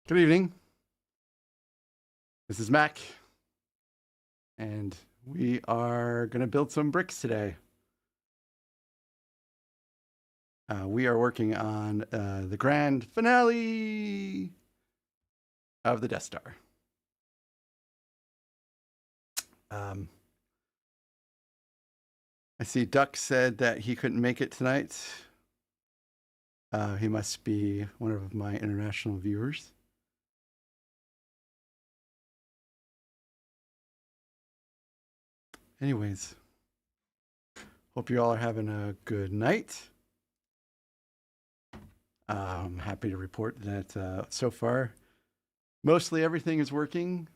Good evening. This is Mac, and we are going to build some bricks today. We are working on the grand finale of the Death Star. I see Duck said that he couldn't make it tonight. He must be one of my international viewers. Anyways, hope you all are having a good night. I'm happy to report that so far, mostly everything is working.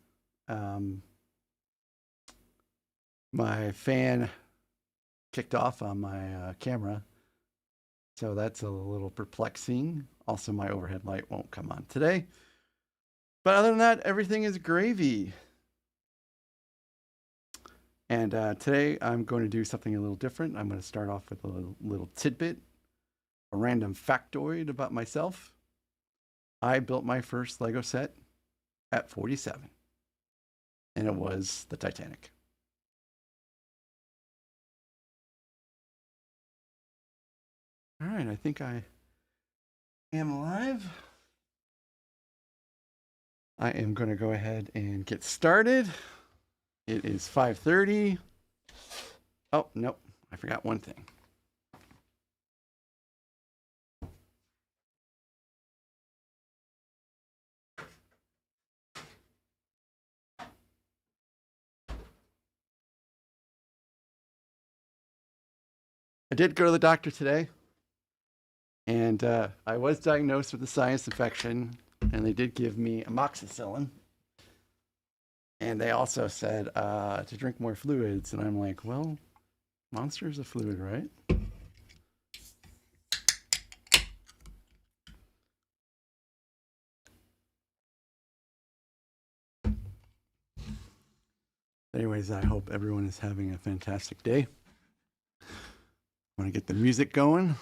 My fan kicked off on my camera, so that's a little perplexing. Also, my overhead light won't come on today. But other than that, everything is gravy. And today I'm going to do something a little different. I'm going to start off with a little tidbit, a random factoid about myself. I built my first Lego set at 47, and it was the Titanic. All right, I think I am live. I am going to go ahead and get started. It is 5:30. Oh, nope, I forgot one thing. I did go to the doctor today, and I was diagnosed with a sinus infection, and they did give me amoxicillin. And they also said to drink more fluids, and I'm like, well, Monster is a fluid, right? Anyways, I hope everyone is having a fantastic day. I want to get the music going. I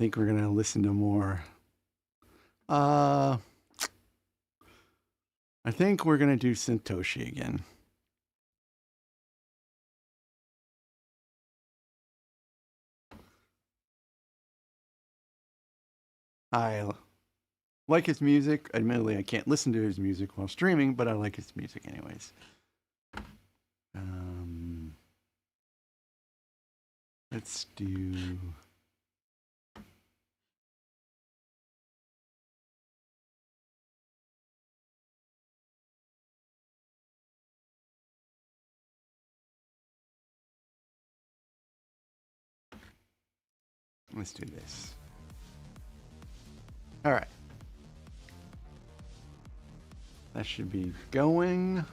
think we're going to listen to more. I think we're going to do Santoshi again. I like his music. Admittedly, I can't listen to his music while streaming, but I like his music anyways. Let's do... Let's do this. All right. That should be going.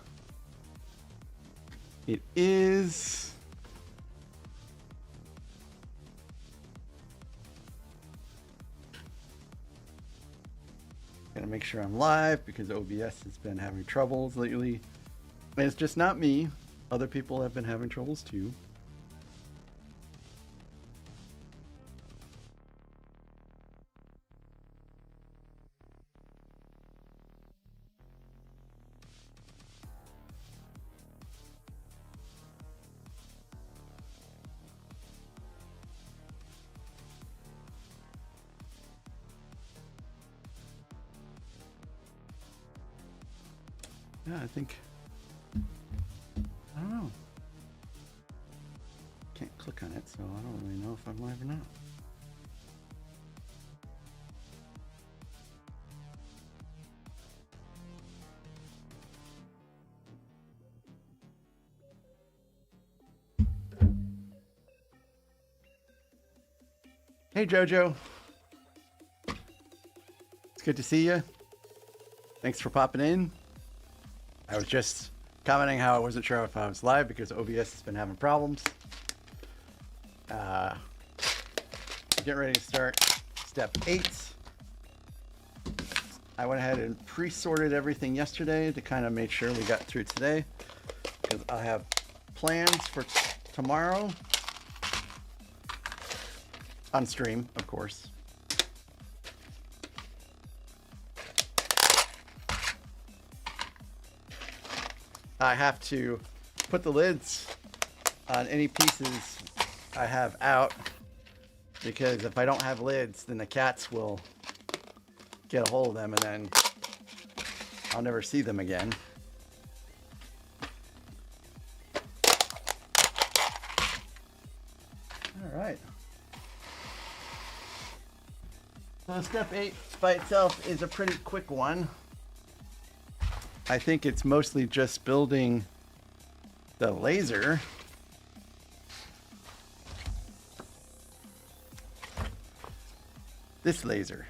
It is. Gotta make sure I'm live because OBS has been having troubles lately. And it's just not me. Other people have been having troubles too. Yeah, I think, I don't know. Can't click on it, so I don't really know if I'm live or not. Hey, Jojo. It's good to see you. Thanks for popping in. I was just commenting how I wasn't sure if I was live because OBS has been having problems. Getting ready to start step 8. I went ahead and pre-sorted everything yesterday to kind of make sure we got through today because I have plans for tomorrow on stream, of course. I have to put the lids on any pieces I have out, because if I don't have lids, then the cats will get a hold of them and then I'll never see them again. All right. So step 8 by itself is a pretty quick one. I think it's mostly just building the laser. This laser.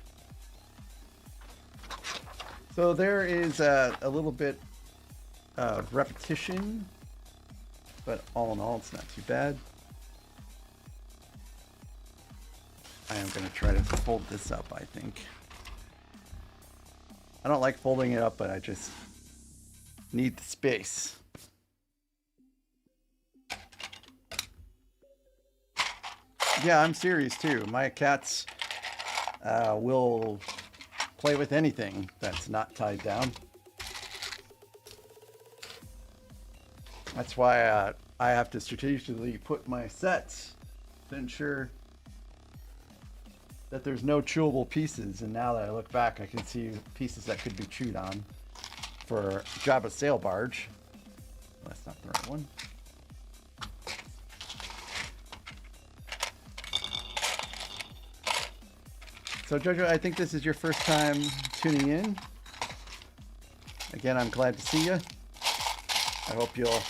So there is a little bit of repetition, but all in all, it's not too bad. I am going to try to fold this up, I think. I don't like folding it up, but I just need the space. Yeah, I'm serious too. My cats will play with anything that's not tied down. That's why I have to strategically put my sets to ensure that there's no chewable pieces. And now that I look back, I can see pieces that could be chewed on for Jabba's sail barge. That's not the right one. So Jojo, I think this is your first time tuning in. Again, I'm glad to see you. I hope you'll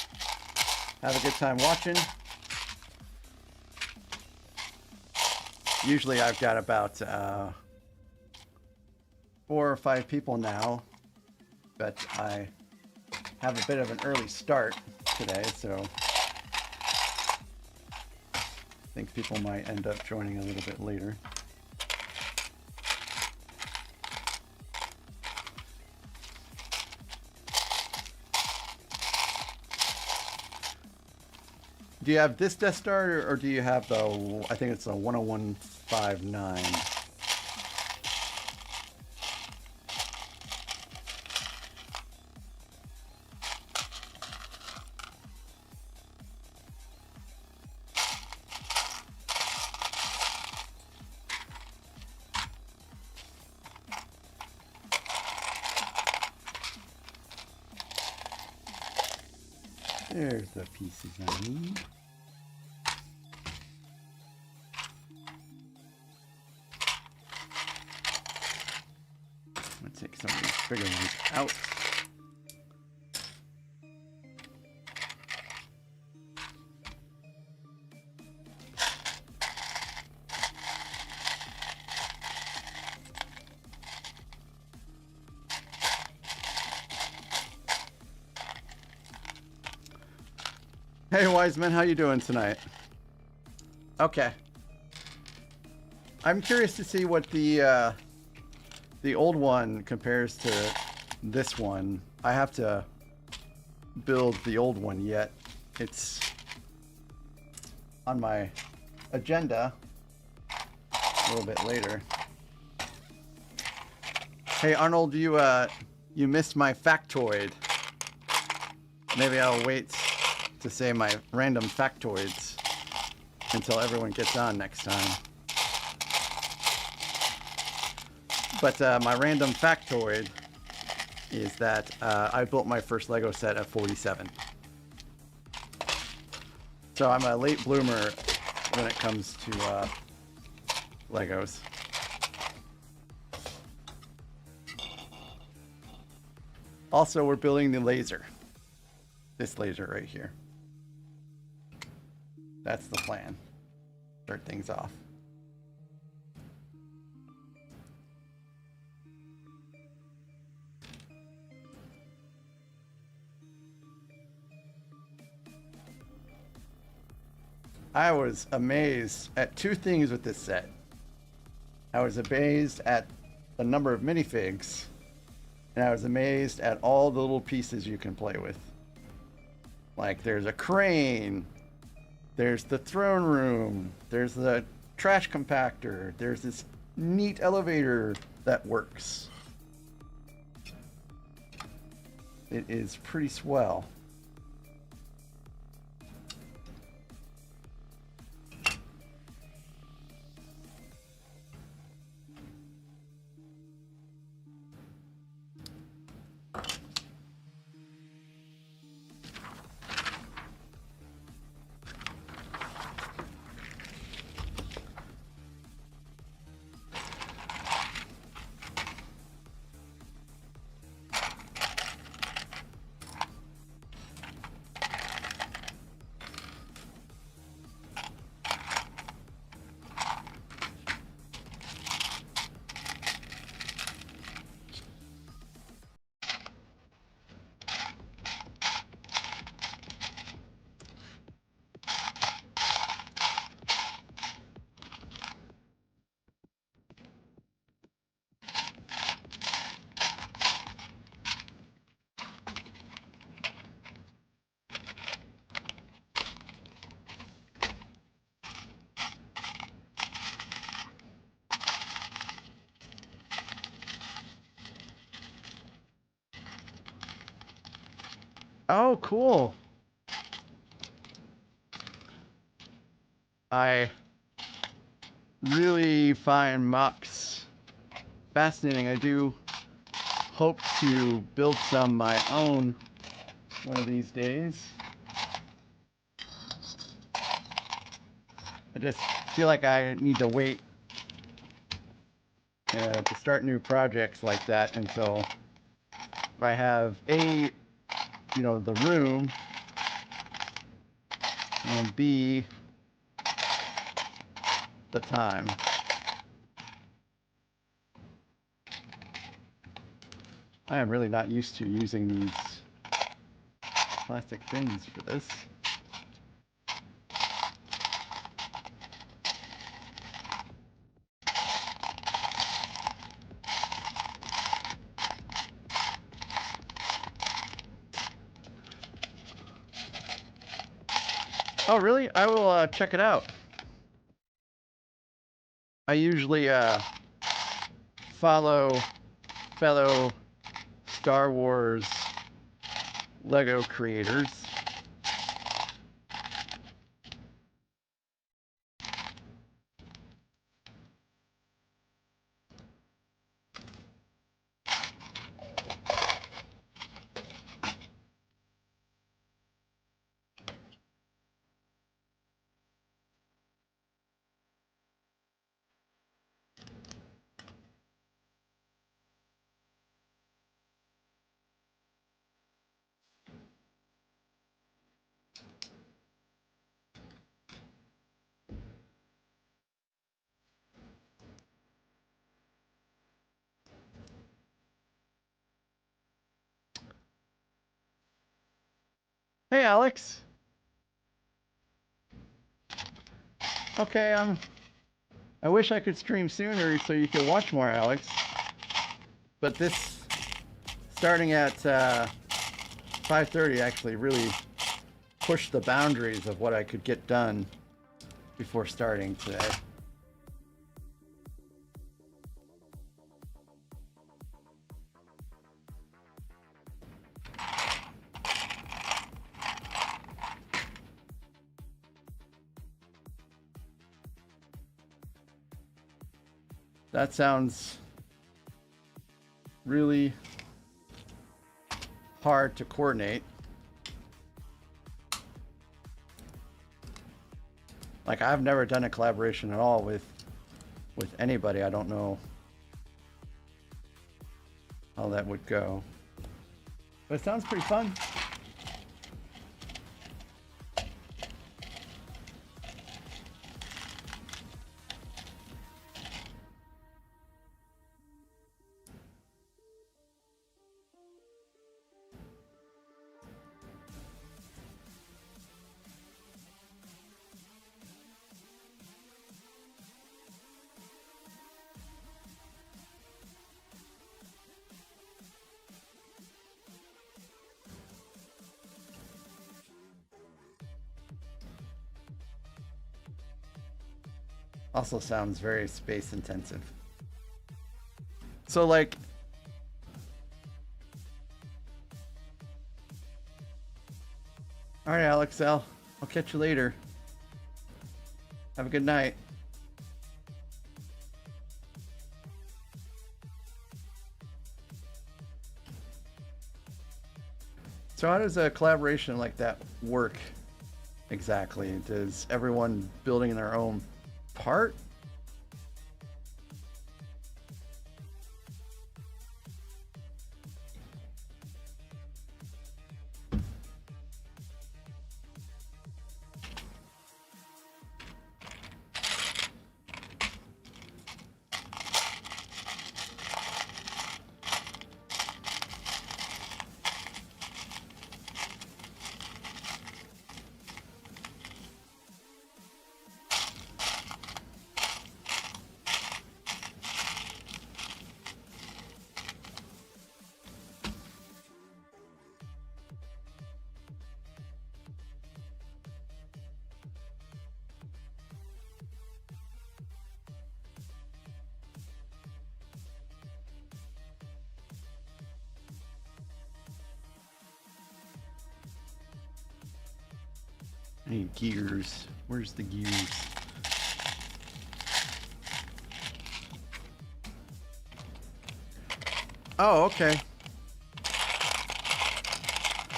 have a good time watching. Usually I've got about 4 or 5 people now, but I have a bit of an early start today, so I think people might end up joining a little bit later. Do you have this Death Star, or do you have the, I think it's a 10159? There's the pieces I need. Let's take some of these bigger ones out. Hey Wiseman, how you doing tonight? Okay. I'm curious to see what the old one compares to this one. I have to build the old one yet. It's on my agenda a little bit later. Hey Arnold, you missed my factoid. Maybe I'll wait to say my random factoids until everyone gets on next time. But my random factoid is that I built my first Lego set at 47. So I'm a late bloomer when it comes to Legos. Also, we're building the laser. This laser right here. That's the plan. Start things off. I was amazed at 2 things with this set. I was amazed at the number of minifigs, and I was amazed at all the little pieces you can play with. Like there's a crane, there's the throne room, there's the trash compactor, there's this neat elevator that works. It is pretty swell. Oh, cool. I really find mocks fascinating. I do hope to build some my own one of these days. I just feel like I need to wait to start new projects like that until I have A, the room, and B, the time. I am really not used to using these plastic bins for this. Oh, really? I will check it out. I usually follow fellow Star Wars Lego creators. Hey, Alex. Okay, I wish I could stream sooner so you could watch more, Alex. But this, starting at 5:30, actually really pushed the boundaries of what I could get done before starting today. That sounds really hard to coordinate. Like, I've never done a collaboration at all with anybody. I don't know how that would go. But it sounds pretty fun. Also sounds very space intensive. So, like, all right, Alex, I'll catch you later. Have a good night. So how does a collaboration like that work exactly? Does everyone building their own part? I need gears. Where's the gears? Oh, okay.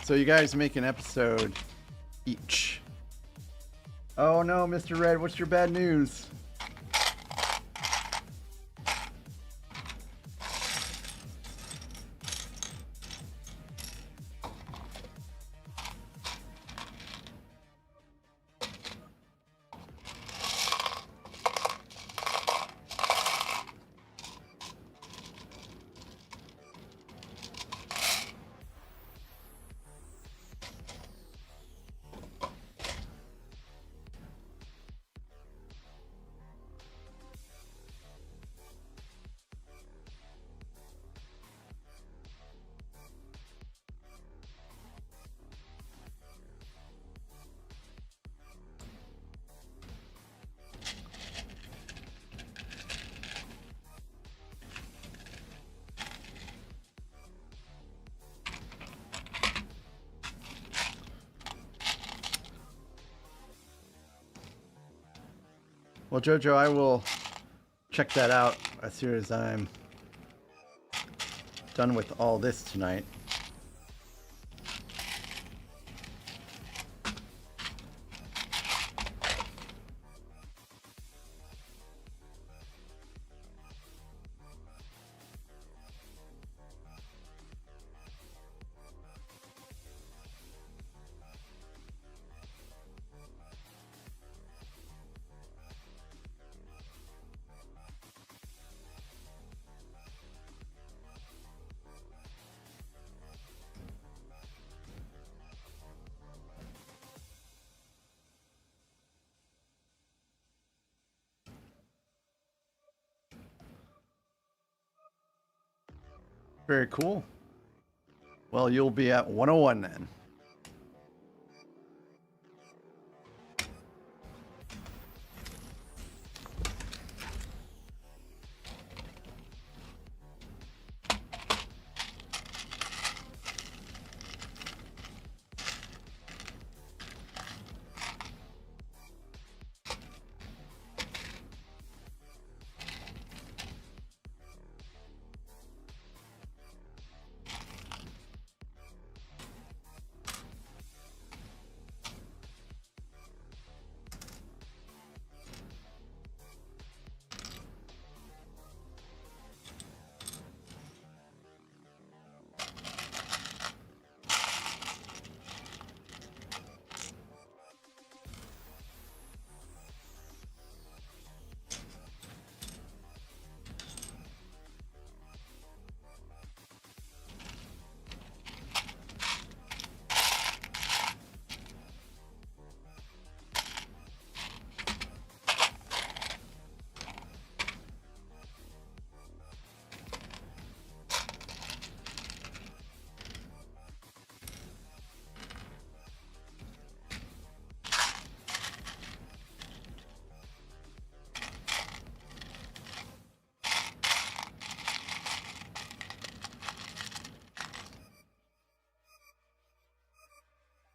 So you guys make an episode each. Oh no, Mr. Red, what's your bad news? Well, Jojo, I will check that out as soon as I'm done with all this tonight. Very cool. Well, you'll be at 101 then.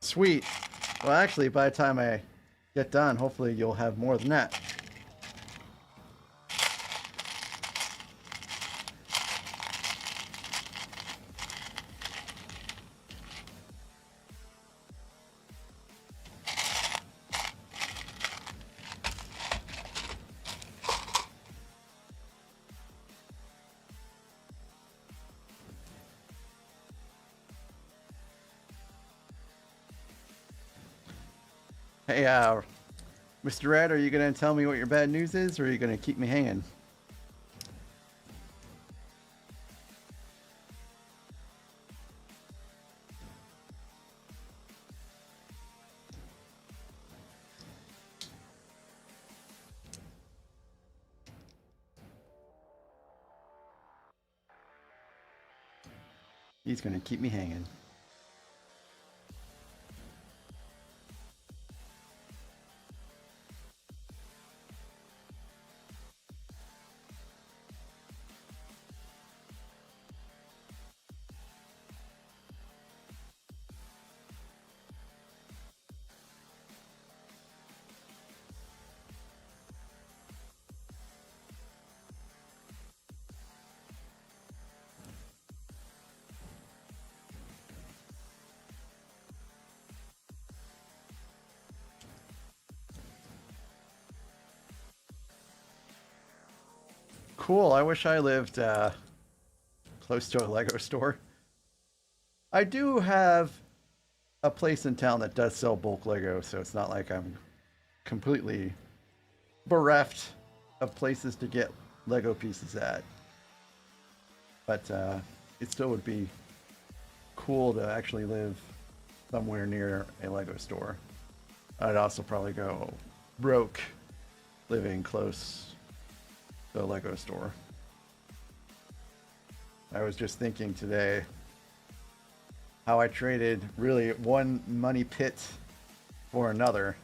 Sweet. Well, actually, by the time I get done, hopefully you'll have more than that. Hey, Mr. Red, are you going to tell me what your bad news is, or are you going to keep me hanging? He's going to keep me hanging. Cool. I wish I lived close to a Lego store. I do have a place in town that does sell bulk Lego, so it's not like I'm completely bereft of places to get Lego pieces at. But it still would be cool to actually live somewhere near a Lego store. I'd also probably go broke living close to a Lego store. I was just thinking today how I traded really one money pit for another.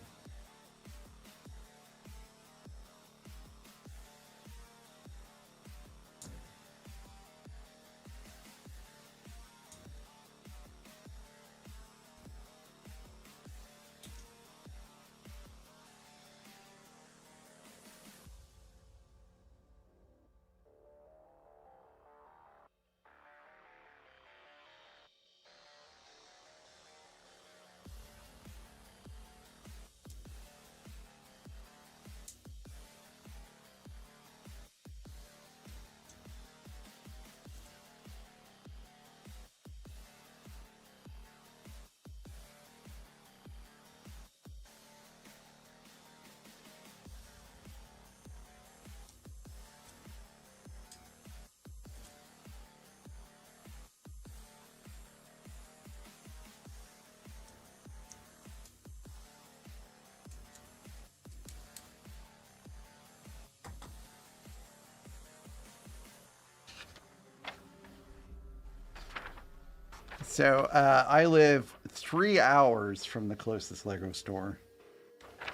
So I live 3 hours from the closest Lego store,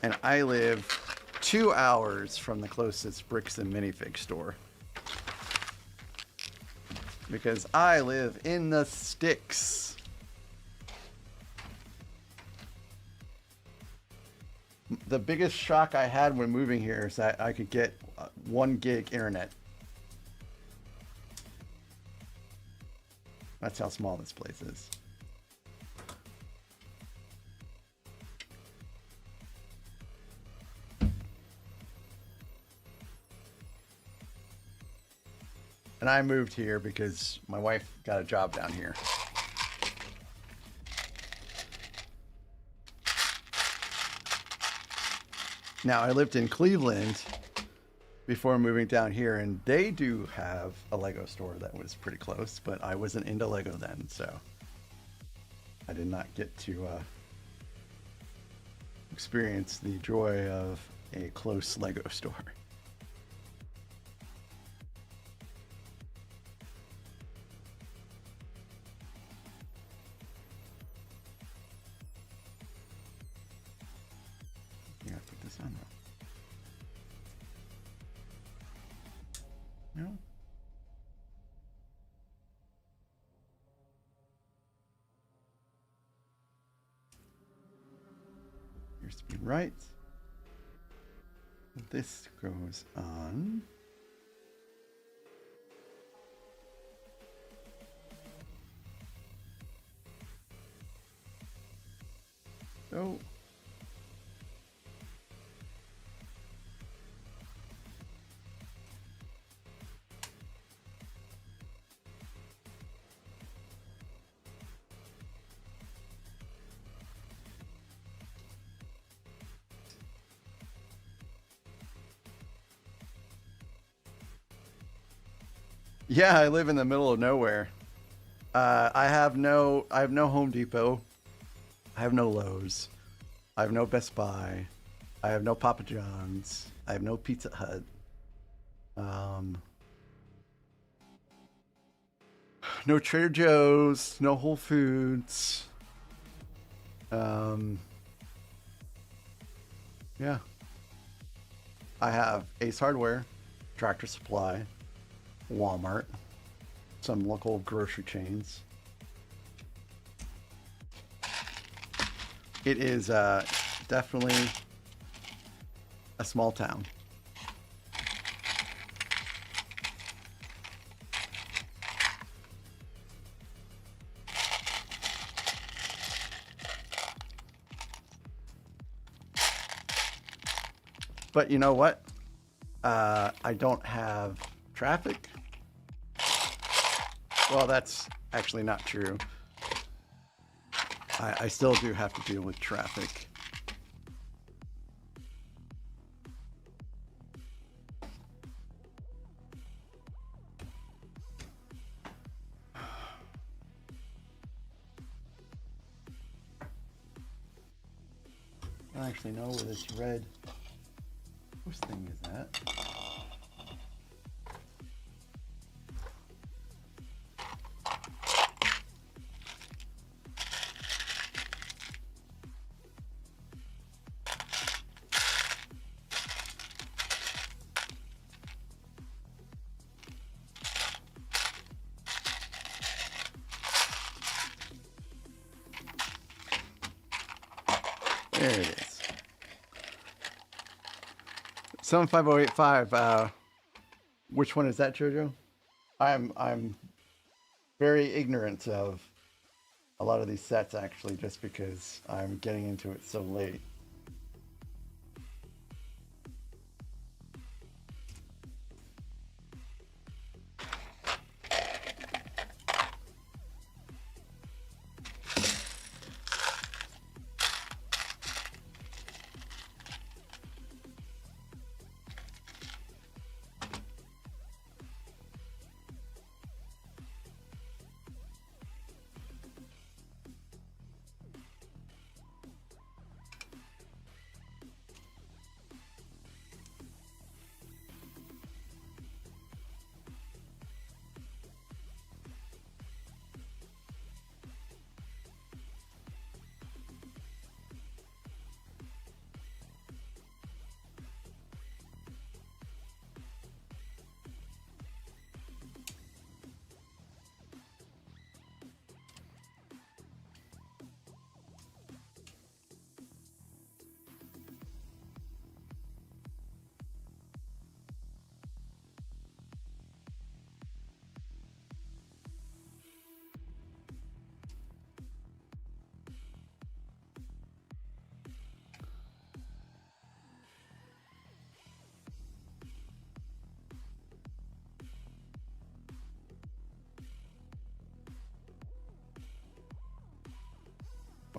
and I live 2 hours from the closest bricks and minifig store, because I live in the sticks. The biggest shock I had when moving here is that I could get 1 gig internet. That's how small this place is. And I moved here because my wife got a job down here. Now, I lived in Cleveland before moving down here, and they do have a Lego store that was pretty close, but I wasn't into Lego then, so I did not get to experience the joy of a close Lego store. Yeah, put this on though. No. Here's to be right. This goes on. So. Yeah, I live in the middle of nowhere. I have no Home Depot. I have no Lowe's. I have no Best Buy. I have no Papa John's. I have no Pizza Hut. No Trader Joe's. No Whole Foods. Yeah. I have Ace Hardware, Tractor Supply, Walmart, some local grocery chains. It is definitely a small town. But you know what? I don't have Traffic? Well, that's actually not true. I still do have to deal with traffic. I don't actually know where this red... Whose thing is that? There it is. 75085. Which one is that, Jojo? I'm very ignorant of a lot of these sets, actually, just because I'm getting into it so late.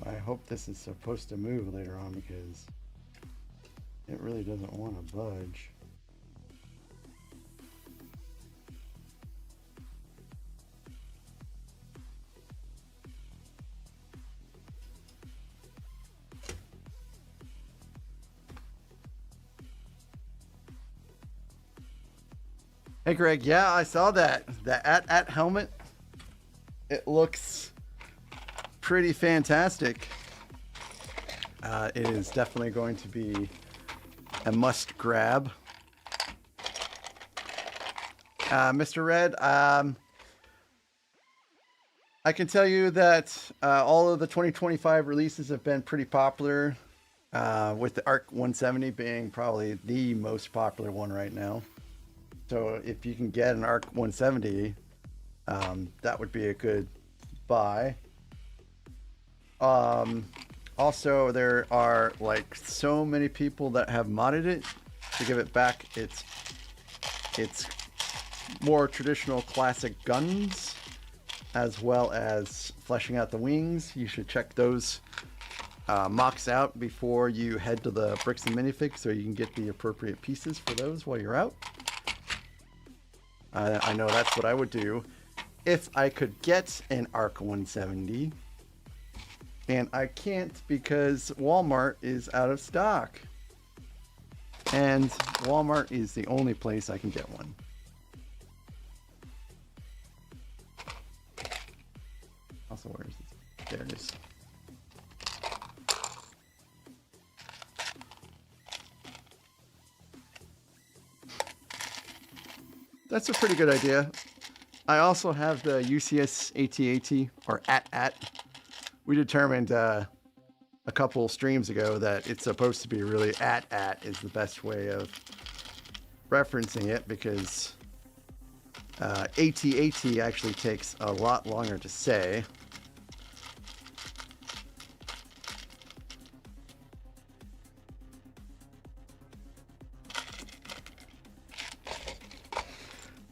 I hope this is supposed to move later on because it really doesn't want to budge. Hey Greg, yeah, I saw that. The at helmet. It looks pretty fantastic. It is definitely going to be a must grab. Mr. Red, I can tell you that all of the 2025 releases have been pretty popular, with the ARC 170 being probably the most popular one right now. So if you can get an ARC 170, that would be a good buy. Also, there are like so many people that have modded it to give it back its more traditional classic guns, as well as fleshing out the wings. You should check those mocks out before you head to the bricks and minifigs, so you can get the appropriate pieces for those while you're out. I know that's what I would do if I could get an ARC 170. And I can't because Walmart is out of stock. And Walmart is the only place I can get one. Also, where is it? There it is. That's a pretty good idea. I also have the UCS AT-AT, or AT-AT. We determined a couple streams ago that it's supposed to be really AT-AT is the best way of referencing it, because AT-AT actually takes a lot longer to say.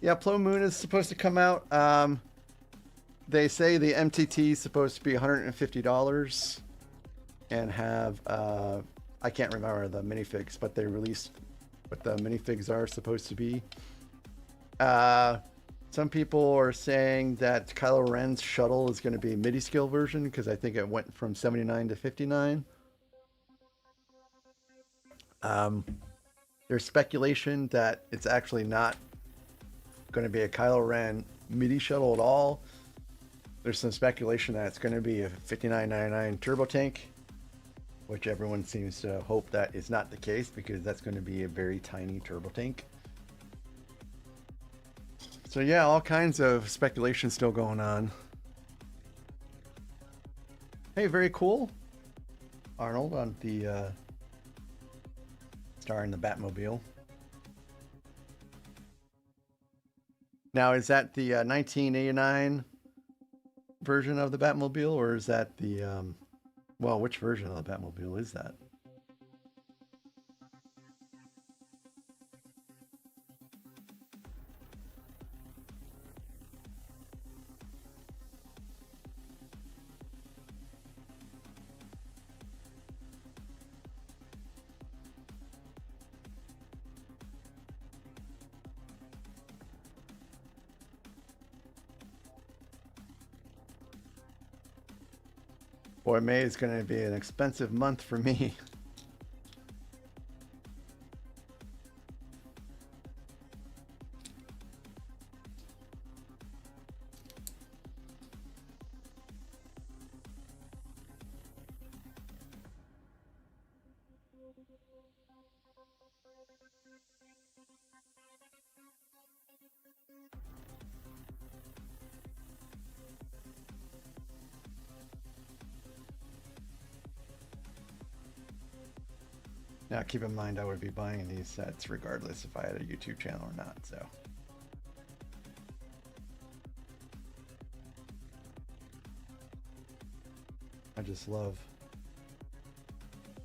Yeah, Plo Moon is supposed to come out. They say the MTT is supposed to be $150 and have I can't remember the minifigs, but they released what the minifigs are supposed to be. Some people are saying that Kylo Ren's shuttle is going to be a MIDI skill version because I think it went from 79 to 59. There's speculation that it's actually not going to be a Kylo Ren MIDI shuttle at all. There's some speculation that it's going to be a 5999 turbo tank, which everyone seems to hope that is not the case because that's going to be a very tiny turbo tank. So yeah, all kinds of speculation still going on. Hey, very cool. Arnold on the star in the Batmobile. Now, is that the 1989 version of the Batmobile, or is that the well, which version of the Batmobile is that? Boy, May is going to be an expensive month for me. Now, keep in mind, I would be buying these sets regardless if I had a YouTube channel or not, so. I just love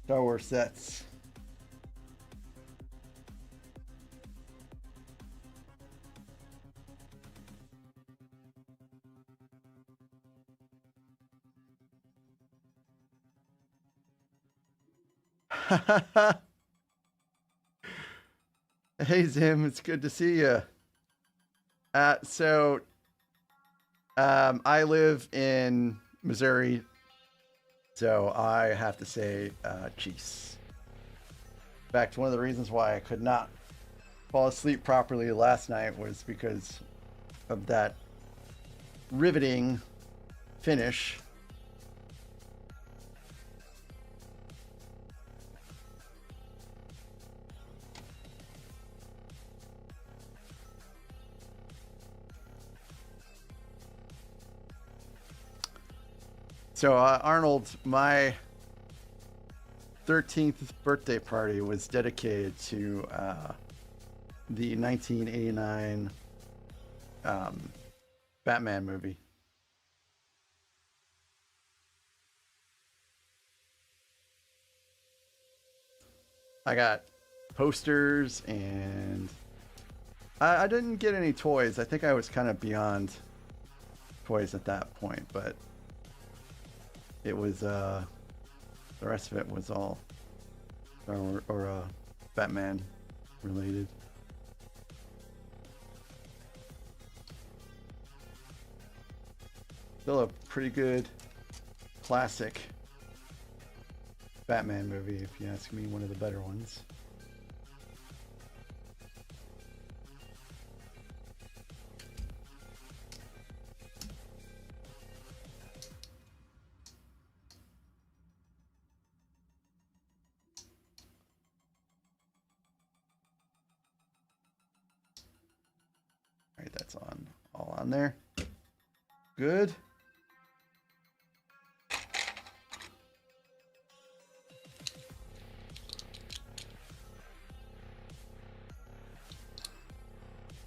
Star Wars sets. Hey Zim, it's good to see you. I live in Missouri, so I have to say cheese. In fact, one of the reasons why I could not fall asleep properly last night was because of that riveting finish. So Arnold, my 13th birthday party was dedicated to the 1989 Batman movie. I got posters and I didn't get any toys. I think I was kind of beyond toys at that point, but it was the rest of it was all or Batman related. Still a pretty good classic Batman movie, if you ask me, one of the better ones. All right, that's all on there. Good.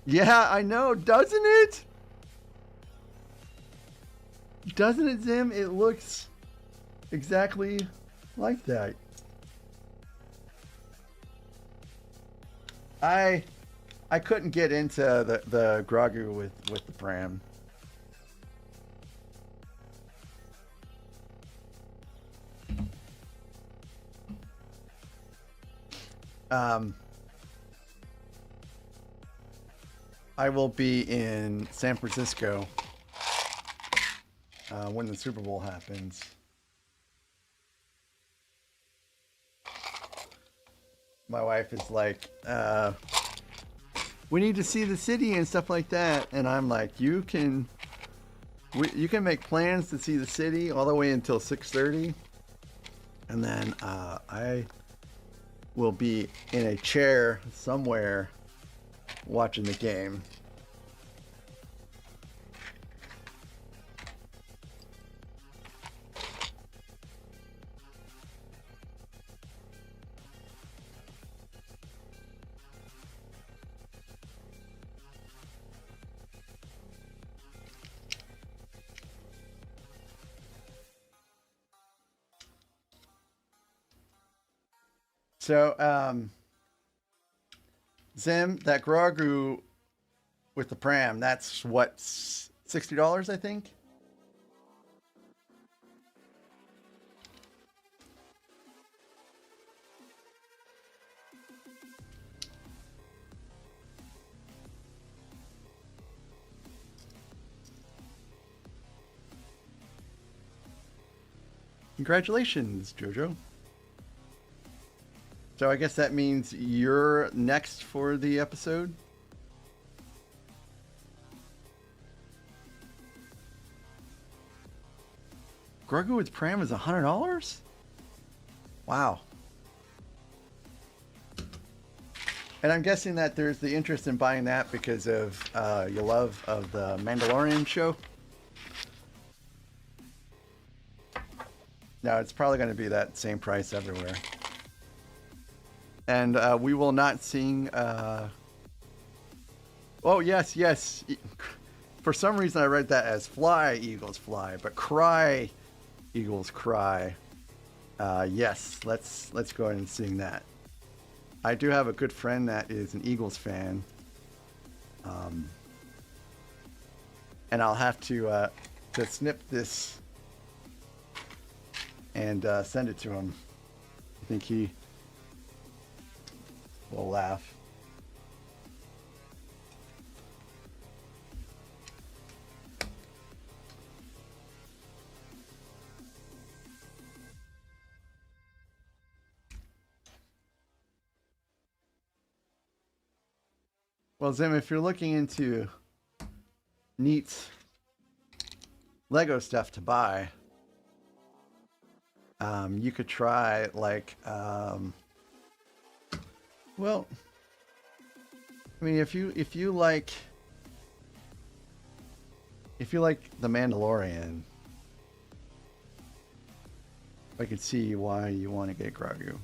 Yeah, I know, doesn't it? Doesn't it, Zim? It looks exactly like that. I I couldn't get into the Grogu with the pram. I will be in San Francisco when the Super Bowl happens. My wife is like, we need to see the city and stuff like that, and I'm like, you can make plans to see the city all the way until 6:30, and then I will be in a chair somewhere watching the game. So, Zim, that Grogu with the pram, that's what, $60, I think? Congratulations, Jojo. So I guess that means you're next for the episode? Grogu with pram is $100? Wow. And I'm guessing that there's the interest in buying that because of your love of the Mandalorian show? No, it's probably going to be that same price everywhere. And we will not sing... Oh, yes, yes. For some reason I read that as fly, eagles fly, but cry, eagles cry. Yes, let's go ahead and sing that. I do have a good friend that is an Eagles fan. And I'll have to snip this and send it to him. I think he will laugh. Well, Zim, if you're looking into neat Lego stuff to buy, you could try like, well, I mean, if you like The Mandalorian, I could see why you want to get Grogu.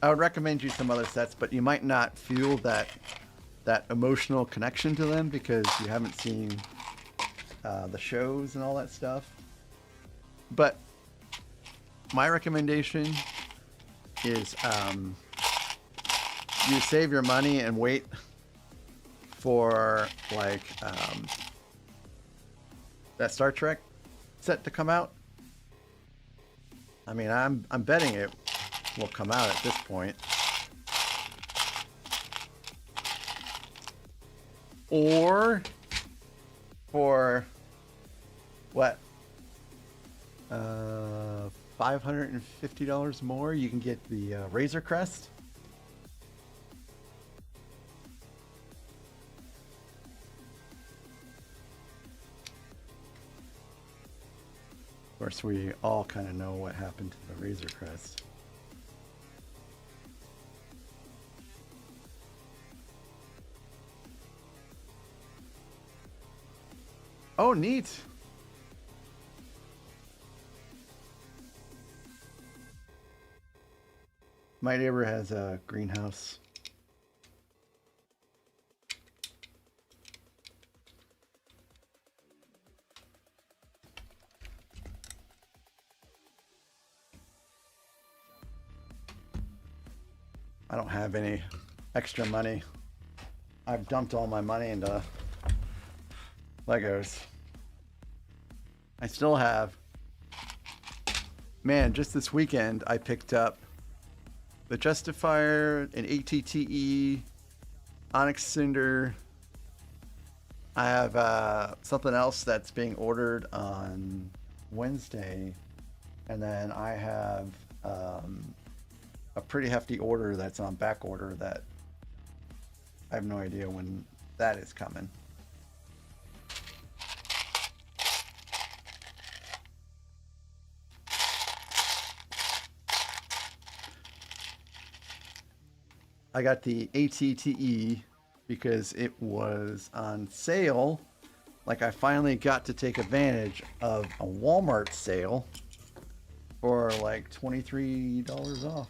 I would recommend you some other sets, but you might not feel that emotional connection to them because you haven't seen the shows and all that stuff. But my recommendation is you save your money and wait for like that Star Trek set to come out. I mean, I'm betting it will come out at this point. Or for what? $550 more, you can get the Razor Crest. Of course, we all kind of know what happened to the Razor Crest. Oh, neat. My neighbor has a greenhouse. I don't have any extra money I've dumped all my money into Legos. I still have. Man, just this weekend I picked up the Justifier, an ATTE, Onyx Cinder. I have something else that's being ordered on Wednesday. And then I have a pretty hefty order that's on back order that I have no idea when that is coming. I got the ATTE because it was on sale. Like I finally got to take advantage of a Walmart sale for like $23 off.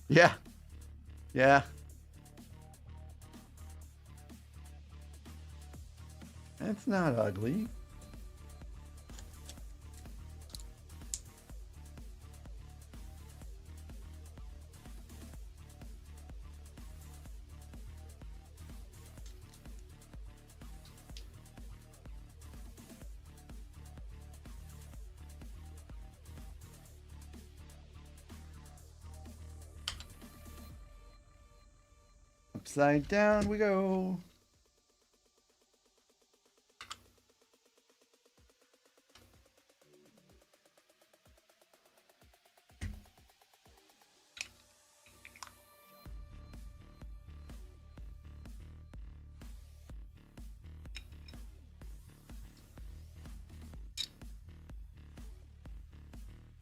Yeah. Yeah. It's not ugly. Upside down we go.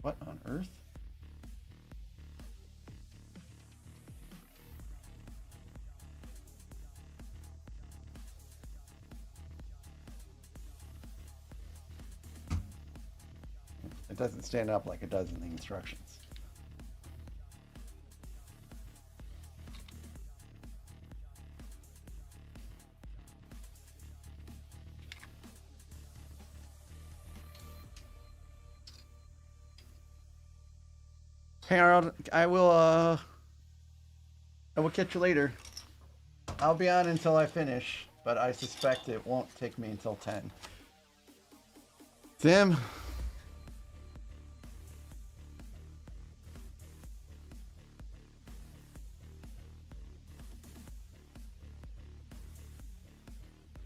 What on earth? It doesn't stand up like it does in the instructions. Harold, I will catch you later. I'll be on until I finish, but I suspect it won't take me until 10. Tim?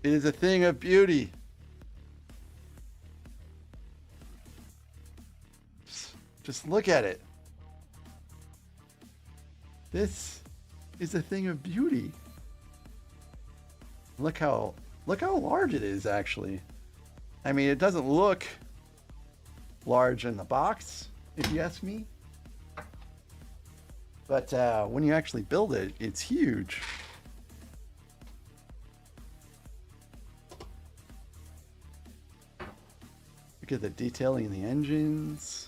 It is a thing of beauty. Just look at it. This is a thing of beauty. Look how large it is, actually. I mean, it doesn't look large in the box, if you ask me. But when you actually build it, it's huge. Look at the detailing in the engines.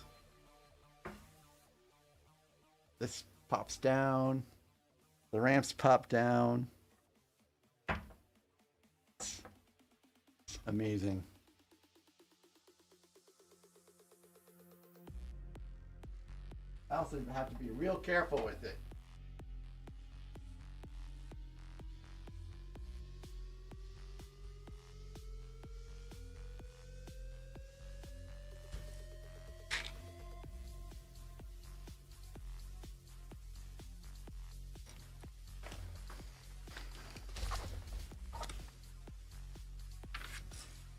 This pops down. The ramps pop down. It's amazing. I also have to be real careful with it.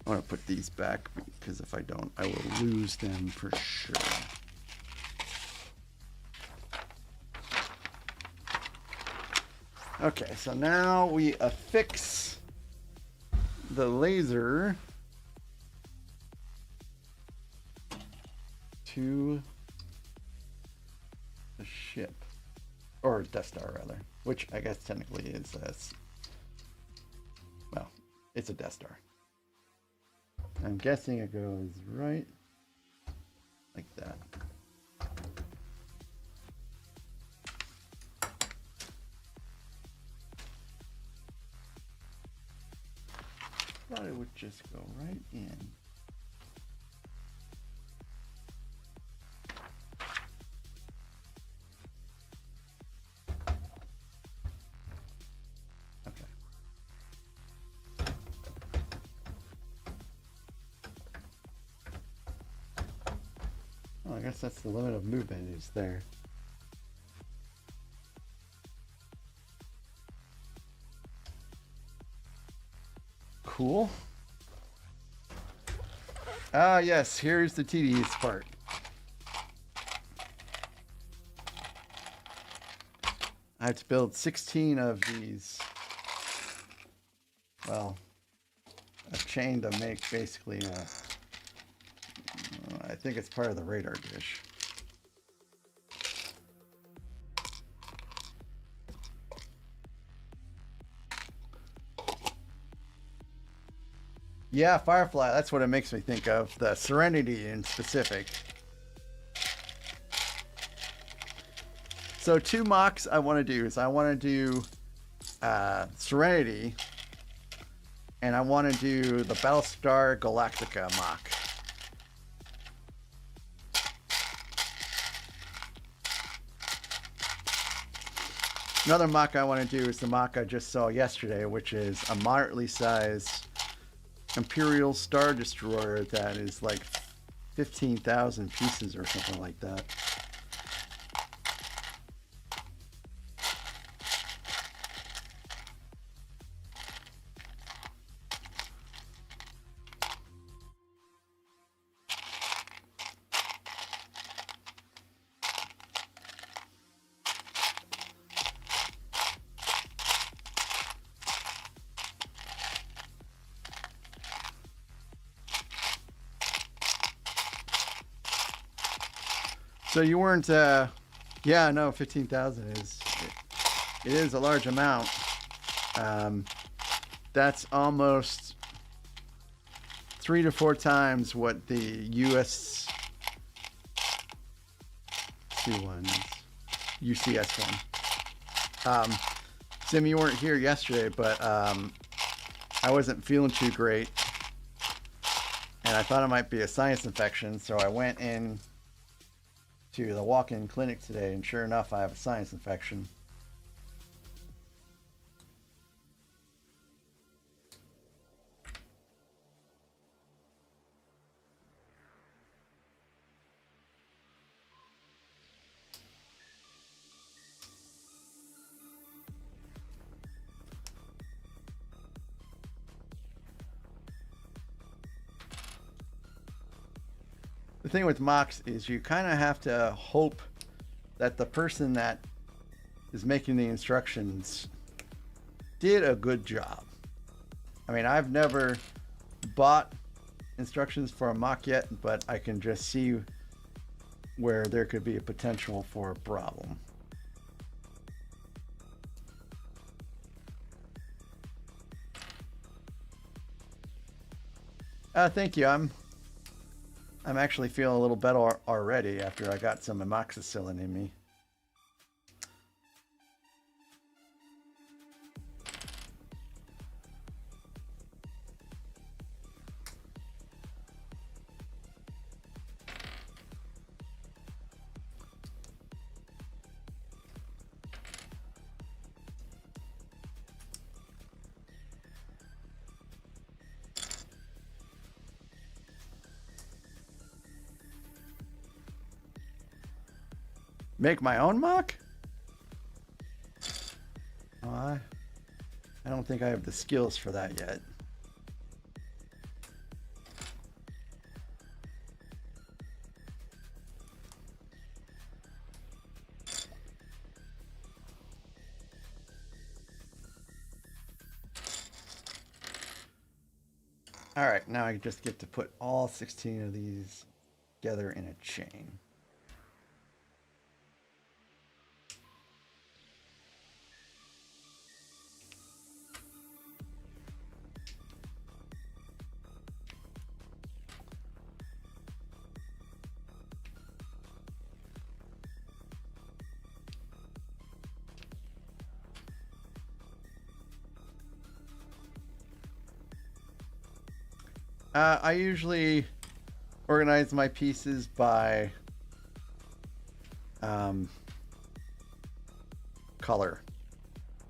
I want to put these back because if I don't, I will lose them for sure. Okay, so now we affix the laser to the ship, or Death Star rather, which I guess technically is well, it's a Death Star. I'm guessing it goes right like that. Thought it would just go right in. Well, I guess that's the limit of movement is there. Cool. Ah, yes, here's the tedious part. I have to build 16 of these. Well, a chain to make basically I think it's part of the radar dish. Yeah, Firefly, that's what it makes me think of. The Serenity in specific. So 2 mocks I want to do is I want to do Serenity, and I want to do the Battlestar Galactica mock. Another mock I want to do is the mock I just saw yesterday, which is a moderately sized Imperial Star Destroyer that is like 15,000 pieces or something like that. So you weren't, yeah, no, 15,000 is, it is a large amount. That's almost 3 to 4 times what the UCS one. Sim, you weren't here yesterday, but I wasn't feeling too great, and I thought it might be a sinus infection, so I went in to the walk-in clinic today, and sure enough, I have a sinus infection. The thing with mocks is you kind of have to hope that the person that is making the instructions did a good job. I mean, I've never bought instructions for a mock yet, but I can just see where there could be a potential for a problem. Thank you. I'm actually feeling a little better already after I got some amoxicillin in me. Make my own mock? Oh, I don't think I have the skills for that yet. All right, now I just get to put all 16 of these together in a chain. I usually organize my pieces by color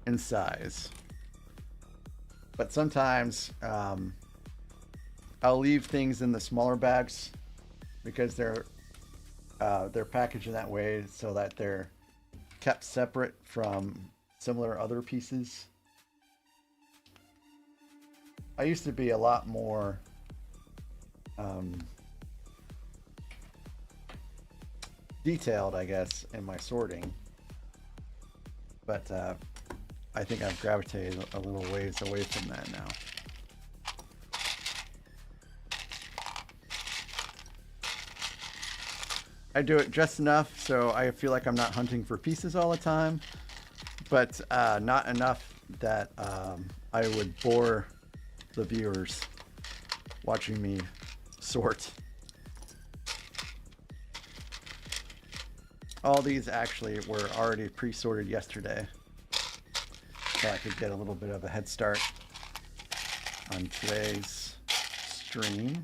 and size, but sometimes I'll leave things in the smaller bags because they're They're packaged in that way so that they're kept separate from similar other pieces. I used to be a lot more detailed, I guess, in my sorting, but I think I've gravitated a little ways away from that now. I do it just enough so I feel like I'm not hunting for pieces all the time, but not enough that I would bore the viewers watching me sort. All these actually were already pre-sorted yesterday, so I could get a little bit of a head start on today's stream.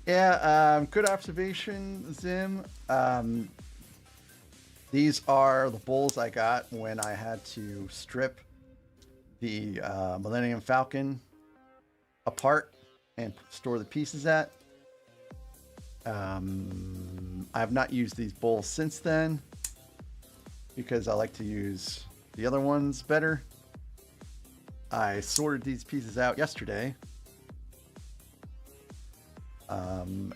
Yeah, good observation, Zim. These are the bowls I got when I had to strip the Millennium Falcon apart and store the pieces at. I have not used these bowls since then because I like to use the other ones better. I sorted these pieces out yesterday.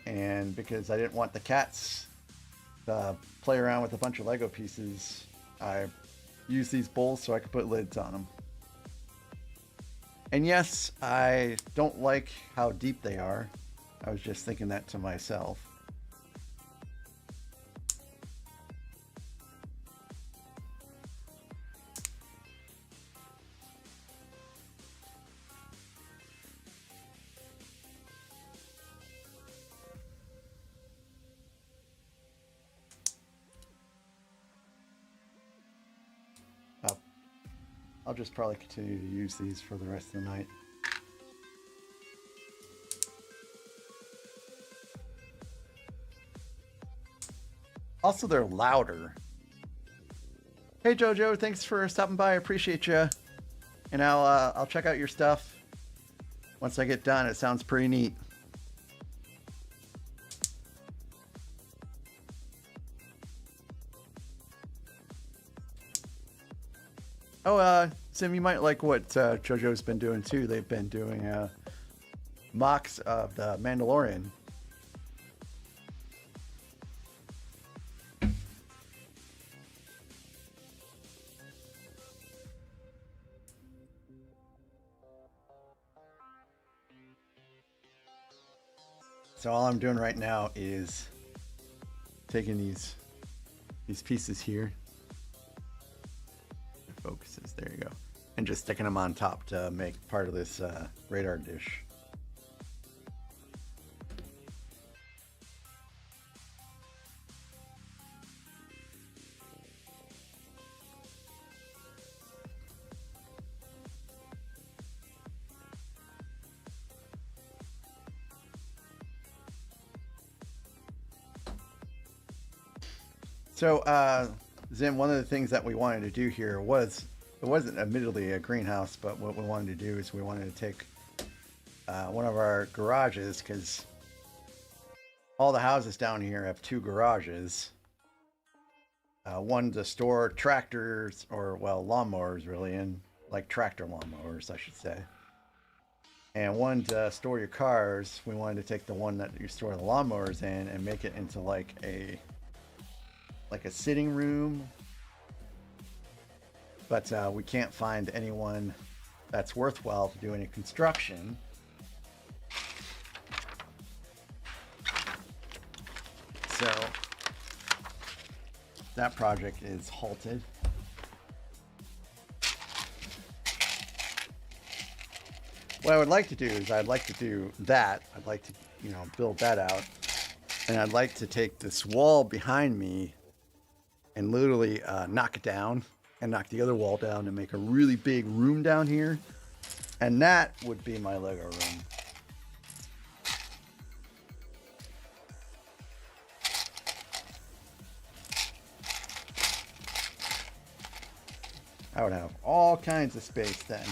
And because I didn't want the cats to play around with a bunch of Lego pieces, I used these bowls so I could put lids on them. And yes, I don't like how deep they are. I was just thinking that to myself. I'll just probably continue to use these for the rest of the night. Also, they're louder. Hey Jojo, thanks for stopping by. I appreciate you. And I'll check out your stuff once I get done. It sounds pretty neat. Oh, Sim, you might like what JoJo's been doing too. They've been doing mocks of the Mandalorian. So all I'm doing right now is taking these pieces here. Focuses, there you go, and just sticking them on top to make part of this radar dish. So Zim, one of the things that we wanted to do here was, it wasn't admittedly a greenhouse, but what we wanted to do is we wanted to take one of our garages, because all the houses down here have two garages. One to store tractors, or well, lawnmowers really, in like tractor lawnmowers, I should say. And one to store your cars. We wanted to take the one that you store the lawnmowers in and make it into like a sitting room, but we can't find anyone that's worthwhile to do any construction. So that project is halted. what I would like to do is I'd like to do that. I'd like to, build that out. And I'd like to take this wall behind me and literally knock it down and knock the other wall down and make a really big room down here. And that would be my Lego room. I would have all kinds of space then.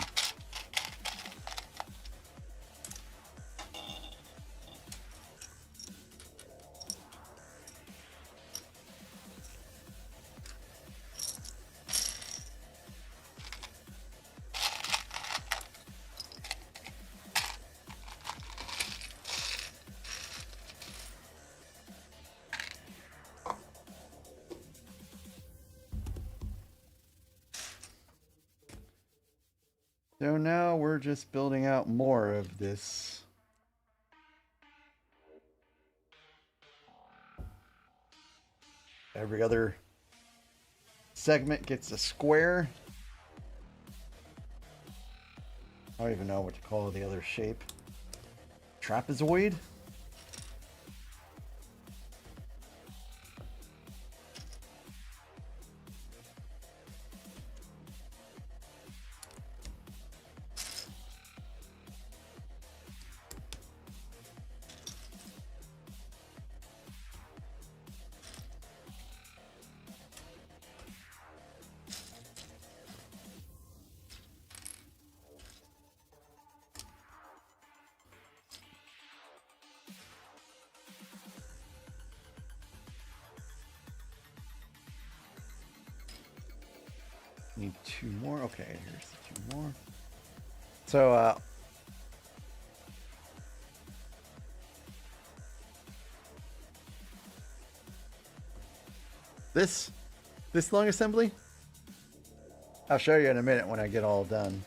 So now we're just building out more of this. Every other segment gets a square. I don't even know what to call the other shape. Trapezoid? Need two more. Okay, here's two more. So, this long assembly, I'll show you in a minute when I get all done.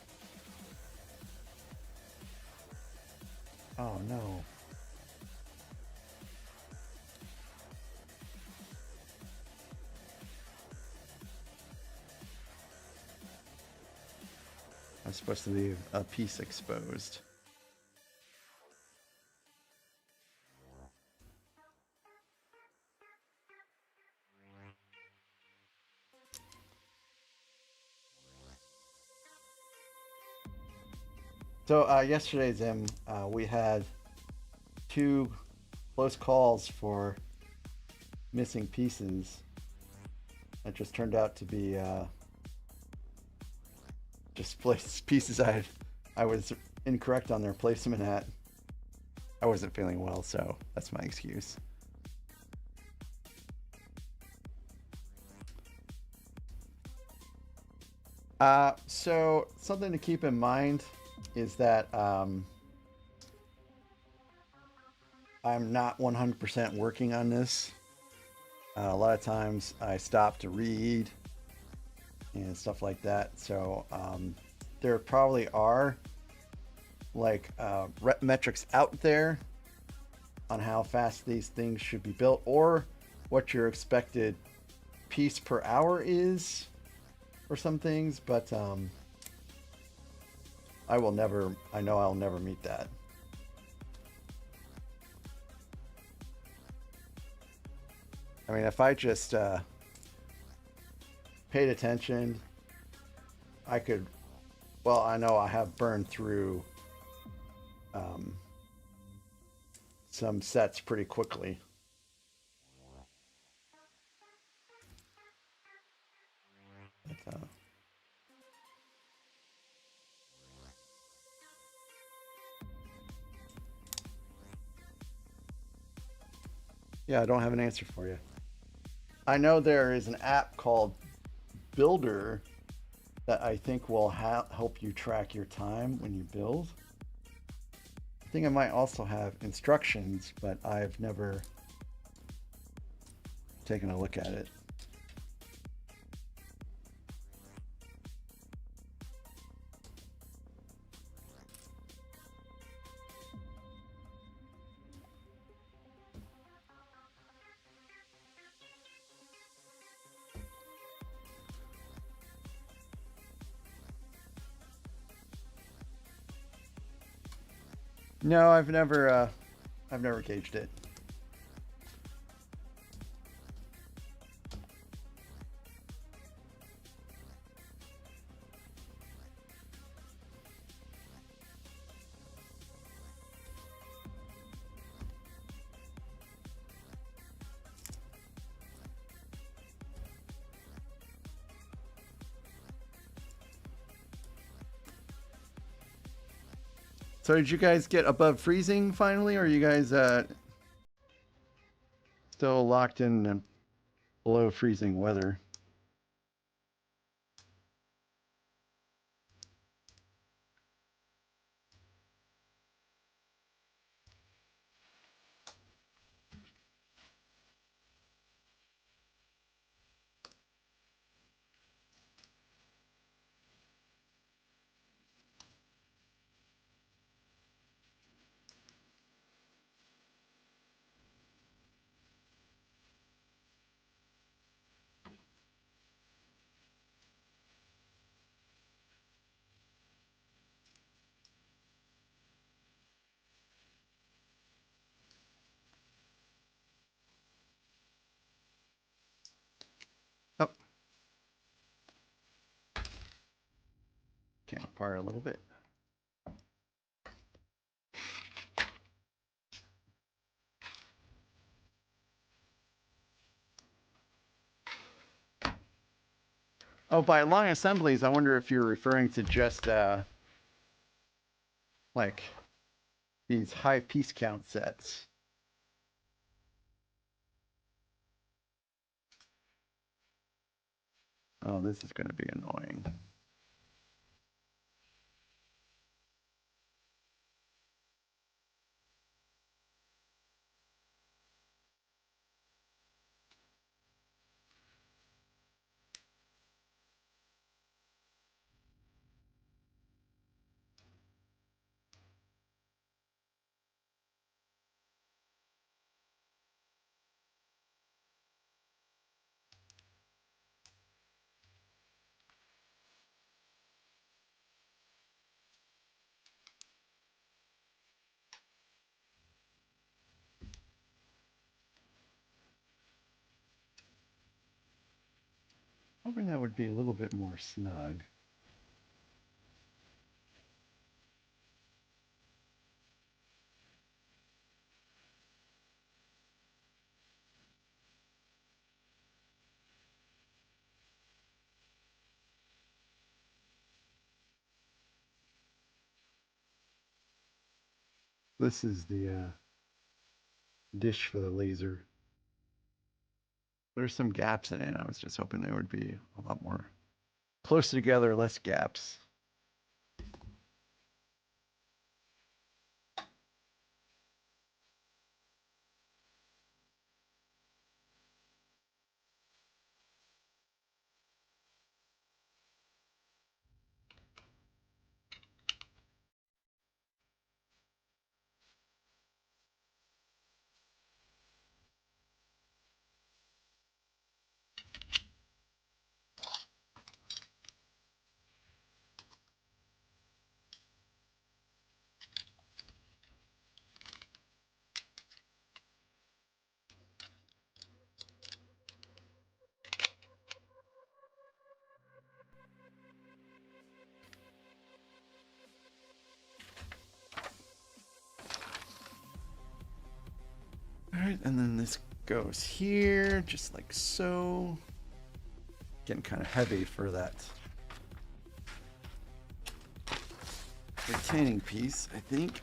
Oh no. I'm supposed to leave a piece exposed. So yesterday, Zim, we had two close calls for missing pieces. It just turned out to be just pieces I was incorrect on their placement at. I wasn't feeling well, so that's my excuse. So something to keep in mind is that I'm not 100% working on this. A lot of times I stop to read and stuff like that. So there probably are like rep metrics out there on how fast these things should be built or what your expected piece per hour is for some things, but I know I'll never meet that. I mean, if I just paid attention, I could, well, I know I have burned through some sets pretty quickly. But, yeah, I don't have an answer for you. I know there is an app called Builder that I think will help you track your time when you build. I think I might also have instructions, but I've never taken a look at it. No, I've never gauged it. So did you guys get above freezing finally, or are you guys still locked in below freezing weather? Oh, came apart a little bit. Oh, by long assemblies, I wonder if you're referring to just like these high piece count sets. Oh, this is going to be annoying. Hoping that would be a little bit more snug. This is the dish for the laser. There's some gaps in it. I was just hoping there would be a lot more closer together, less gaps. All right, and then this goes here, just like so. Getting kind of heavy for that retaining piece, I think.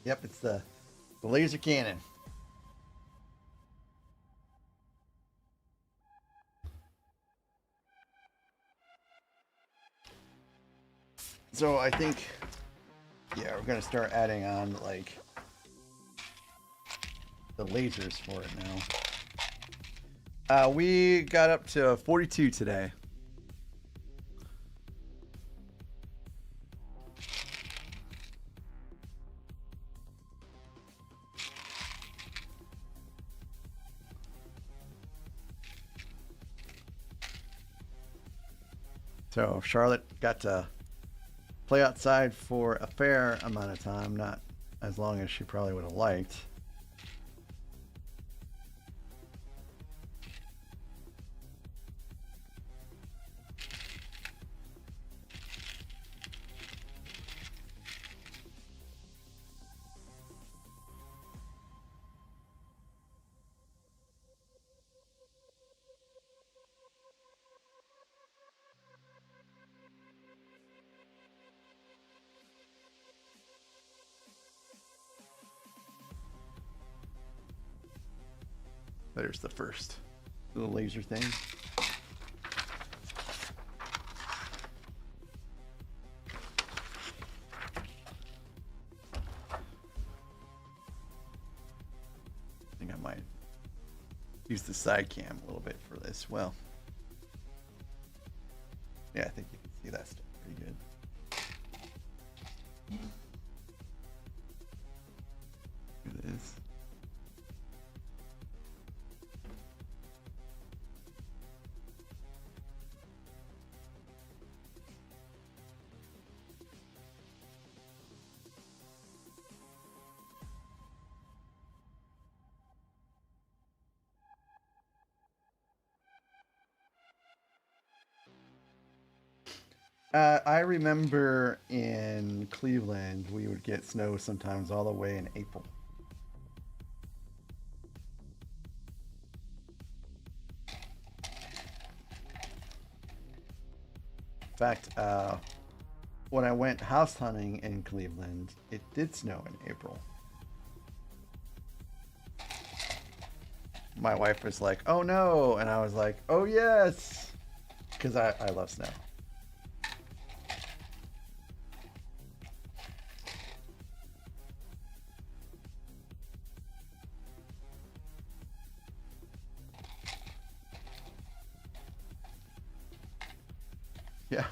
Yep, it's the laser cannon. So I think, yeah, we're gonna start adding on like the lasers for it now. We got up to 42 today. So Charlotte got to play outside for a fair amount of time, not as long as she probably would have liked. There's the first little laser thing. I think I might use the side cam a little bit for this. Well, yeah, I think you can see that stuff pretty good. Here it is. I remember in Cleveland, we would get snow sometimes all the way in April. In fact, when I went house hunting in Cleveland, it did snow in April. My wife was like, "Oh no," and I was like, "Oh yes," because I love snow. Yeah.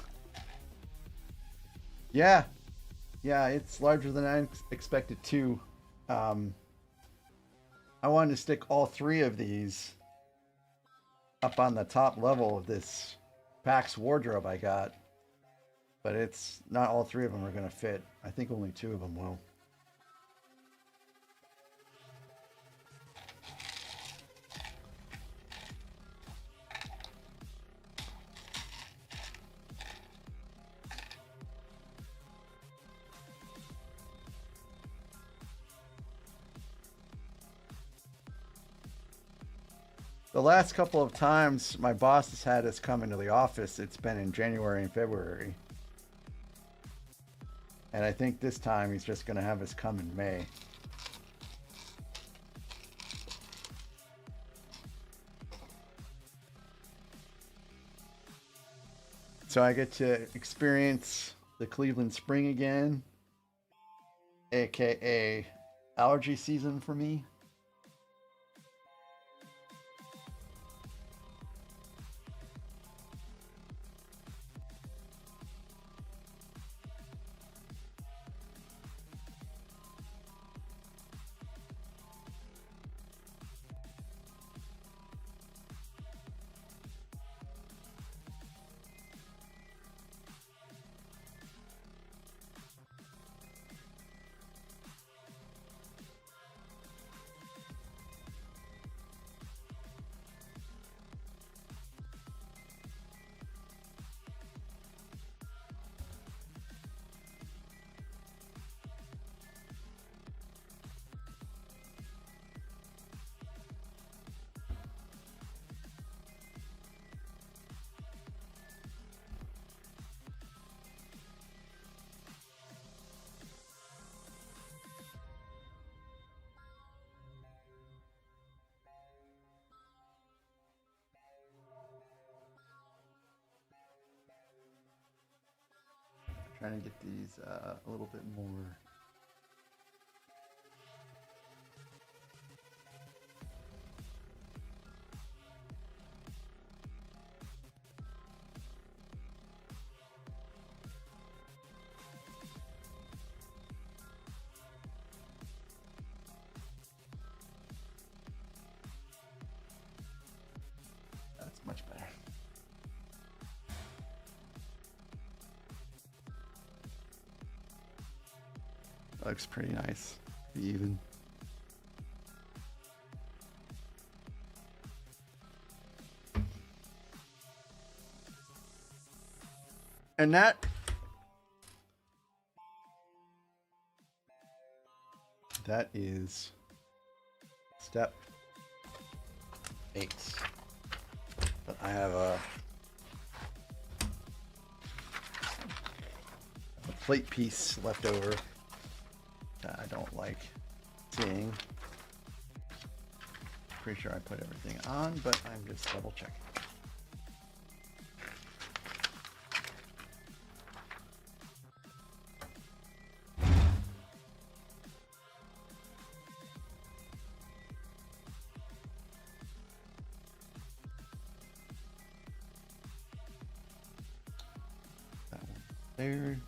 Yeah. Yeah, it's larger than I expected too. I wanted to stick all three of these up on the top level of this PAX wardrobe I got, but it's not all three of them are going to fit. I think only two of them will. The last couple of times my boss has had us come into the office, it's been in January and February. And I think this time he's just going to have us come in May. So I get to experience the Cleveland spring again, aka allergy season for me. Trying to get these a little bit more That looks pretty nice. Even. And that is step 8. But I have a plate piece left over that I don't like seeing. Pretty sure I put everything on, but I'm just double checking. That one there.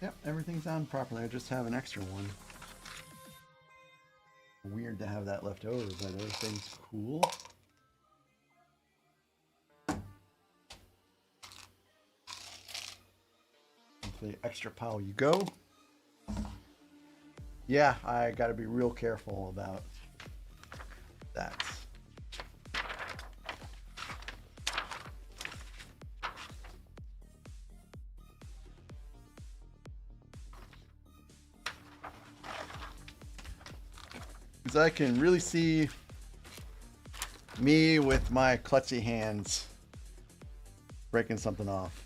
Yep, everything's on properly. I just have an extra one. Weird to have that left over, but everything's cool. The extra pile you go. Yeah, I got to be real careful about that. Because I can really see me with my klutzy hands breaking something off.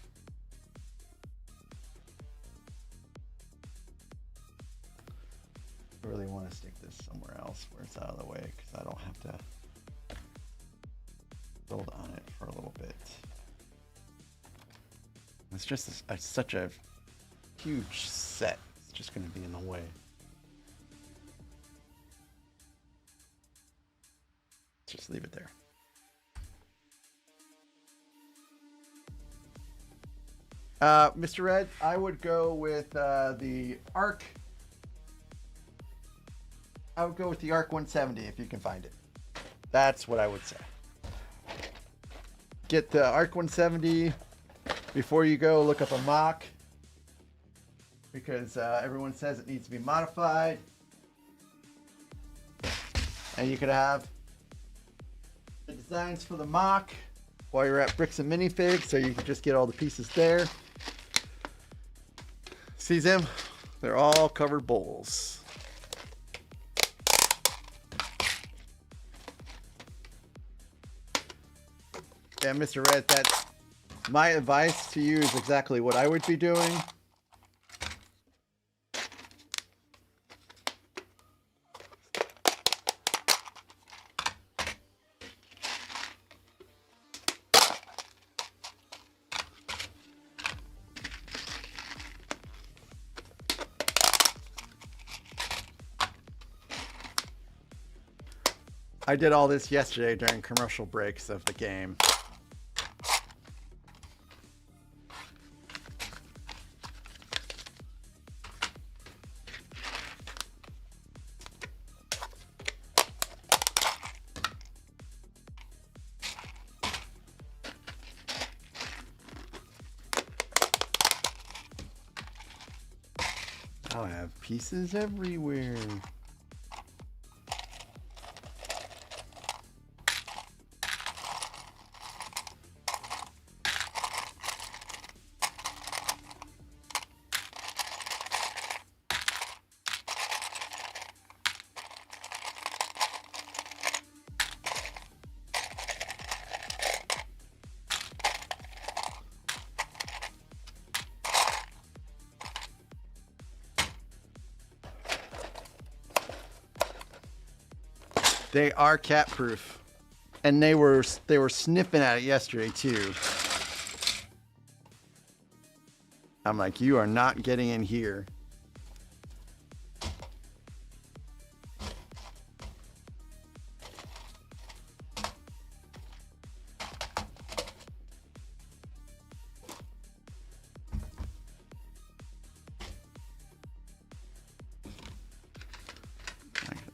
I really want to stick this somewhere else where it's out of the way because I don't have to build on it for a little bit. It's just such a huge set. It's just going to be in the way. Just leave it there. Mr. Red, I would go with the ARC. I would go with the ARC 170 if you can find it. That's what I would say. Get the ARC 170 before you go. Look up a mock because everyone says it needs to be modified, and you could have the designs for the mock while you're at Bricks and Minifigs, so you can just get all the pieces there. See them? They're all covered bowls. Yeah, Mr. Red, that's my advice to you is exactly what I would be doing. I did all this yesterday during commercial breaks of the game. I'll have pieces everywhere. They are cat proof, and they were sniffing at it yesterday too. I'm like, you are not getting in here.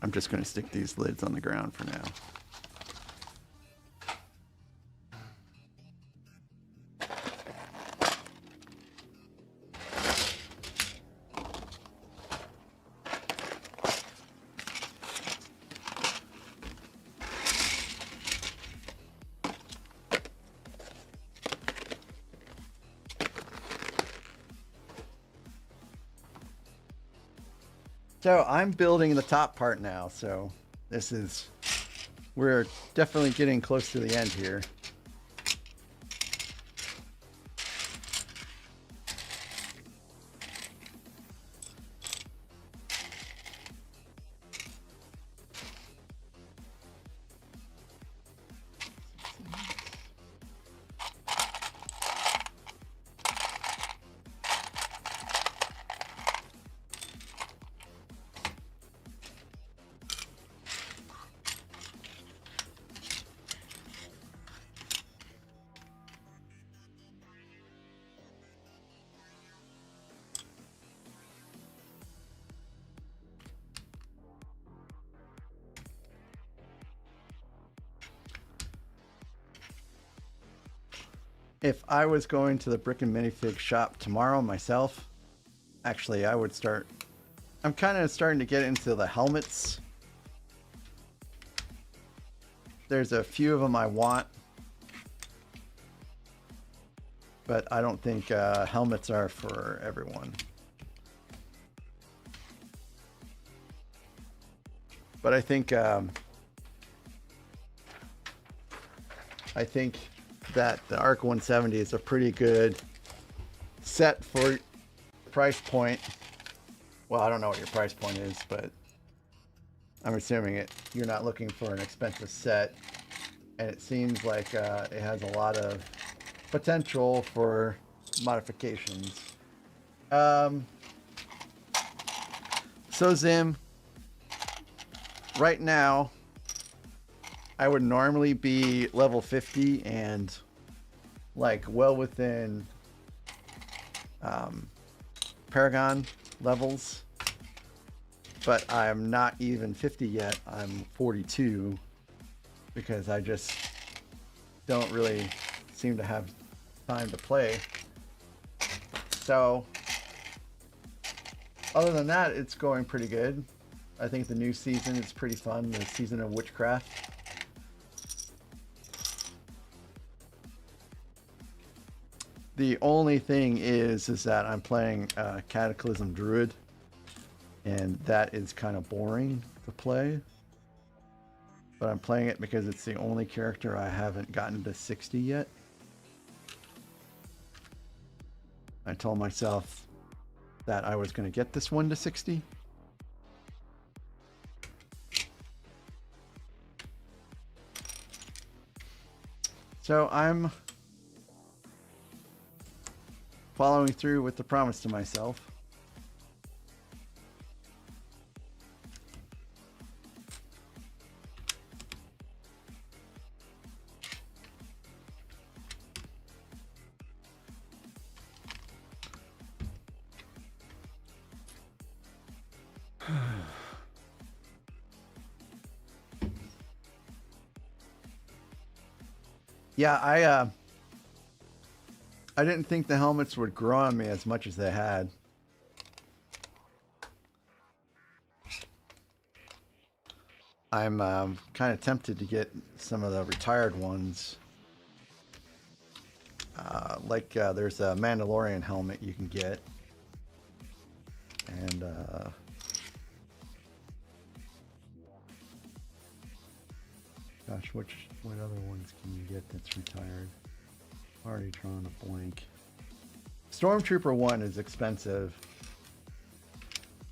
I'm just going to stick these lids on the ground for now. So I'm building the top part now, so we're definitely getting close to the end here. If I was going to the brick and minifig shop tomorrow myself, actually I would start. I'm kind of starting to get into the helmets. There's a few of them I want, but I don't think helmets are for everyone. But I think that the ARC 170 is a pretty good set for price point. Well, I don't know what your price point is, but I'm assuming you're not looking for an expensive set, and it seems like it has a lot of potential for modifications. So Zim, right now I would normally be level 50 and like well within Paragon levels, but I'm not even 50 yet. I'm 42 because I just don't really seem to have time to play. So other than that, it's going pretty good. I think the new season is pretty fun, the season of Witchcraft. The only thing is that I'm playing Cataclysm Druid, and that is kind of boring to play. But I'm playing it because it's the only character I haven't gotten to 60 yet. I told myself that I was going to get this one to 60. So I'm following through with the promise to myself. Yeah, I didn't think the helmets would grow on me as much as they had. I'm kind of tempted to get some of the retired ones. There's a Mandalorian helmet you can get. And gosh, what other ones can you get that's retired? Already drawn a blank. Stormtrooper 1 is expensive.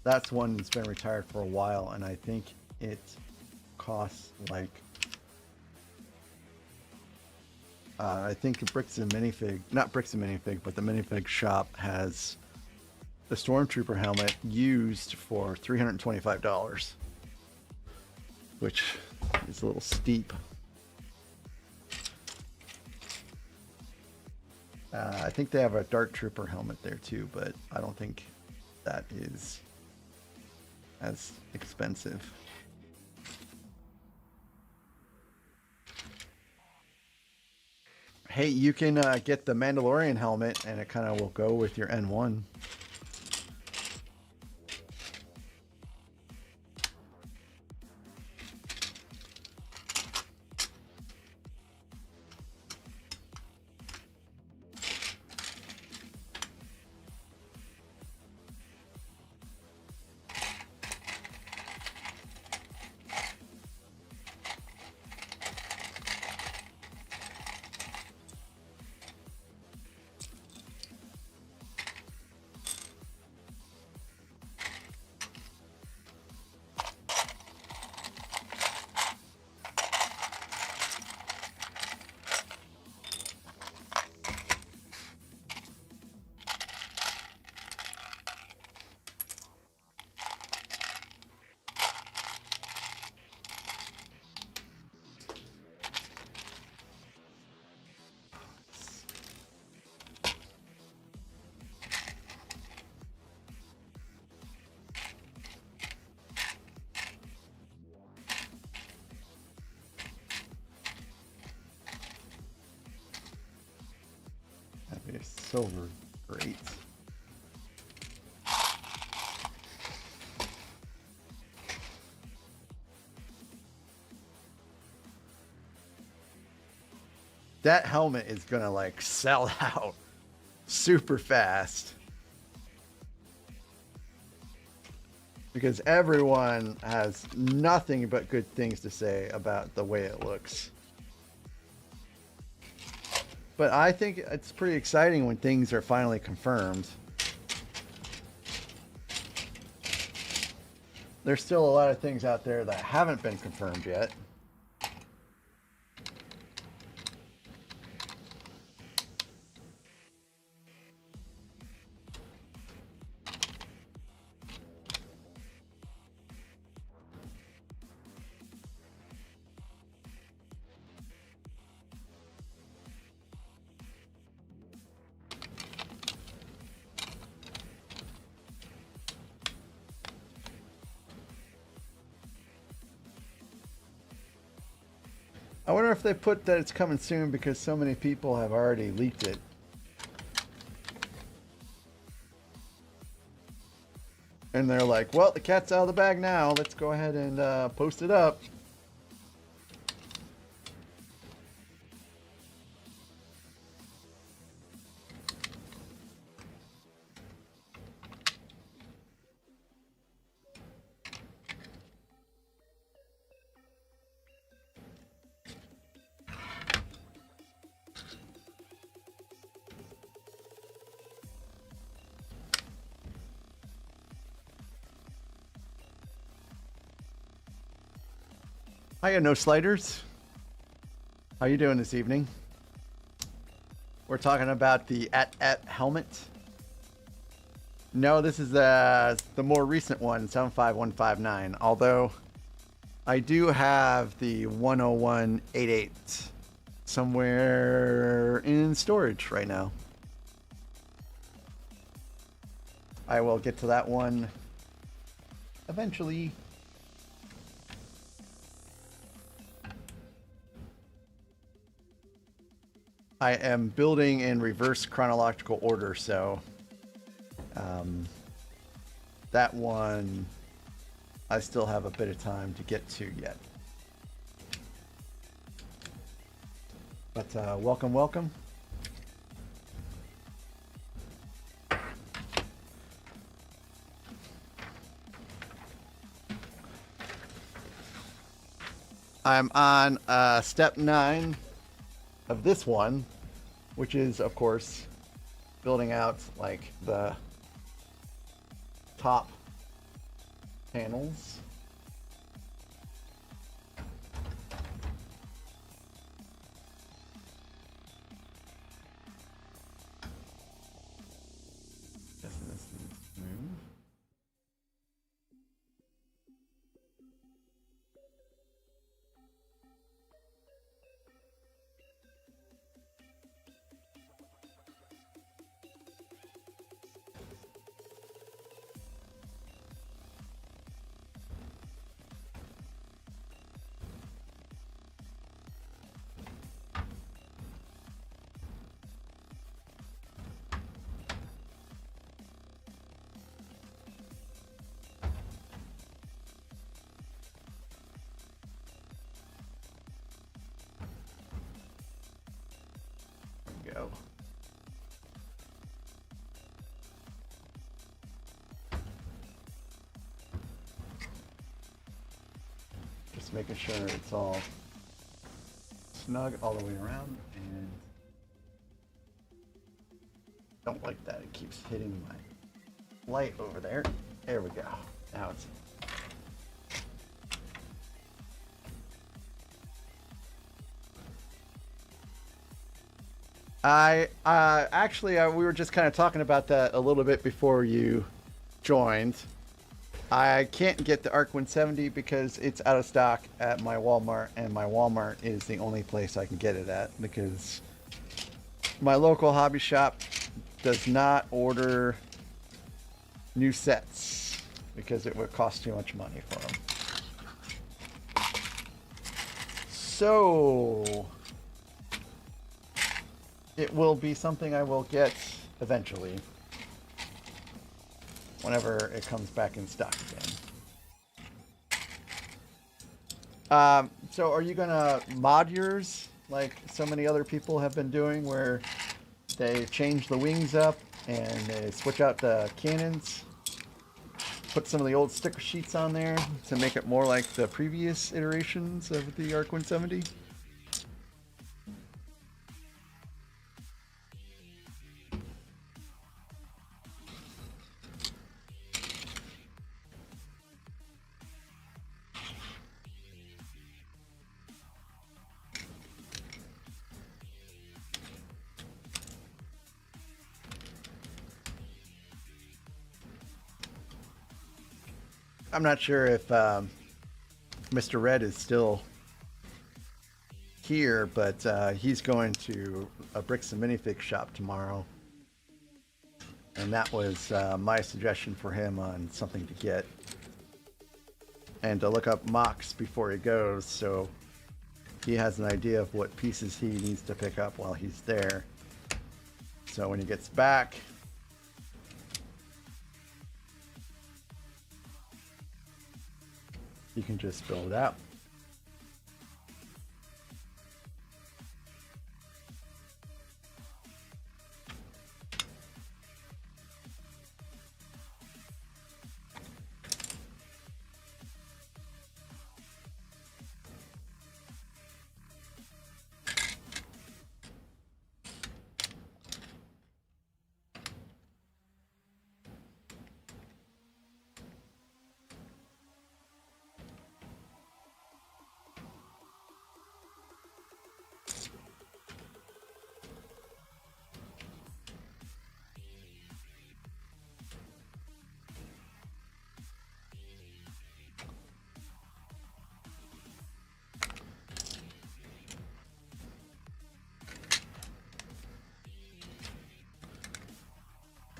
That's one that's been retired for a while, and I think it costs like I think Bricks and Minifig, not Bricks and Minifig, but the Minifig shop has the Stormtrooper helmet used for $325, which is a little steep. I think they have a Dark Trooper helmet there too, but I don't think that is as expensive. Hey, you can get the Mandalorian helmet, and it kind of will go with your N1. That'd be silver, great. That helmet is gonna like sell out super fast because everyone has nothing but good things to say about the way it looks. But I think it's pretty exciting when things are finally confirmed. There's still a lot of things out there that haven't been confirmed yet. I wonder if they put that it's coming soon because so many people have already leaked it. And they're like, well, the cat's out of the bag now. Let's go ahead and post it up. Hiya, No Sliders. How you doing this evening? We're talking about the at helmet. No, this is the more recent one, 75159. Although I do have the 10188 somewhere in storage right now. I will get to that one eventually. I am building in reverse chronological order, so that one I still have a bit of time to get to yet. But welcome, welcome. I'm on step 9 of this one, which is, of course, building out like the top panels. Guessing this needs to move. Just making sure it's all snug all the way around, and don't like that. It keeps hitting my light over there. There we go. Now it's we were just kind of talking about that a little bit before you joined. I can't get the ARC 170 because it's out of stock at my Walmart, and my Walmart is the only place I can get it at because my local hobby shop does not order new sets because it would cost too much money for them. So it will be something I will get eventually, whenever it comes back in stock again. So are you gonna mod yours like so many other people have been doing, where they change the wings up and they switch out the cannons, put some of the old sticker sheets on there to make it more like the previous iterations of the ARC 170? I'm not sure if Mr. Red is still here, but he's going to a Bricks and Minifig shop tomorrow. And that was my suggestion for him on something to get. And to look up mocks before he goes, so he has an idea of what pieces he needs to pick up while he's there. So when he gets back, you can just build it out.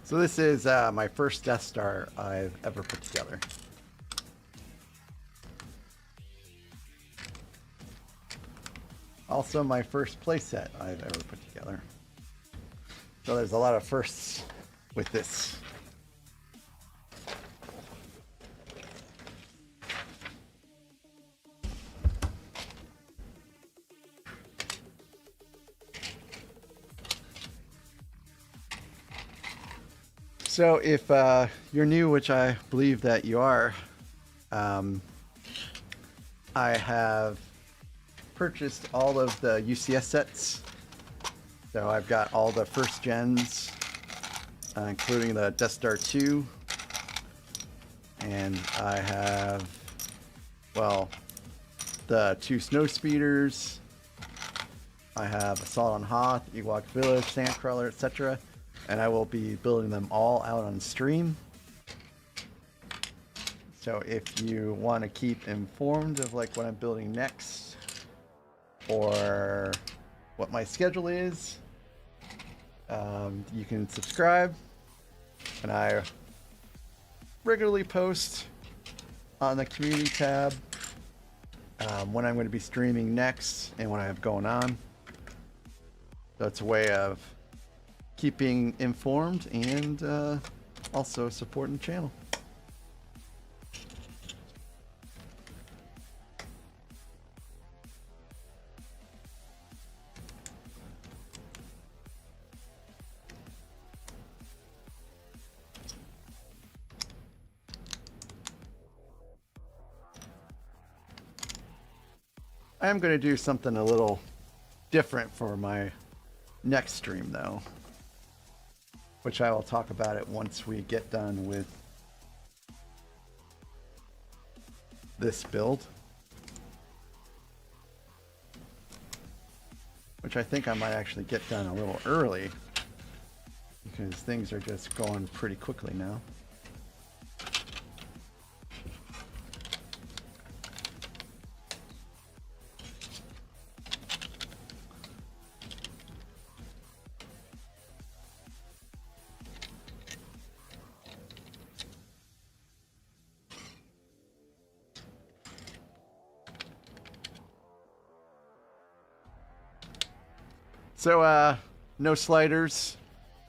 So this is my first Death Star I've ever put together. Also my first playset I've ever put together. So there's a lot of firsts with this. So if you're new, which I believe that you are, I have purchased all of the UCS sets. So I've got all the first gens, including the Death Star 2. And I have, well, the 2 snow speeders. I have Assault on Hoth, Ewok Village, Sandcrawler, etc. And I will be building them all out on stream. So if you want to keep informed of like what I'm building next, or what my schedule is, you can subscribe. And I regularly post on the community tab when I'm going to be streaming next and what I have going on. So it's a way of keeping informed and also supporting the channel. I am going to do something a little different for my next stream, though, which I will talk about it once we get done with this build, which I think I might actually get done a little early because things are just going pretty quickly now. So, no sliders.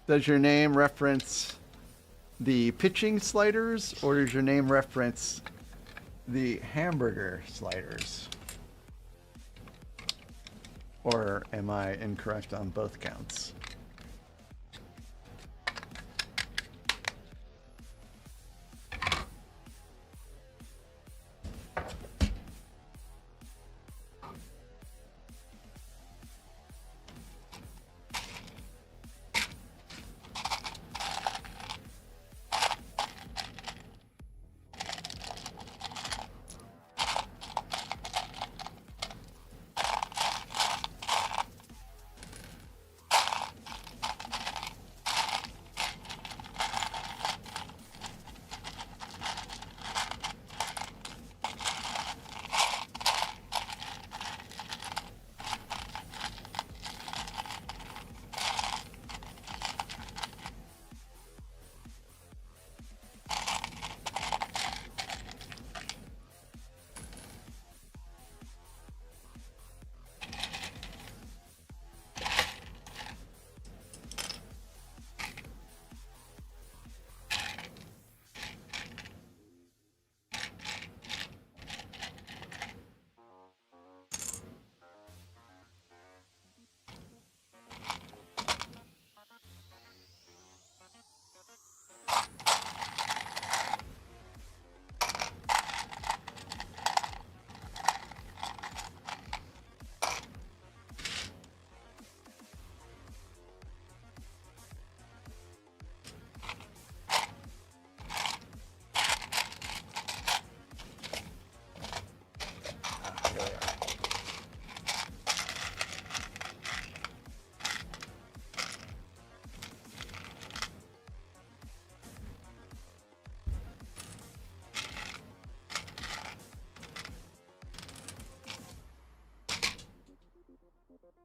Does your name reference the pitching sliders, or does your name reference the hamburger sliders? Or am I incorrect on both counts?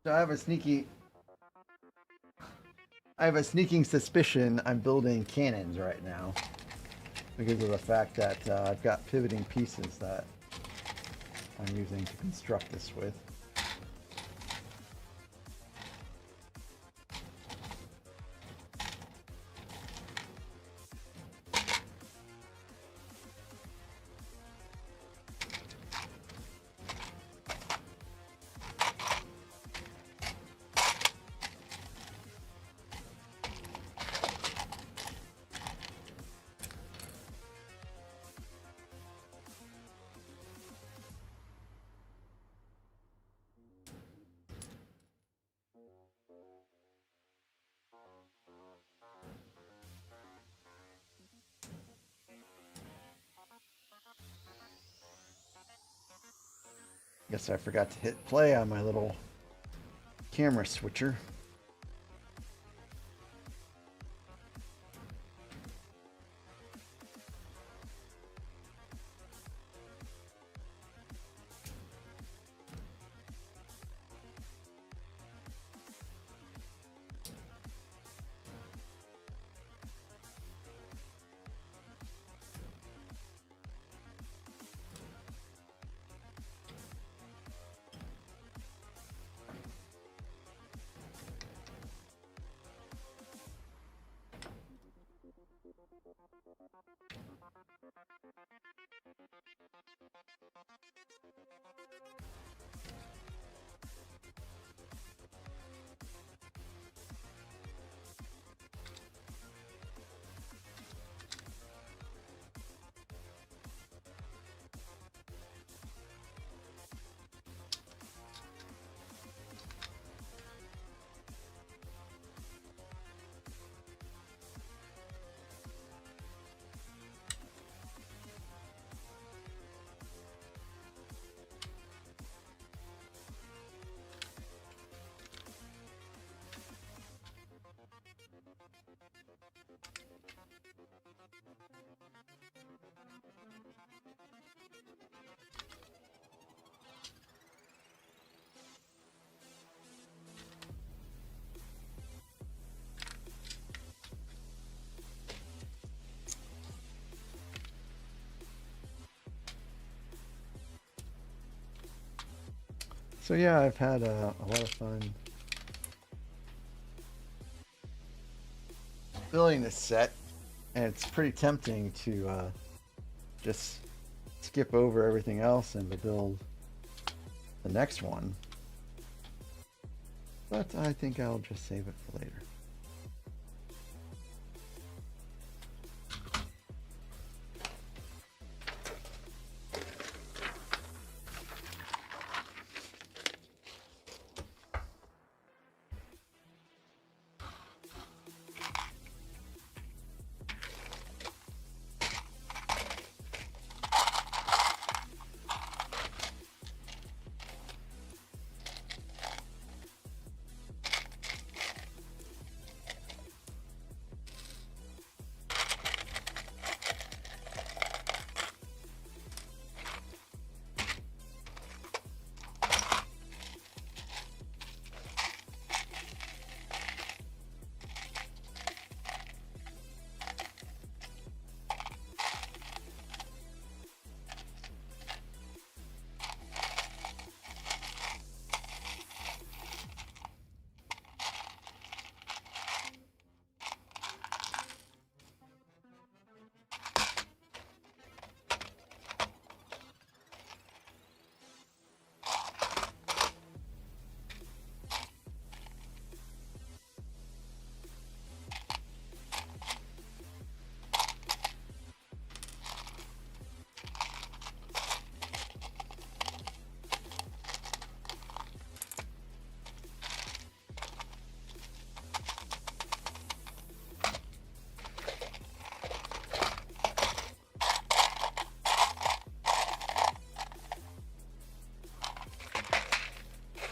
So I have a sneaking suspicion I'm building cannons right now because of the fact that I've got pivoting pieces that I'm using to construct this with. Guess I forgot to hit play on my little camera switcher. So yeah, I've had a lot of fun building this set, and it's pretty tempting to just skip over everything else and to build the next one. But I think I'll just save it for later.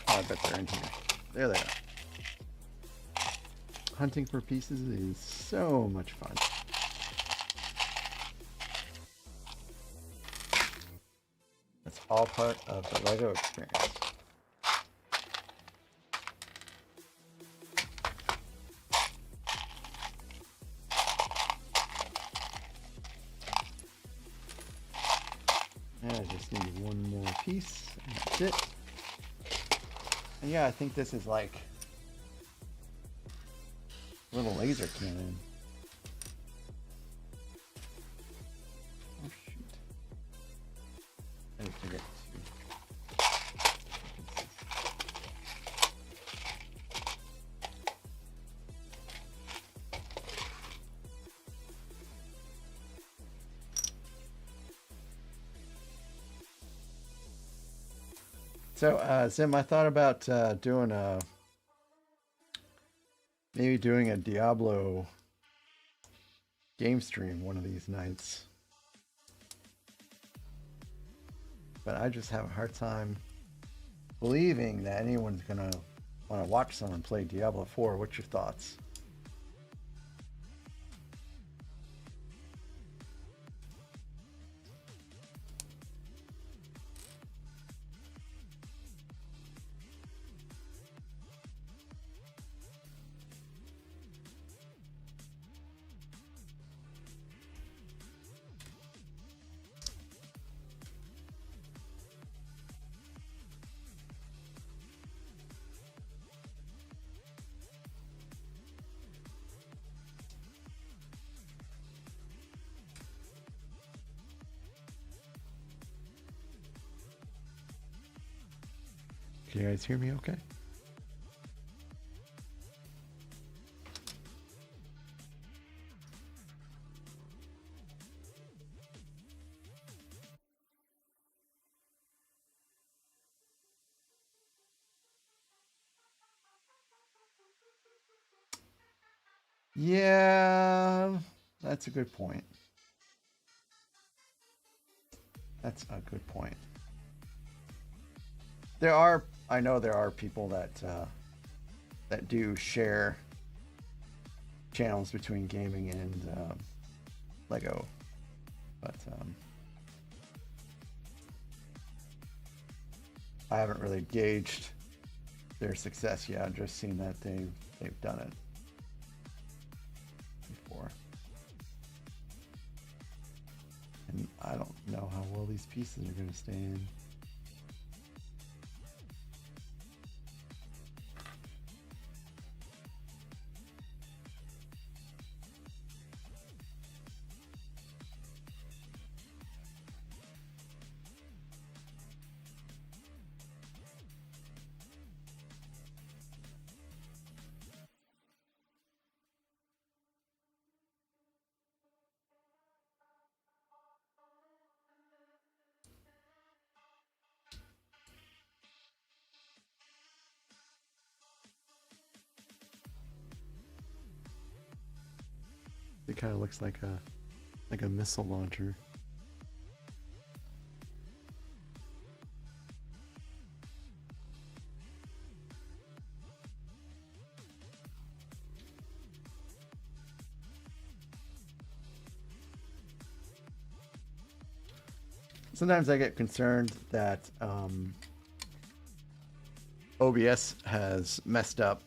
I bet they're in here. There they are. Hunting for pieces is so much fun. It's all part of the LEGO experience. And I just need one more piece, and that's it. And yeah, I think this is like a little laser cannon. Oh shoot. I forget So, Zim, I thought about doing maybe doing a Diablo game stream one of these nights. But I just have a hard time believing that anyone's gonna want to watch someone play Diablo 4. What's your thoughts? Can you guys hear me okay? Yeah, that's a good point. That's a good point. I know there are people that that do share channels between gaming and Lego, but I haven't really gauged their success yet. I've just seen that they've done it before, and I don't know how well these pieces are going to stay in. It kind of looks like a missile launcher. Sometimes I get concerned that OBS has messed up,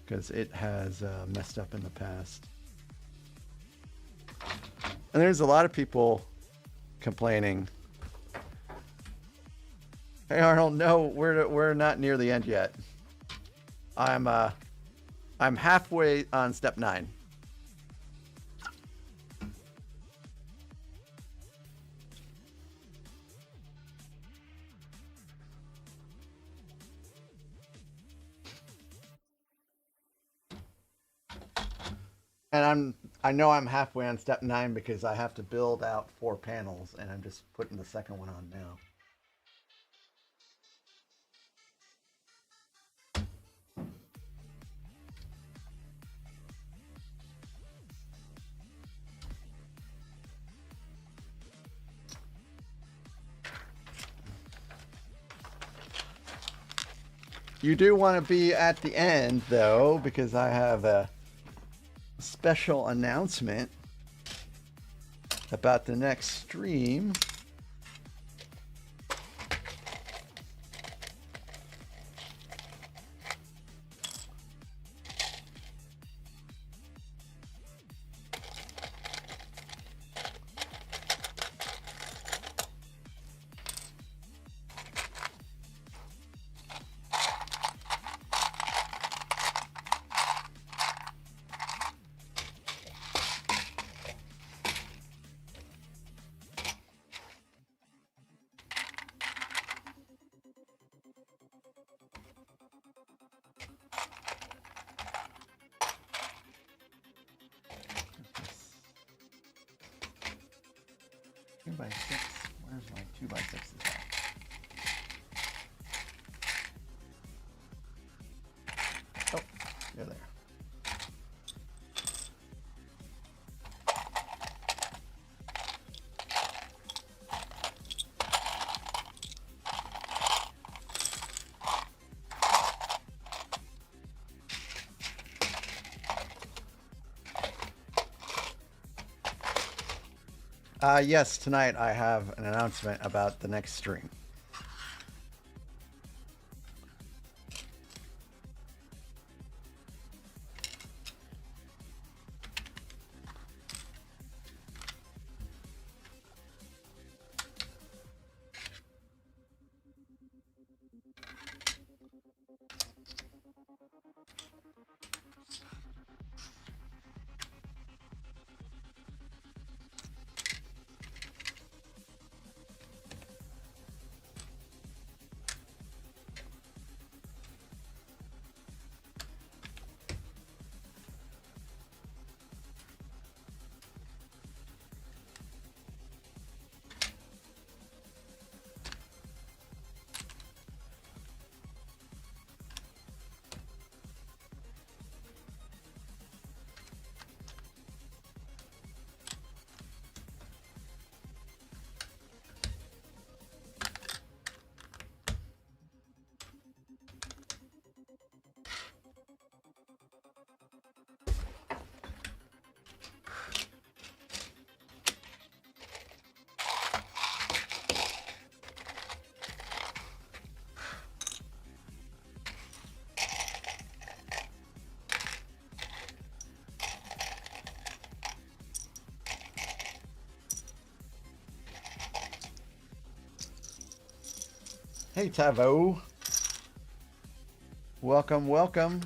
because it has messed up in the past. And there's a lot of people complaining. Hey Arnold, no, we're not near the end yet. I'm halfway on step 9. And I know I'm halfway on step 9 because I have to build out 4 panels, and I'm just putting the second one on now. You do want to be at the end, though, because I have a special announcement about the next stream. By 6. Where's my 2x6 at? Oh, they're there. Yes, tonight I have an announcement about the next stream. Hey Tavo. Welcome, welcome.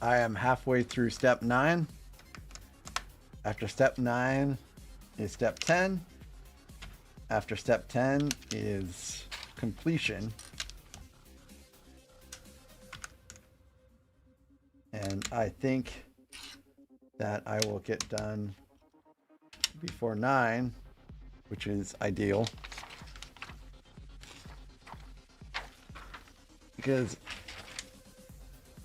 I am halfway through step 9. After step 9 is step 10. After step 10 is completion. And I think that I will get done before 9, which is ideal. Because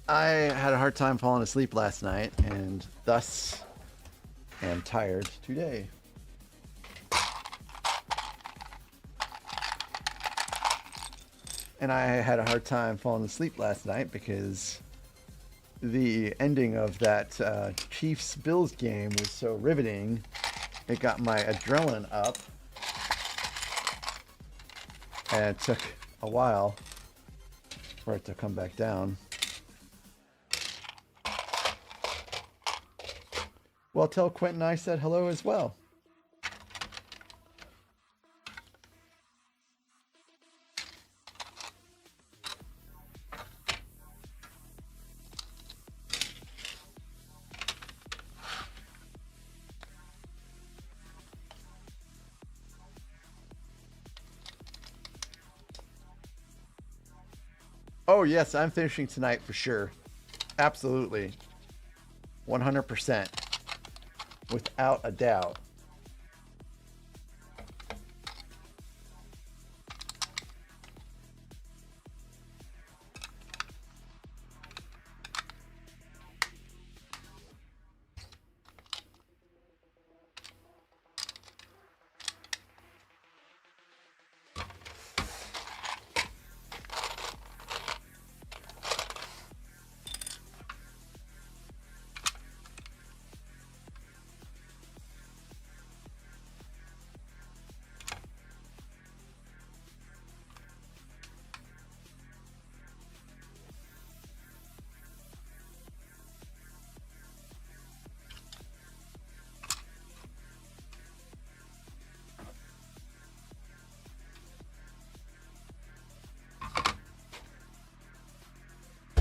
I had a hard time falling asleep last night, and thus am tired today. And I had a hard time falling asleep last night because the ending of that Chiefs-Bills game was so riveting. It got my adrenaline up. And it took a while for it to come back down. Well, tell Quentin I said hello as well. Oh, yes, I'm finishing tonight for sure. Absolutely. 100%. Without a doubt.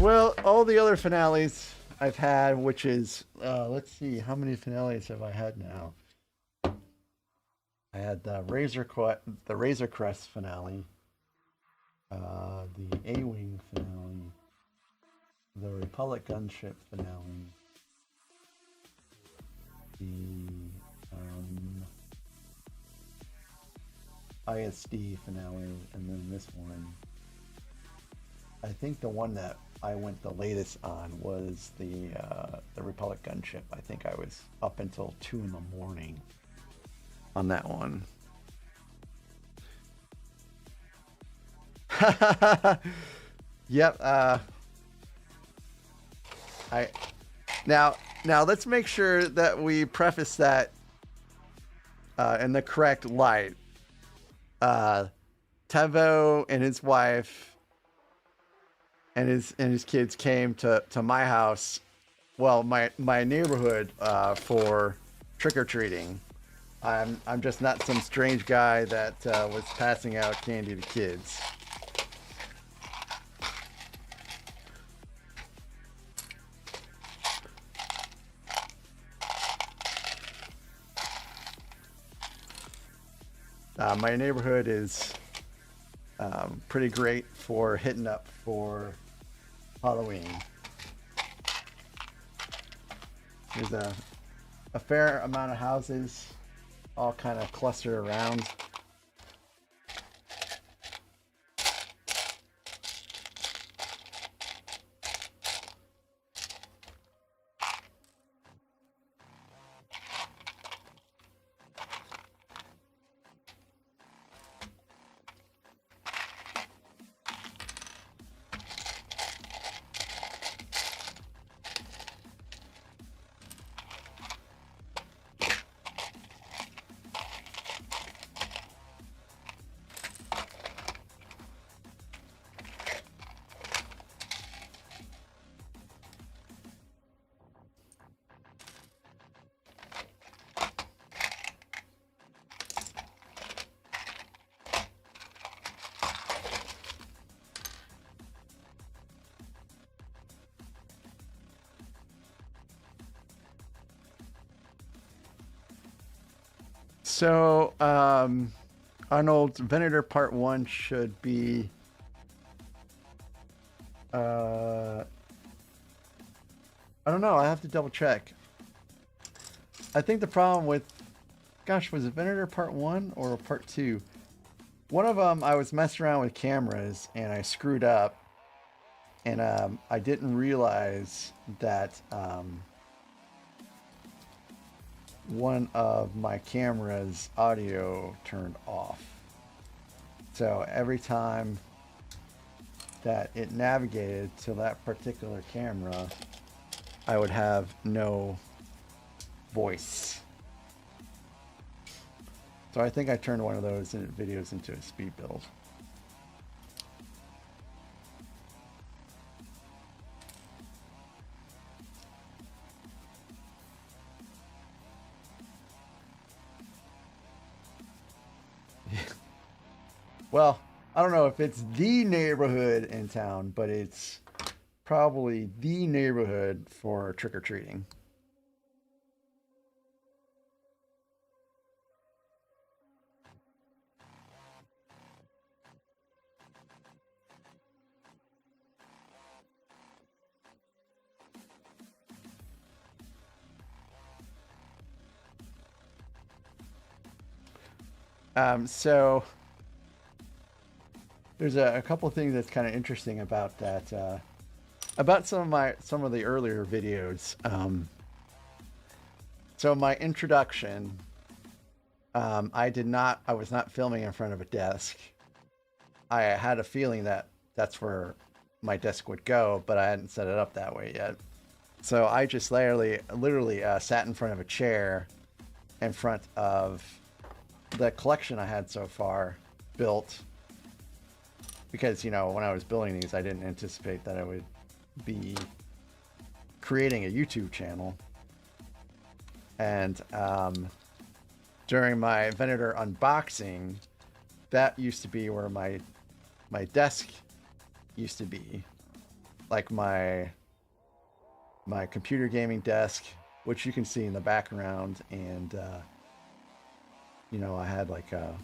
Well, all the other finales I've had, which is, let's see, how many finales have I had now? I had the Razor Crest finale, the A-Wing finale, the Republic Gunship finale, the ISD finale, and then this one. I think the one that I went the latest on was the Republic Gunship. I think I was up until 2 in the morning on that one. Yep. Now let's make sure that we preface that in the correct light. Tevo and his wife and his kids came to my house, well, my neighborhood, for trick-or-treating. I'm just not some strange guy that was passing out candy to kids. My neighborhood is pretty great for hitting up for Halloween. There's a fair amount of houses all kind of clustered around. So, Arnold, Venator Part 1 should be... I don't know. I have to double check. I think the problem with gosh, was it Venator Part 1 or Part 2? One of them, I was messing around with cameras and I screwed up. And I didn't realize that one of my camera's audio turned off. So every time that it navigated to that particular camera, I would have no voice. So I think I turned one of those videos into a speed build. Well, I don't know if it's the neighborhood in town, but it's probably the neighborhood for trick-or-treating. So there's a couple of things that's kind of interesting about that, about some of the earlier videos. So my introduction, I was not filming in front of a desk. I had a feeling that that's where my desk would go, but I hadn't set it up that way yet. So I just literally sat in front of a chair in front of the collection I had so far built, because, you know, when I was building these, I didn't anticipate that I would be creating a YouTube channel. And during my Venator unboxing, that used to be where my desk used to be, like my computer gaming desk, which you can see in the background, and you know, I had like a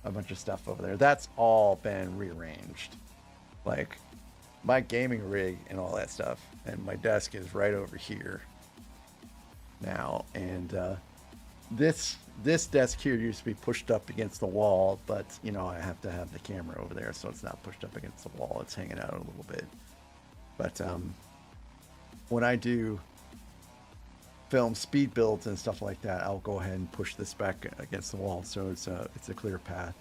bunch of stuff over there. That's all been rearranged, like my gaming rig and all that stuff, and my desk is right over here now. And this desk here used to be pushed up against the wall, but you know, I have to have the camera over there, so it's not pushed up against the wall. It's hanging out a little bit. But when I do film speed builds and stuff like that, I'll go ahead and push this back against the wall, so it's a clear path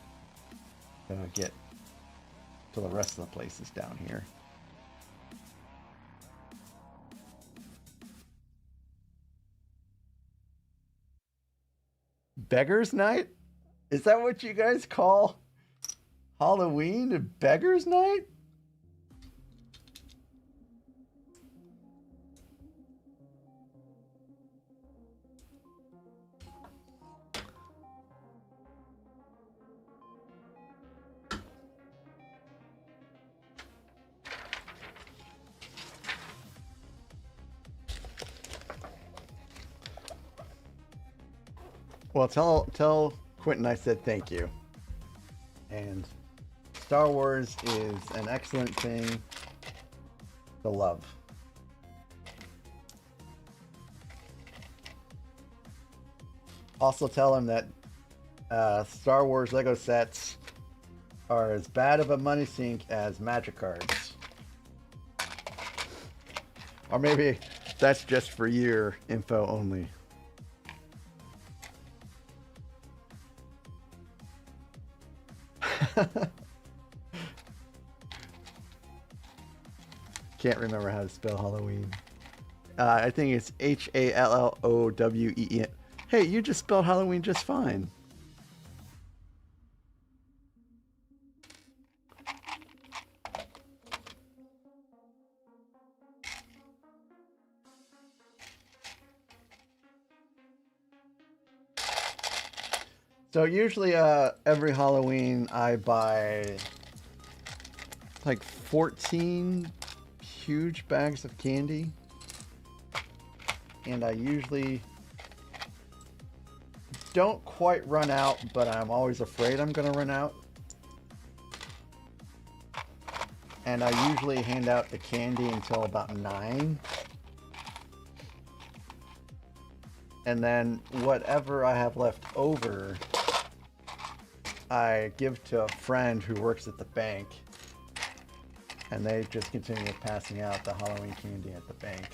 to get to the rest of the places down here. Beggar's Night? Is that what you guys call Halloween? Beggar's Night? Well, tell Quentin I said thank you. And Star Wars is an excellent thing to love. Also tell him that Star Wars Lego sets are as bad of a money sink as Magic cards. Or maybe that's just for your info only. Can't remember how to spell Halloween. I think it's Halloween. Hey, you just spelled Halloween just fine. So usually every Halloween I buy like 14 huge bags of candy, and I usually don't quite run out, but I'm always afraid I'm gonna run out. And I usually hand out the candy until about 9. And then whatever I have left over, I give to a friend who works at the bank. And they just continue passing out the Halloween candy at the bank.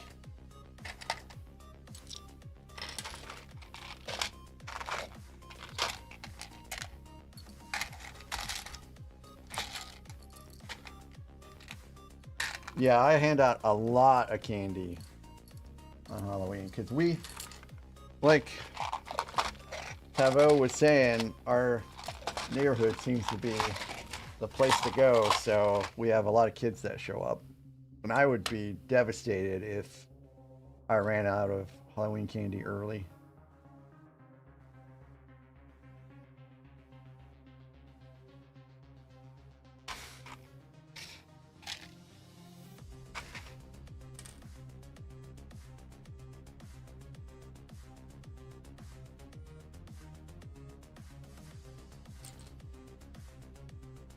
Yeah, I hand out a lot of candy on Halloween because we, like Tavo was saying, our neighborhood seems to be the place to go, so we have a lot of kids that show up. And I would be devastated if I ran out of Halloween candy early.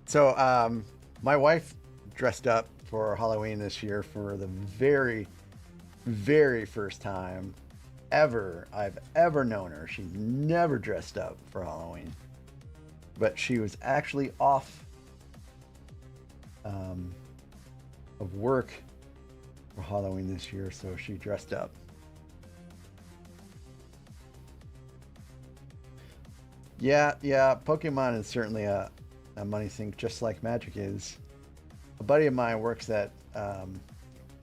So, my wife dressed up for Halloween this year for the very, very first time ever I've ever known her. She's never dressed up for Halloween, but she was actually off of work for Halloween this year, so she dressed up. Yeah, Pokemon is certainly a money sink, just like Magic is. A buddy of mine works at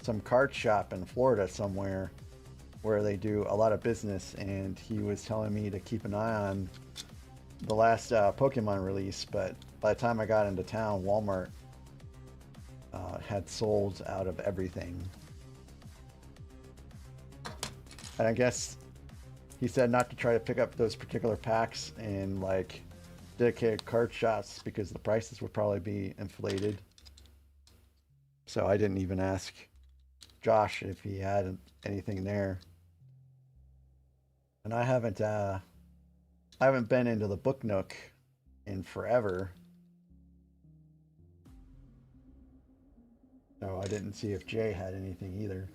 some card shop in Florida somewhere where they do a lot of business, and he was telling me to keep an eye on the last Pokemon release, but by the time I got into town, Walmart had sold out of everything. And I guess he said not to try to pick up those particular packs in like dedicated card shops because the prices would probably be inflated. So I didn't even ask Josh if he had anything there. And I haven't been into the Book Nook in forever. So I didn't see if Jay had anything either.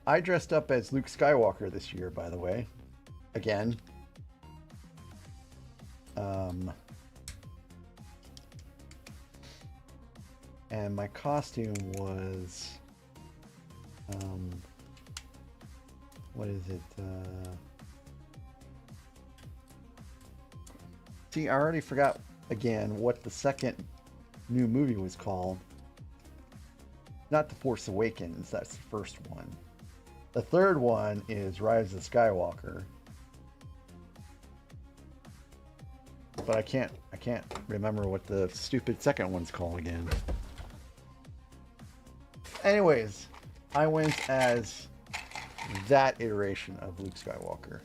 I dressed up as Luke Skywalker this year, by the way. Again. And my costume was... what is it? See, I already forgot, again, what the second new movie was called. Not The Force Awakens, that's the first one. The third one is Rise of Skywalker. But I can't remember what the stupid second one's called again. Anyways, I went as that iteration of Luke Skywalker.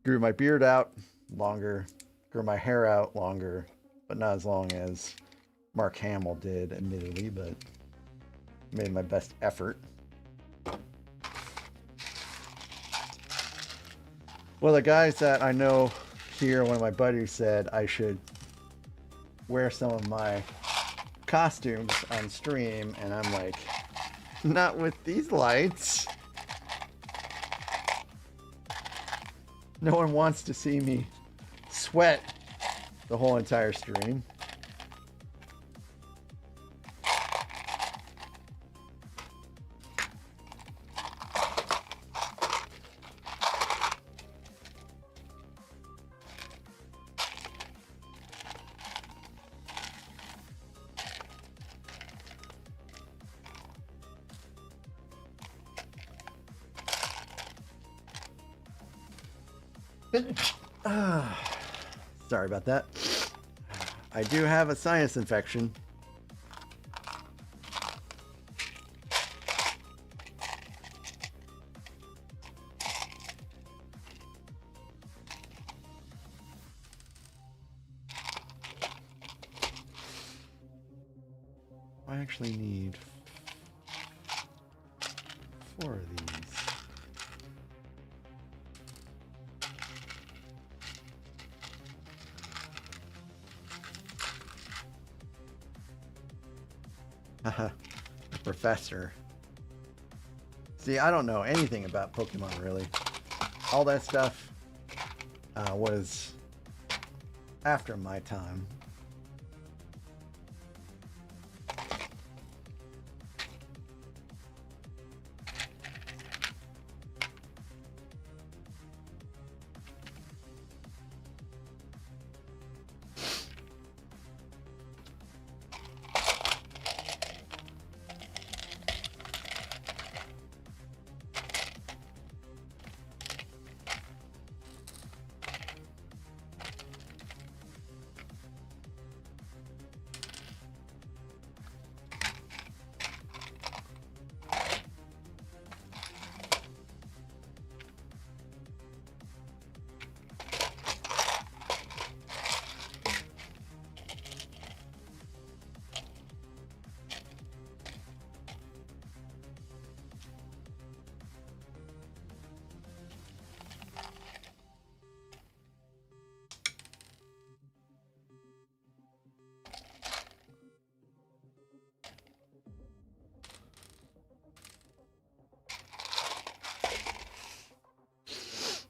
Grew my beard out longer, grew my hair out longer, but not as long as Mark Hamill did, admittedly, but made my best effort. Well, the guys that I know here, one of my buddies said I should wear some of my costumes on stream, and I'm like, not with these lights. No one wants to see me sweat the whole entire stream. Sorry about that. I do have a sinus infection. I actually need 4 of these. Haha, professor. See, I don't know anything about Pokemon, really. All that stuff was after my time.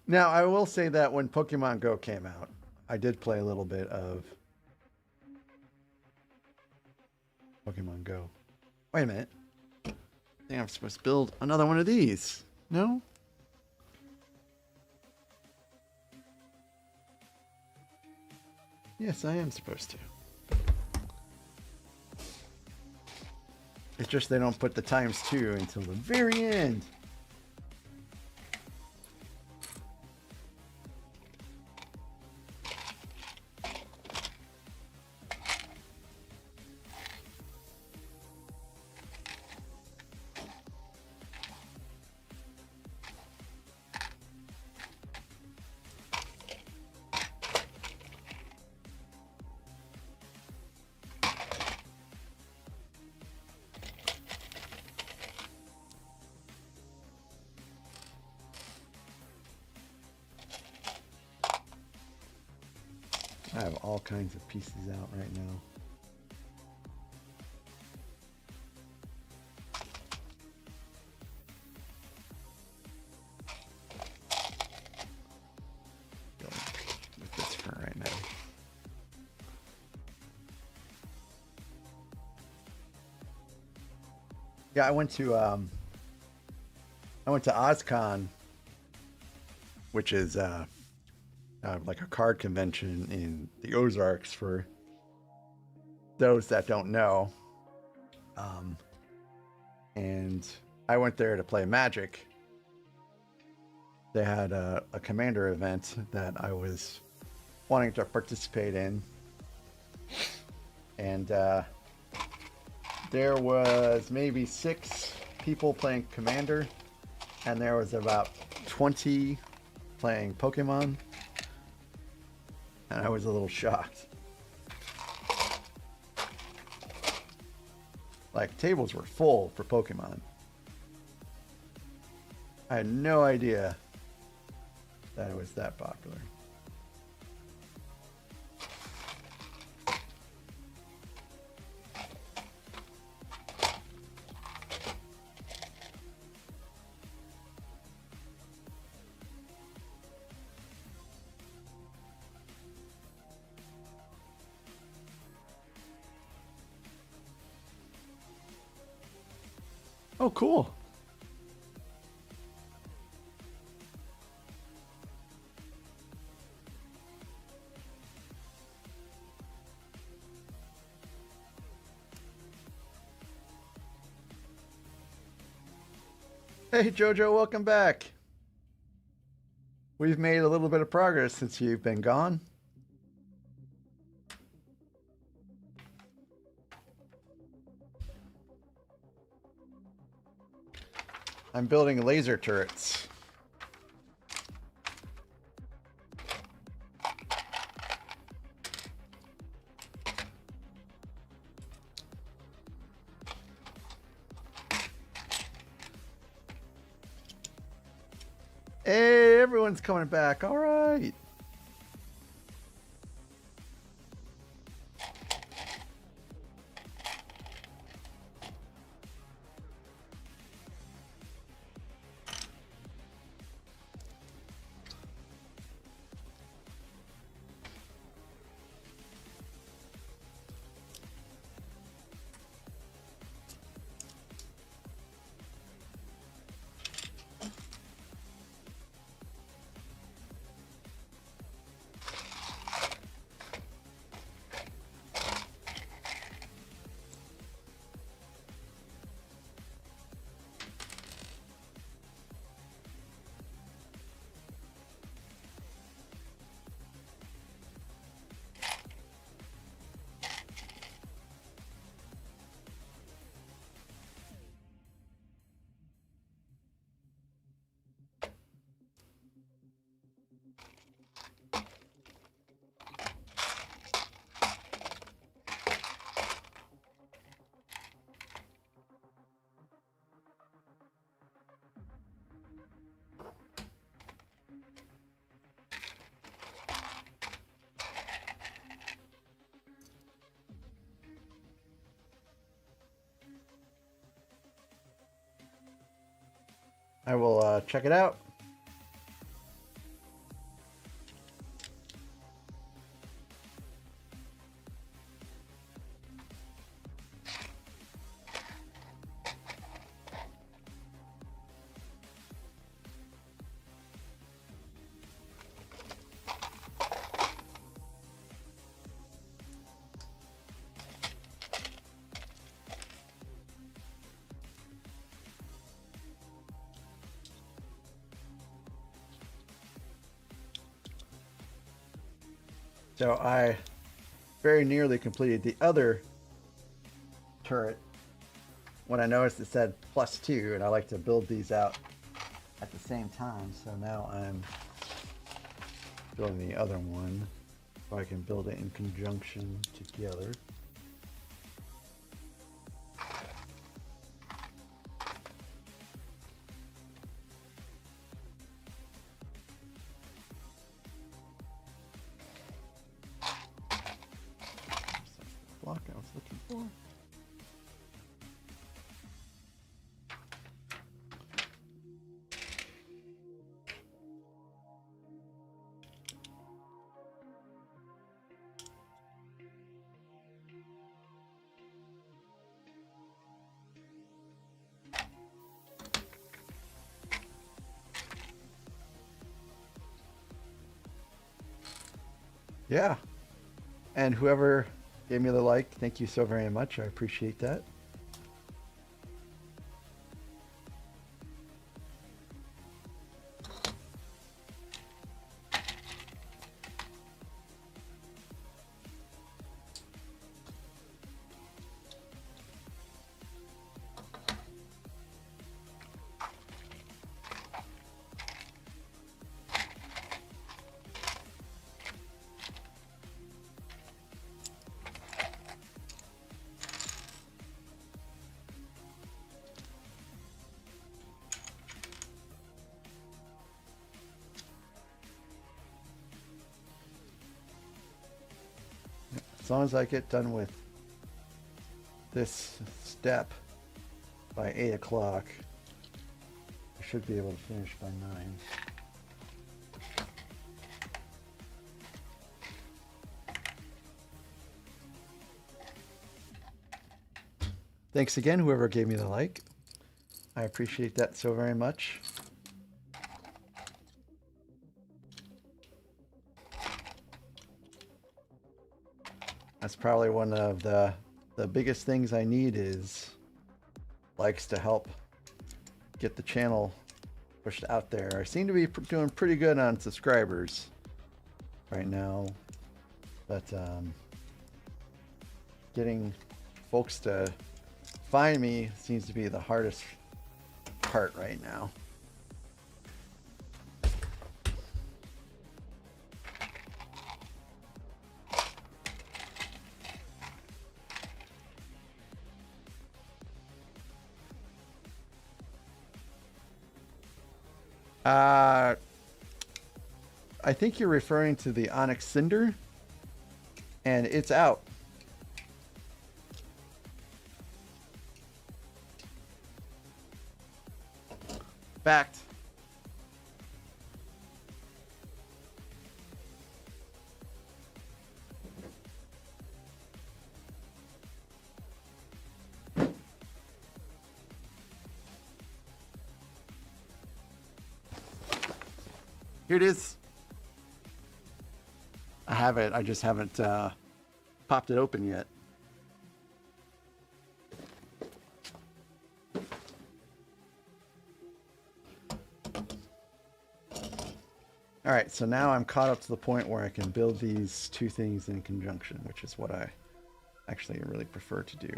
Now, I will say that when Pokemon Go came out, I did play a little bit of Pokemon Go. Wait a minute. I think I'm supposed to build another one of these. No? Yes, I am supposed to. It's just they don't put the ×2 until the very end. I have all kinds of pieces out right now. Go with this for right now. Yeah, I went to OzCon, which is like a card convention in the Ozarks for those that don't know. And I went there to play Magic. They had a commander event that I was wanting to participate in. And there was maybe 6 people playing commander, and there was about 20 playing Pokemon. And I was a little shocked. Like, tables were full for Pokemon. I had no idea that it was that popular. Oh, cool. Hey, Jojo, welcome back. We've made a little bit of progress since you've been gone. I'm building laser turrets. Hey, everyone's coming back. All right. I will check it out. So I very nearly completed the other turret when I noticed it said +2, and I like to build these out at the same time. So now I'm building the other one so I can build it in conjunction together. Block I was looking for. Yeah. And whoever gave me the like, thank you so very much. I appreciate that. As long as I get done with this step by 8 o'clock, I should be able to finish by 9. Thanks again, whoever gave me the like. I appreciate that so very much. That's probably one of the biggest things I need is likes to help get the channel pushed out there. I seem to be doing pretty good on subscribers right now, but getting folks to find me seems to be the hardest part right now. I think you're referring to the Onyx Cinder, and it's out. Fact. Here it is. I have it. I just haven't popped it open yet. All right, so now I'm caught up to the point where I can build these two things in conjunction, which is what I actually really prefer to do.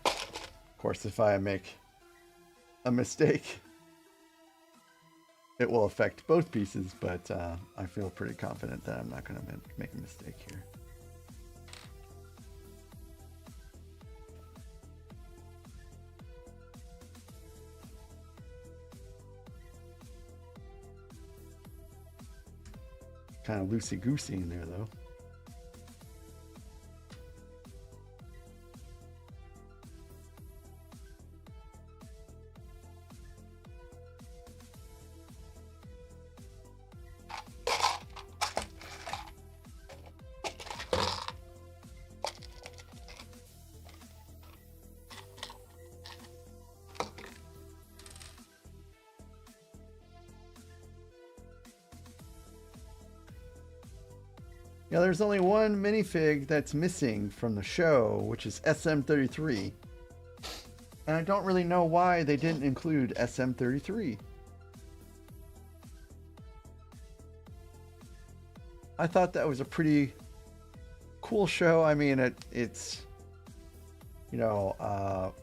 Of course, if I make a mistake, it will affect both pieces, but I feel pretty confident that I'm not going to make a mistake here. Kind of loosey-goosey in there, though. Yeah, there's only one minifig that's missing from the show, which is SM33. And I don't really know why they didn't include SM33. I thought that was a pretty cool show. I mean, it's, you know,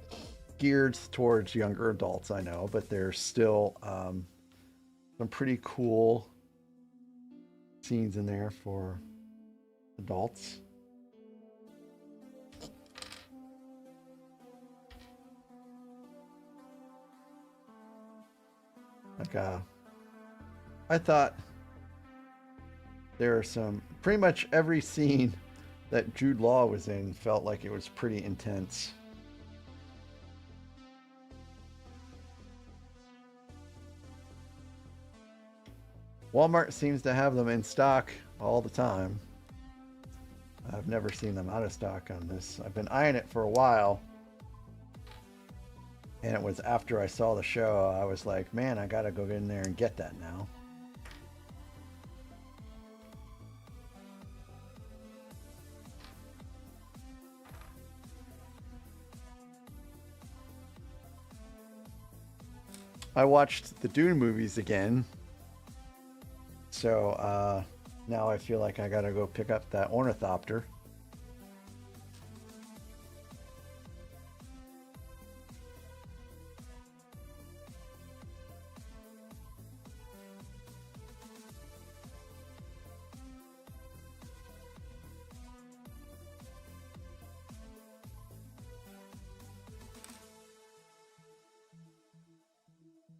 geared towards younger adults, I know, but there's still some pretty cool scenes in there for adults. Like, I thought there are some, pretty much every scene that Jude Law was in felt like it was pretty intense. Walmart seems to have them in stock all the time. I've never seen them out of stock on this. I've been eyeing it for a while. And it was after I saw the show, I was like, man, I gotta go in there and get that now. I watched the Dune movies again. So now I feel like I gotta go pick up that ornithopter.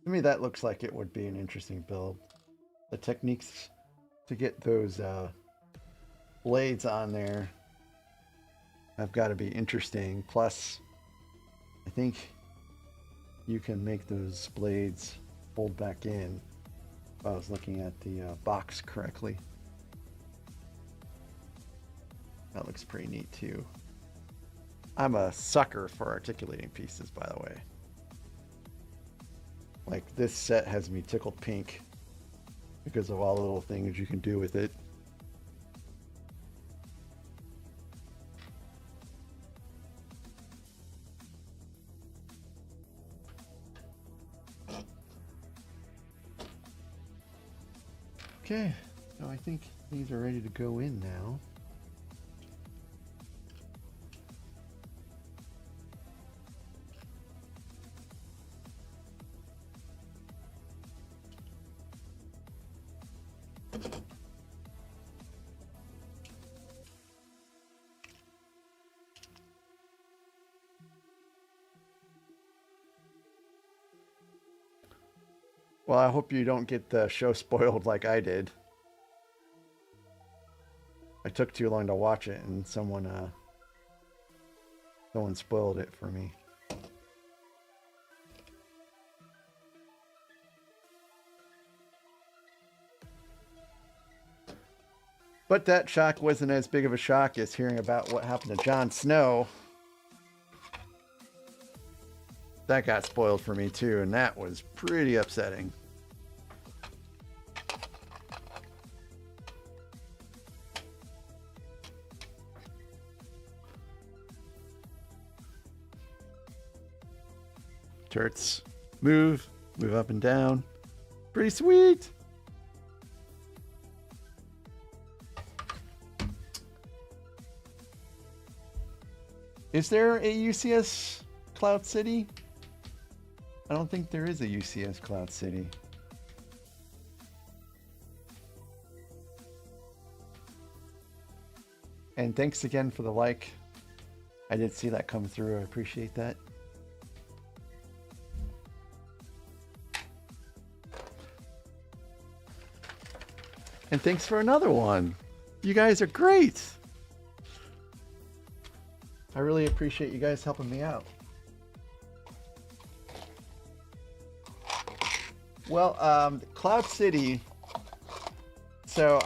To me, that looks like it would be an interesting build. The techniques to get those blades on there have got to be interesting. Plus, I think you can make those blades fold back in. If I was looking at the box correctly. That looks pretty neat too. I'm a sucker for articulating pieces, by the way. Like, this set has me tickled pink because of all the little things you can do with it. Okay, so I think these are ready to go in now. Well, I hope you don't get the show spoiled like I did. I took too long to watch it, and someone spoiled it for me. But that shock wasn't as big of a shock as hearing about what happened to Jon Snow. That got spoiled for me too, and that was pretty upsetting. Turrets move up and down. Pretty sweet. Is there a UCS Cloud City? I don't think there is a UCS Cloud City. And thanks again for the like. I did see that come through. I appreciate that. And thanks for another one. You guys are great. I really appreciate you guys helping me out. Well, Cloud City. So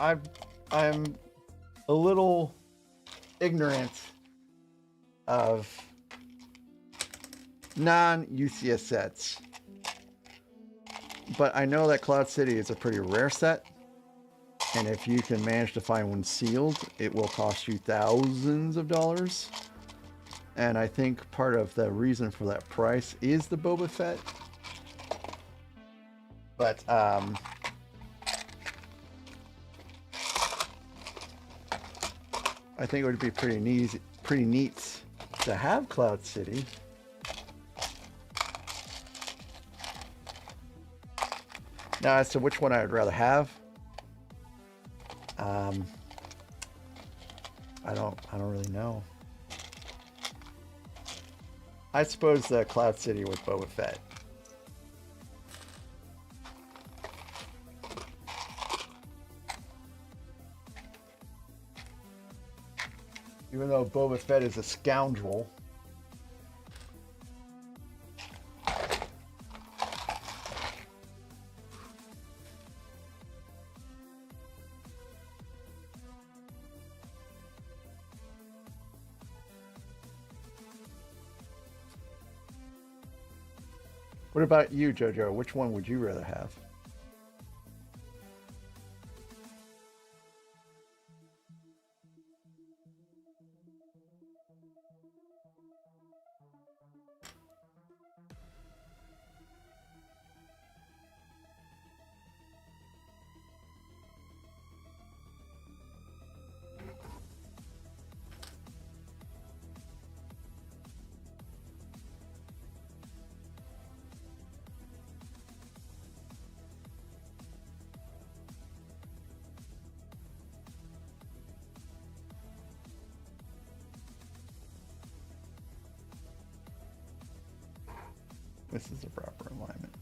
I'm a little ignorant of non-UCS sets, but I know that Cloud City is a pretty rare set, and if you can manage to find one sealed, it will cost you thousands of dollars. And I think part of the reason for that price is the Boba Fett. But I think it would be pretty neat to have Cloud City. Now, as to which one I would rather have, I don't really know. I suppose the Cloud City with Boba Fett. Even though Boba Fett is a scoundrel. What about you, Jojo? Which one would you rather have? This is the proper alignment.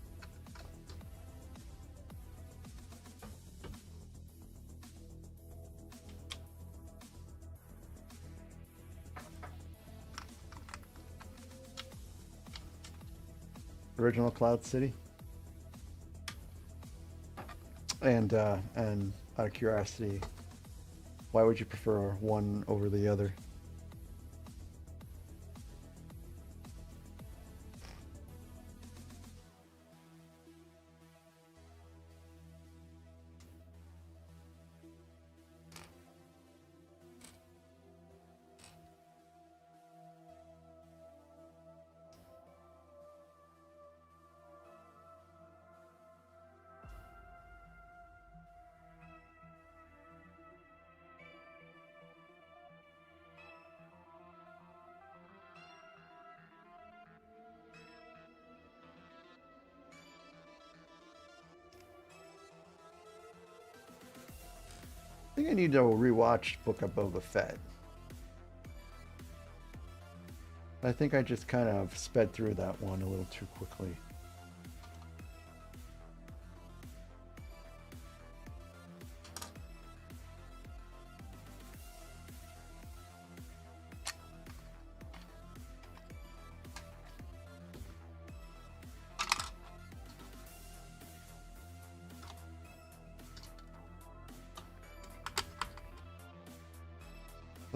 Original Cloud City. And out of curiosity, why would you prefer one over the other? I think I need to rewatch Book of Boba Fett. I think I just kind of sped through that one a little too quickly.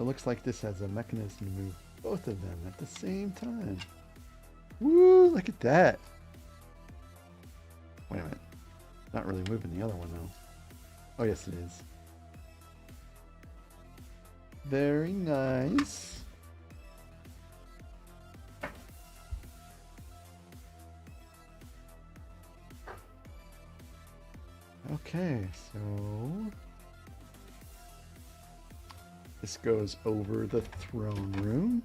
It looks like this has a mechanism to move both of them at the same time. Woo, look at that. Wait a minute. Not really moving the other one though. Oh yes it is. Very nice. Okay, so this goes over the throne room.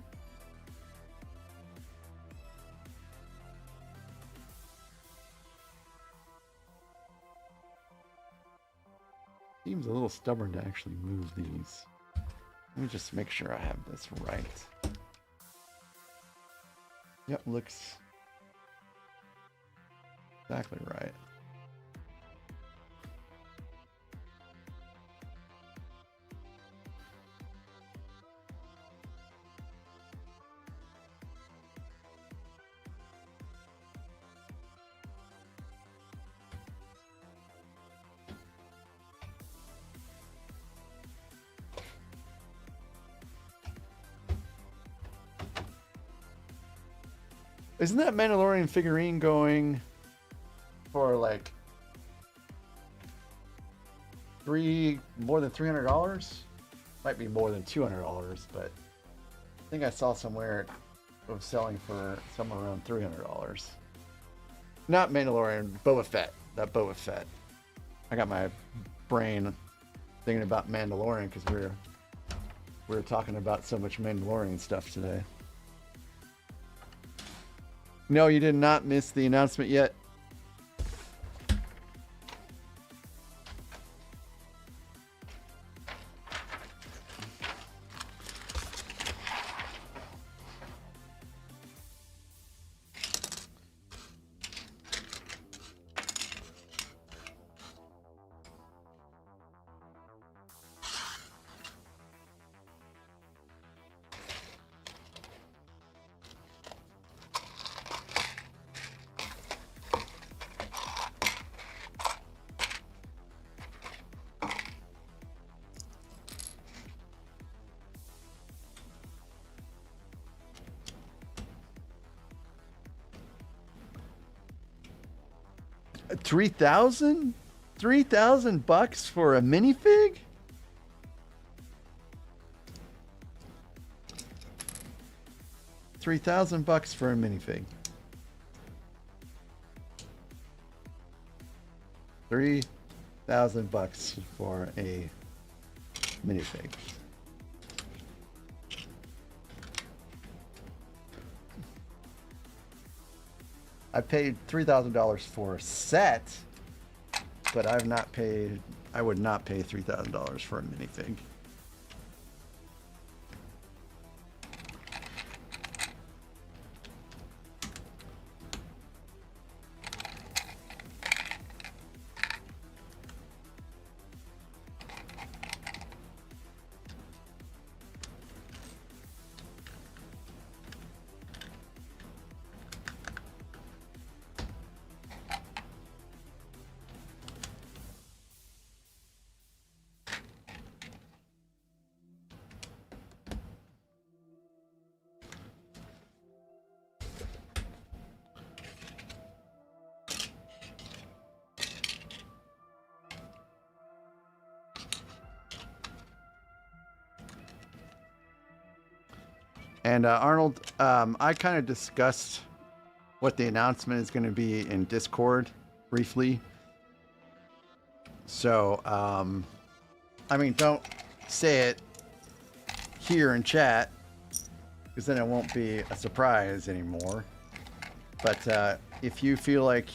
Seems a little stubborn to actually move these. Let me just make sure I have this right. Yep, looks exactly right. Isn't that Mandalorian figurine going for like more than $300? Might be more than $200, but I think I saw somewhere it was selling for somewhere around $300. Not Mandalorian, Boba Fett. That Boba Fett. I got my brain thinking about Mandalorian because we were talking about so much Mandalorian stuff today. No, you did not miss the announcement yet. $3,000 for a minifig? $3,000 for a minifig. $3,000 for a minifig. I paid $3,000 for a set, but I would not pay $3,000 for a minifig. And Arnold, I kind of discussed what the announcement is going to be in Discord briefly. So, I mean, don't say it here in chat because then it won't be a surprise anymore. But if you feel like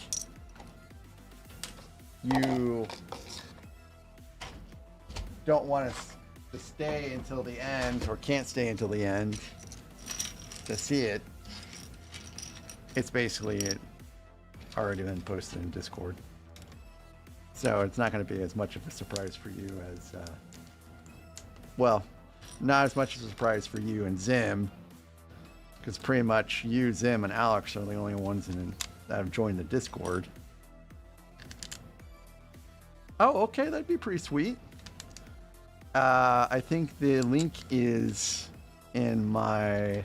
you don't want to stay until the end or can't stay until the end to see it, it's basically already been posted in Discord. So it's not going to be as much of a surprise for you as, well, not as much of a surprise for you and Zim, because pretty much you, Zim, and Alex are the only ones that have joined the Discord. Oh, okay, that'd be pretty sweet. I think the link is in my,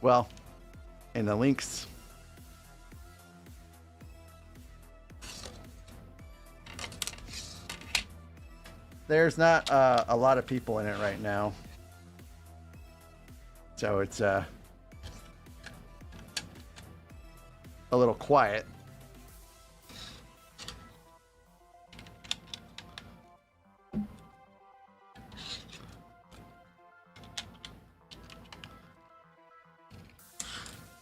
well, in the links. There's not a lot of people in it right now. So it's a little quiet.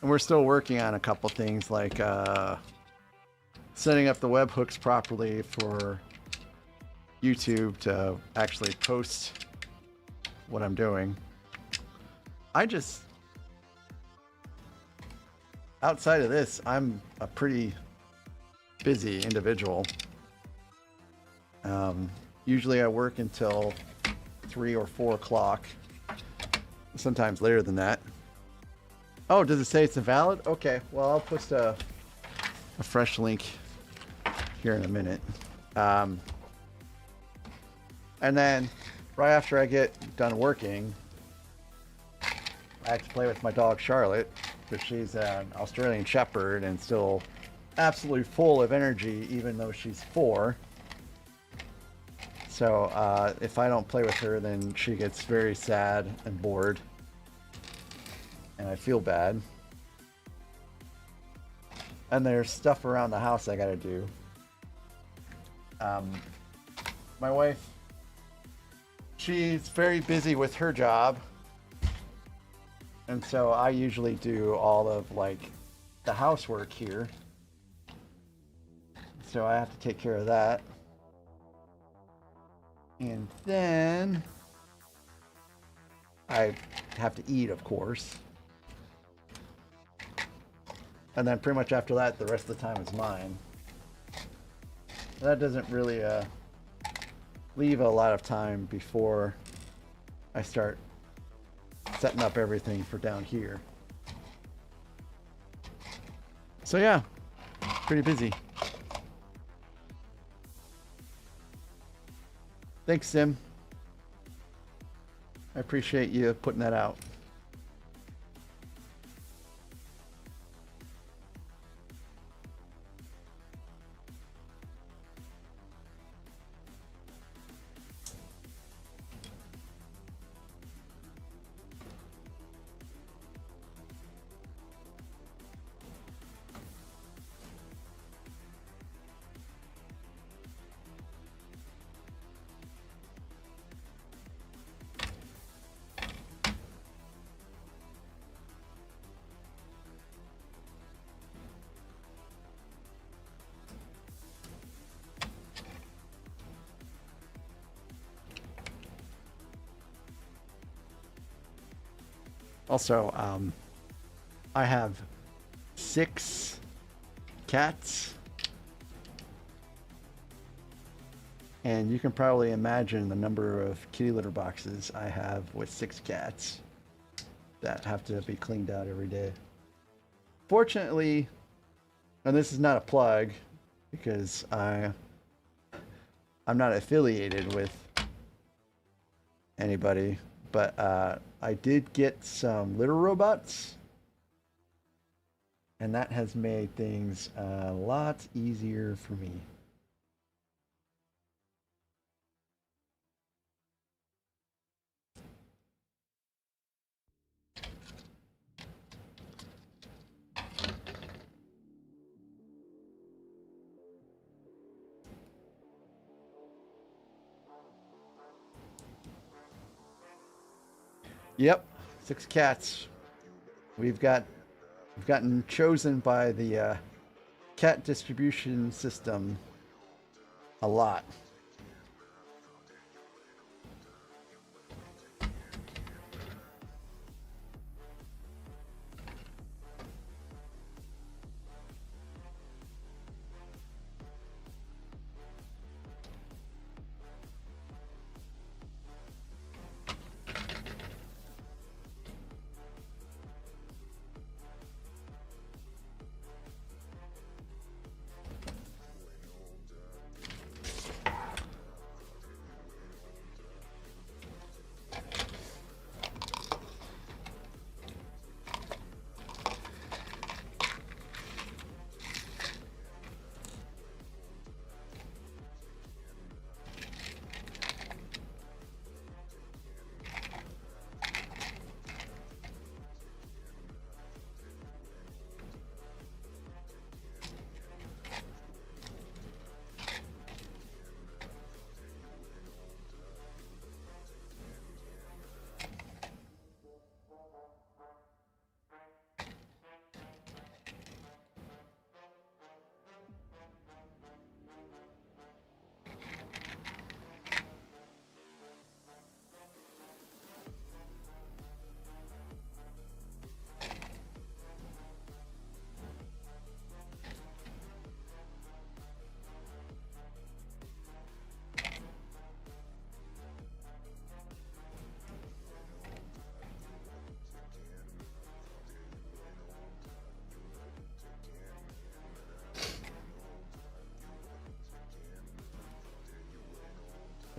And we're still working on a couple things like setting up the webhooks properly for YouTube to actually post what I'm doing. Outside of this, I'm a pretty busy individual. Usually I work until 3 or 4 o'clock, sometimes later than that. Oh, does it say it's invalid? Okay, well, I'll post a fresh link here in a minute. And then right after I get done working, I have to play with my dog Charlotte, because she's an Australian Shepherd and still absolutely full of energy even though she's 4. So if I don't play with her, then she gets very sad and bored. And I feel bad. And there's stuff around the house I gotta do. My wife, she's very busy with her job. And so I usually do all of like the housework here. So I have to take care of that. And then I have to eat, of course. And then pretty much after that, the rest of the time is mine. That doesn't really leave a lot of time before I start setting up everything for down here. So yeah, pretty busy. Thanks, Sim. I appreciate you putting that out. Also, I have 6 cats, and you can probably imagine the number of kitty litter boxes I have with 6 cats that have to be cleaned out every day. Fortunately, and this is not a plug because I'm not affiliated with anybody, but I did get some litter robots, and that has made things a lot easier for me. Yep, 6 cats. We've gotten chosen by the cat distribution system a lot.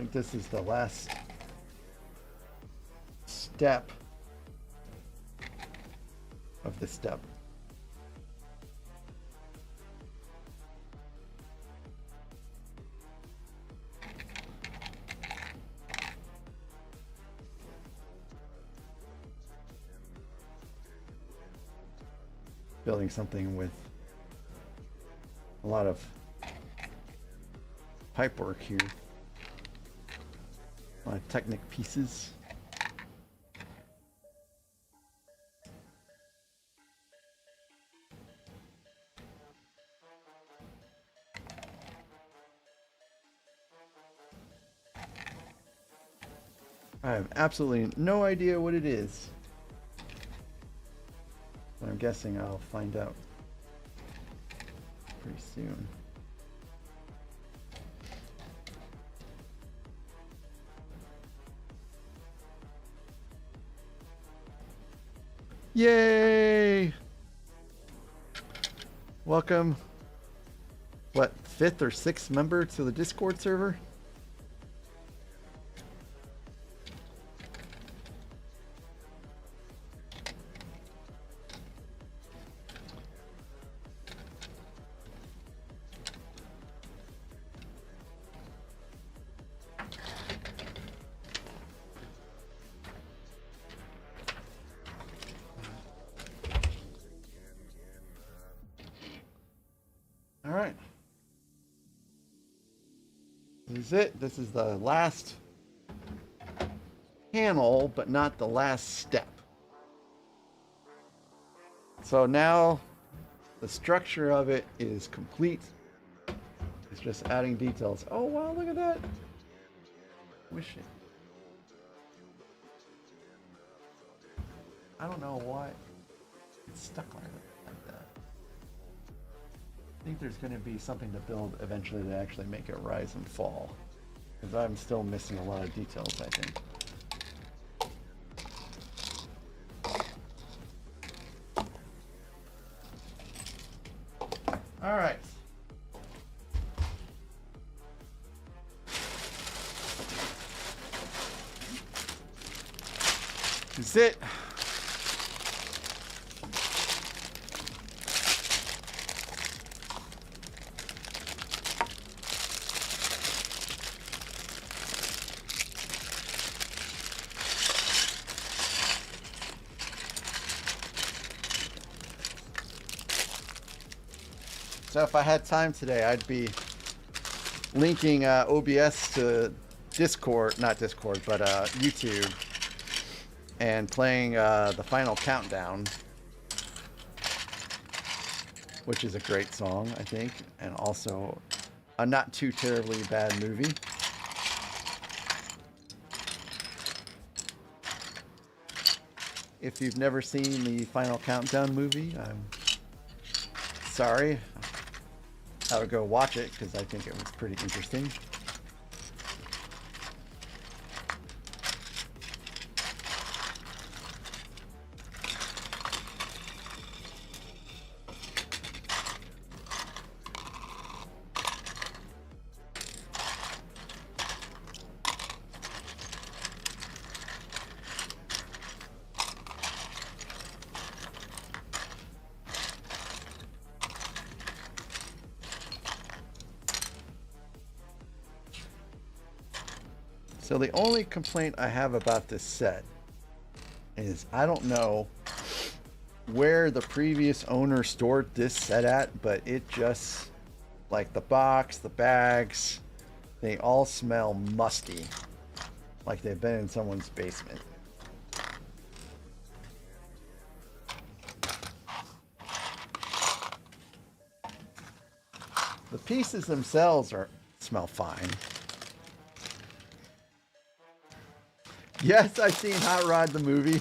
think this is the last step of the step. Building something with a lot of pipe work here. A lot of Technic pieces. I have absolutely no idea what it is. But I'm guessing I'll find out pretty soon. Yay! Welcome, what, 5th or 6th member to the Discord server? All right. This is it. This is the last panel, but not the last step. So now the structure of it is complete. It's just adding details. Oh, wow, look at that. Wish it. I don't know why it's stuck like that. I think there's going to be something to build eventually to actually make it rise and fall. Because I'm still missing a lot of details, I think. All right. That's it. So if I had time today, I'd be linking OBS to Discord, not Discord, but YouTube, and playing the final countdown, which is a great song, I think, and also a not too terribly bad movie. If you've never seen the Final Countdown movie, I'm sorry. I would go watch it because I think it was pretty interesting. So the only complaint I have about this set is I don't know where the previous owner stored this set at, but it just, like the box, the bags, they all smell musty, like they've been in someone's basement. The pieces themselves smell fine. Yes, I've seen Hot Rod the movie.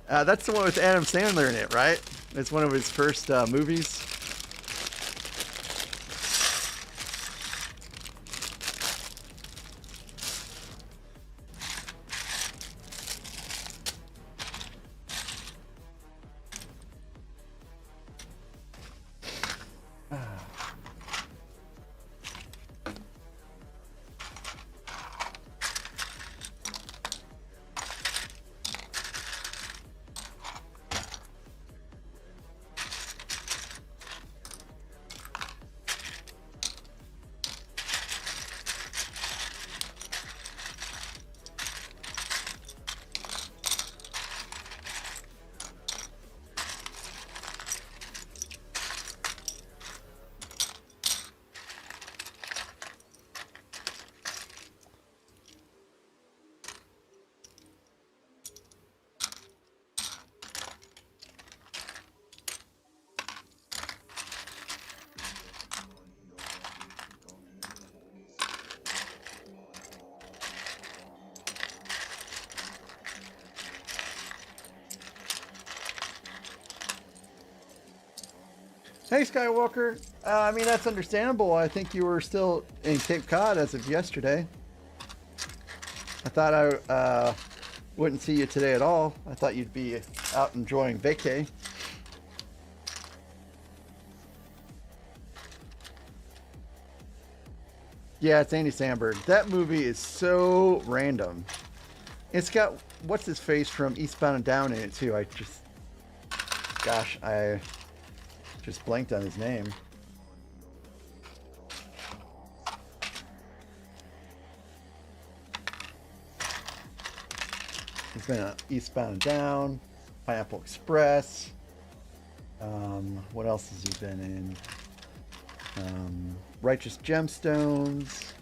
That's the one with Adam Sandler in it, right? It's one of his first movies. Hey, Skywalker. I mean, that's understandable. I think you were still in Cape Cod as of yesterday. I thought I wouldn't see you today at all. I thought you'd be out enjoying vacay. Yeah, it's Andy Samberg. That movie is so random. It's got what's his face from Eastbound and Down in it too. I just blanked on his name. He's been on Eastbound and Down, Pineapple Express. What else has he been in? Righteous Gemstones.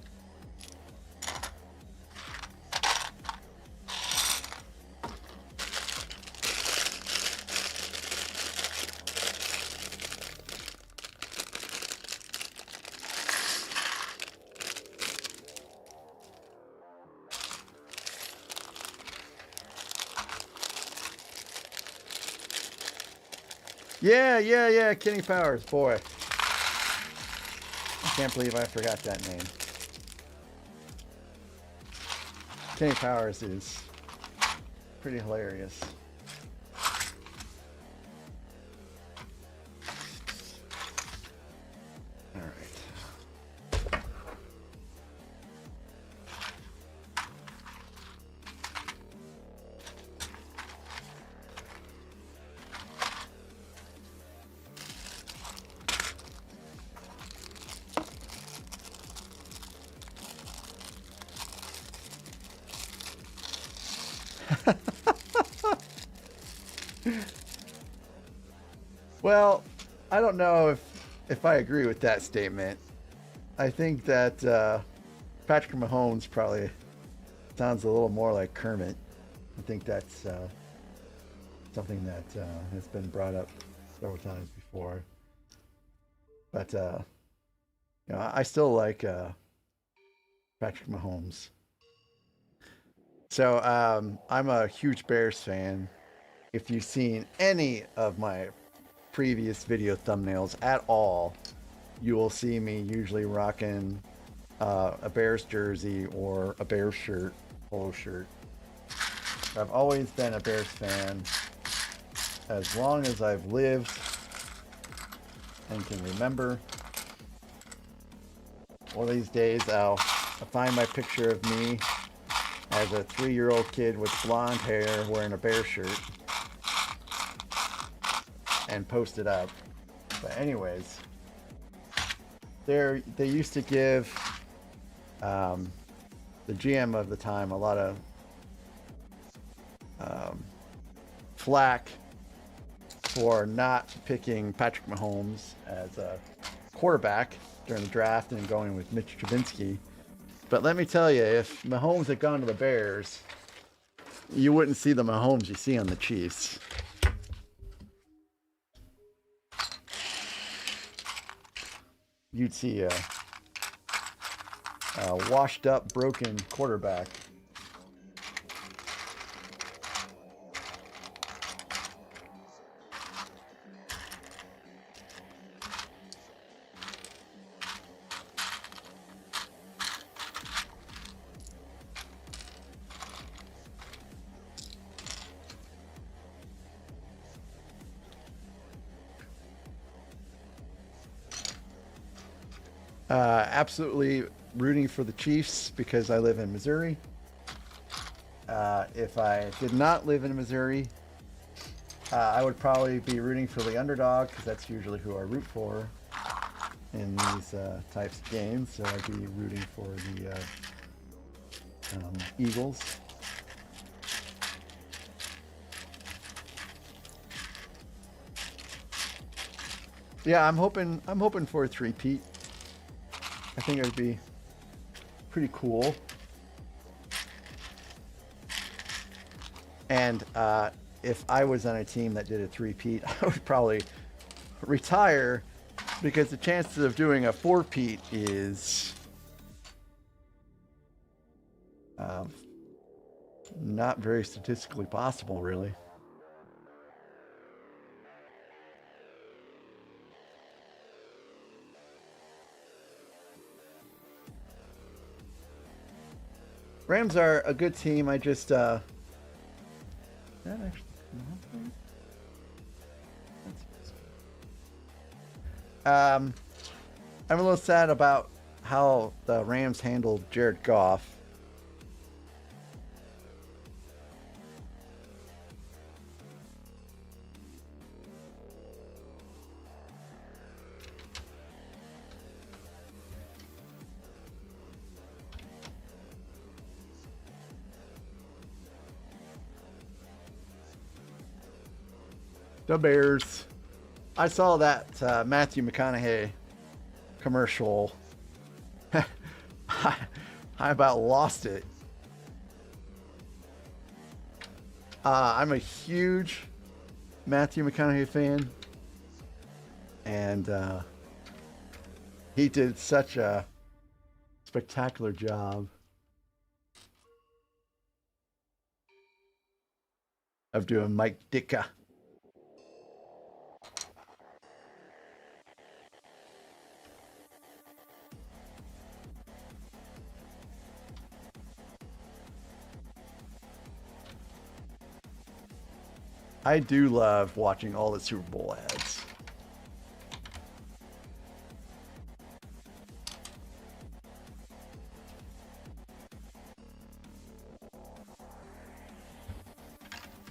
Yeah, Kenny Powers, boy. I can't believe I forgot that name. Kenny Powers is pretty hilarious. All right. Well, I don't know if I agree with that statement. I think that Patrick Mahomes probably sounds a little more like Kermit. I think that's something that has been brought up several times before. But I still like Patrick Mahomes. So I'm a huge Bears fan. If you've seen any of my previous video thumbnails at all, you will see me usually rocking a Bears jersey or a Bears shirt, polo shirt. I've always been a Bears fan as long as I've lived and can remember. One of these days I'll find my picture of me as a 3-year-old kid with blonde hair wearing a Bears shirt and post it up. But anyways, they used to give the GM of the time a lot of flack for not picking Patrick Mahomes as a quarterback during the draft and going with Mitch Trubisky. But let me tell you, if Mahomes had gone to the Bears, you wouldn't see the Mahomes you see on the Chiefs. You'd see a washed up, broken quarterback. Absolutely rooting for the Chiefs because I live in Missouri. If I did not live in Missouri, I would probably be rooting for the underdog because that's usually who I root for in these types of games. So I'd be rooting for the Eagles. Yeah, I'm hoping for a three-peat. I think it would be pretty cool. And if I was on a team that did a three-peat, I would probably retire because the chances of doing a four-peat is not very statistically possible, really. Rams are a good team. I just that actually I'm a little sad about how the Rams handled Jared Goff. The Bears. I saw that Matthew McConaughey commercial. I about lost it. I'm a huge Matthew McConaughey fan, and he did such a spectacular job of doing Mike Ditka. I do love watching all the Super Bowl ads.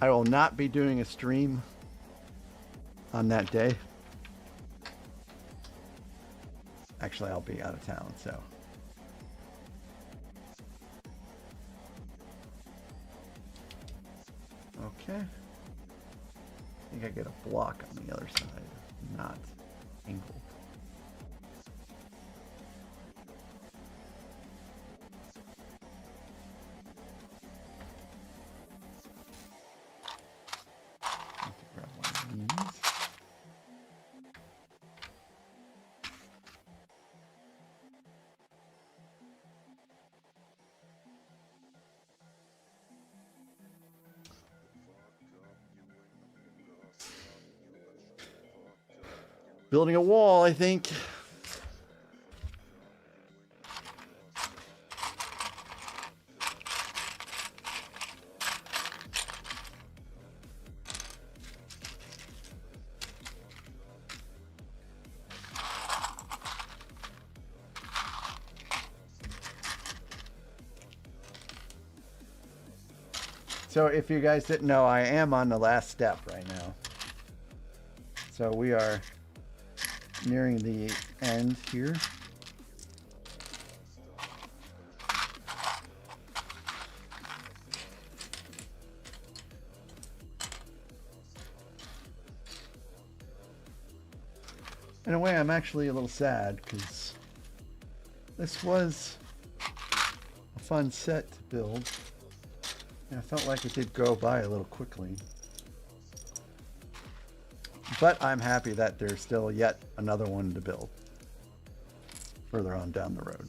I will not be doing a stream on that day. Actually, I'll be out of town, so. Okay. I think I get a block on the other side, not angled. Grab one of these. Building a wall, I think. So if you guys didn't know, I am on the last step right now. So we are nearing the end here. In a way, I'm actually a little sad because this was a fun set to build. And I felt like it did go by a little quickly. But I'm happy that there's still yet another one to build further on down the road.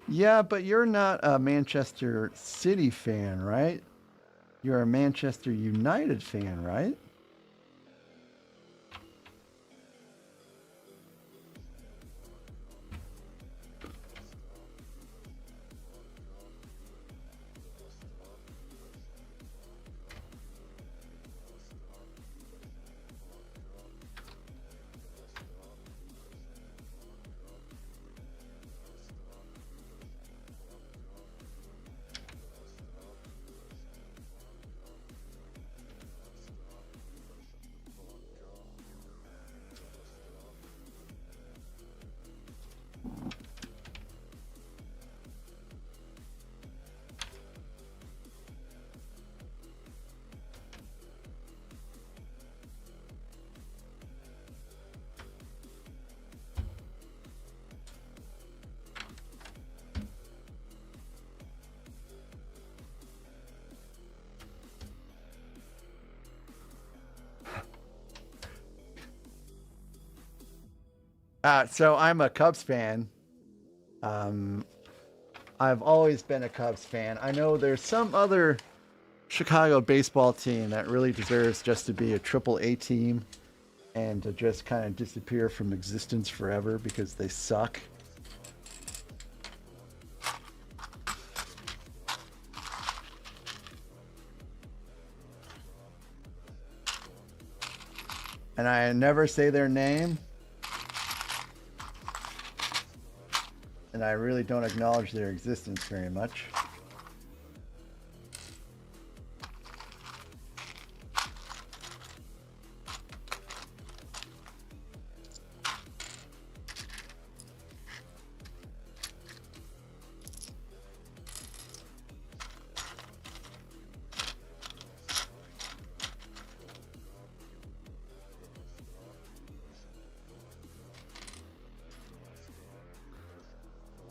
Yeah, but you're not a Manchester City fan, right? You're a Manchester United fan, right? So I'm a Cubs fan. I've always been a Cubs fan. I know there's some other Chicago baseball team that really deserves just to be a triple A team. and to just kind of disappear from existence forever because they suck. And I never say their name. And I really don't acknowledge their existence very much.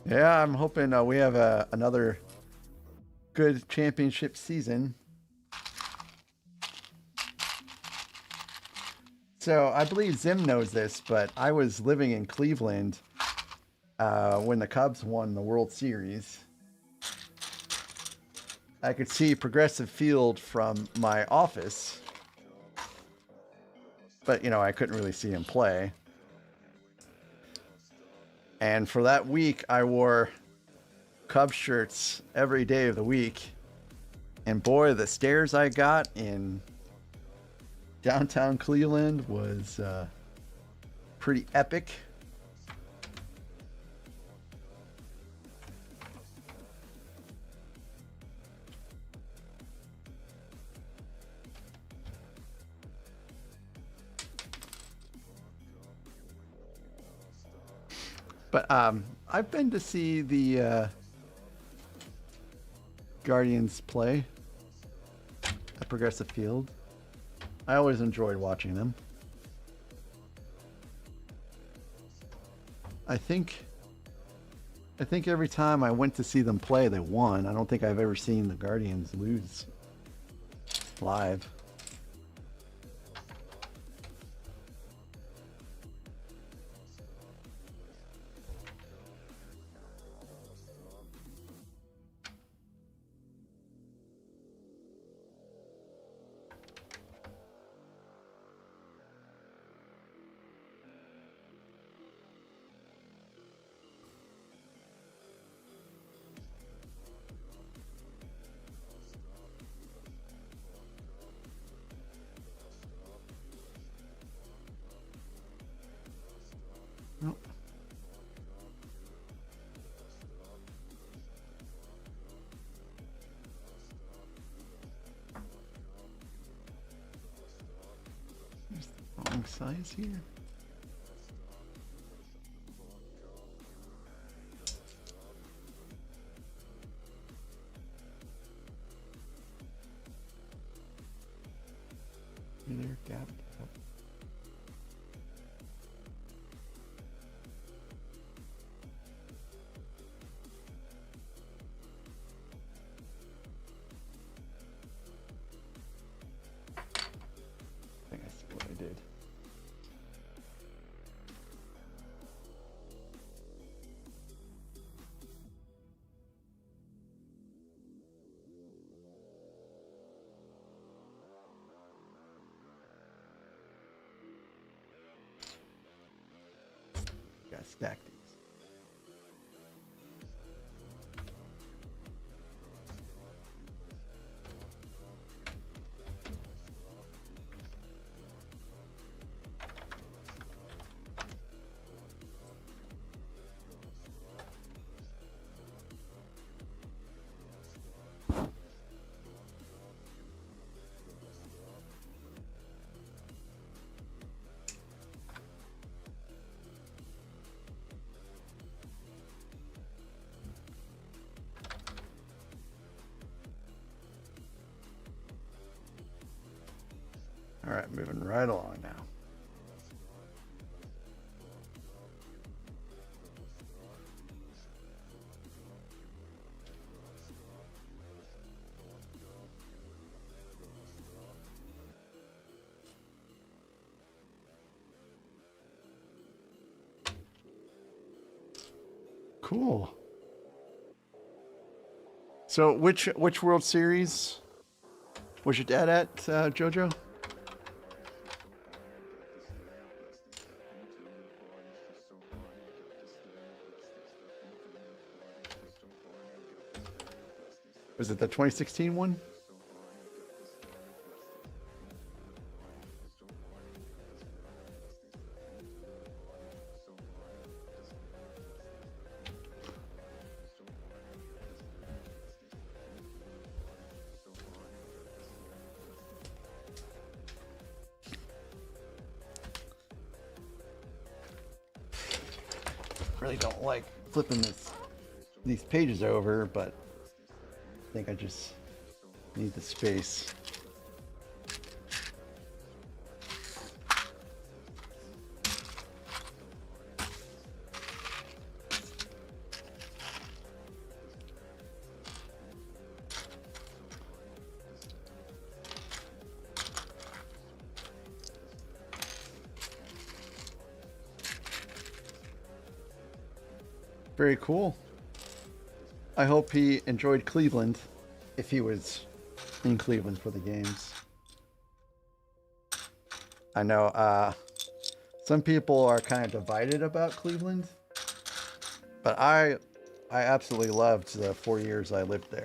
Yeah, I'm hoping we have another good championship season. So I believe Zim knows this, but I was living in Cleveland when the Cubs won the World Series. I could see Progressive Field from my office, but I couldn't really see him play. And for that week, I wore Cubs shirts every day of the week. And boy, the stares I got in downtown Cleveland was pretty epic. But I've been to see the Guardians play at Progressive Field. I always enjoyed watching them. I think every time I went to see them play, they won. I don't think I've ever seen the Guardians lose live. Nope. There's the wrong size here. There, gap. I think I see what I did. Gotta stack these. All right, moving right along now. Cool. So which World Series was your dad at, JoJo? Was it the 2016 one? Really don't like flipping these pages over, but I think I just need the space. Very cool. I hope he enjoyed Cleveland, if he was in Cleveland for the games. I know some people are kind of divided about Cleveland, but I absolutely loved the 4 years I lived there.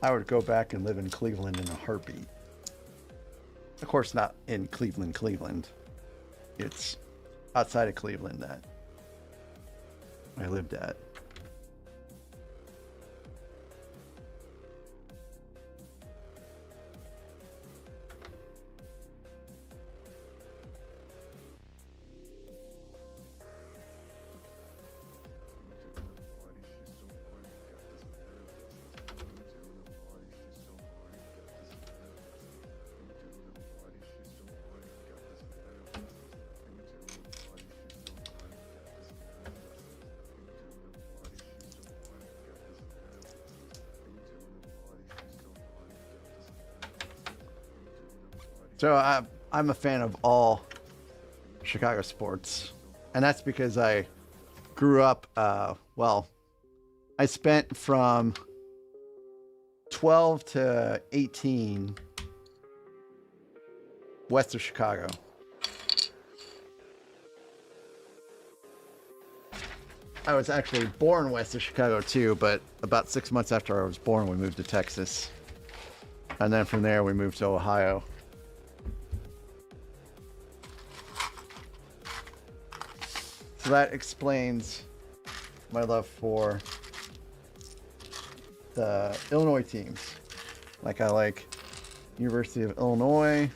I would go back and live in Cleveland in a heartbeat. Of course, not in Cleveland, Cleveland. It's outside of Cleveland that I lived at. So I'm a fan of all Chicago sports, and that's because I grew up. Well, I spent from 12 to 18 west of Chicago. I was actually born west of Chicago too, but about 6 months after I was born, we moved to Texas, and then from there we moved to Ohio. So that explains my love for the Illinois teams. Like, I like University of Illinois.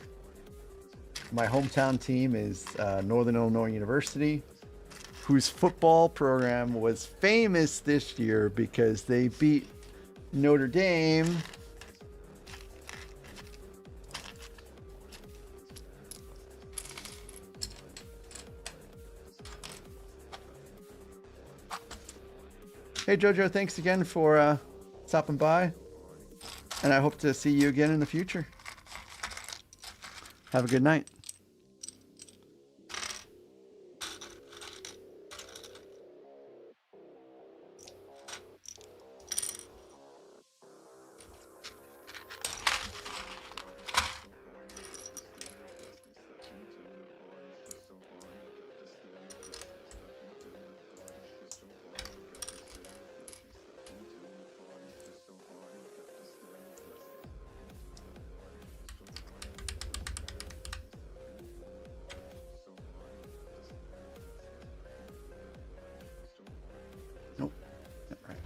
My hometown team is Northern Illinois University, whose football program was famous this year because they beat Notre Dame . Hey Jojo, thanks again for stopping by, and I hope to see you again in the future. Have a good night. Nope. Right.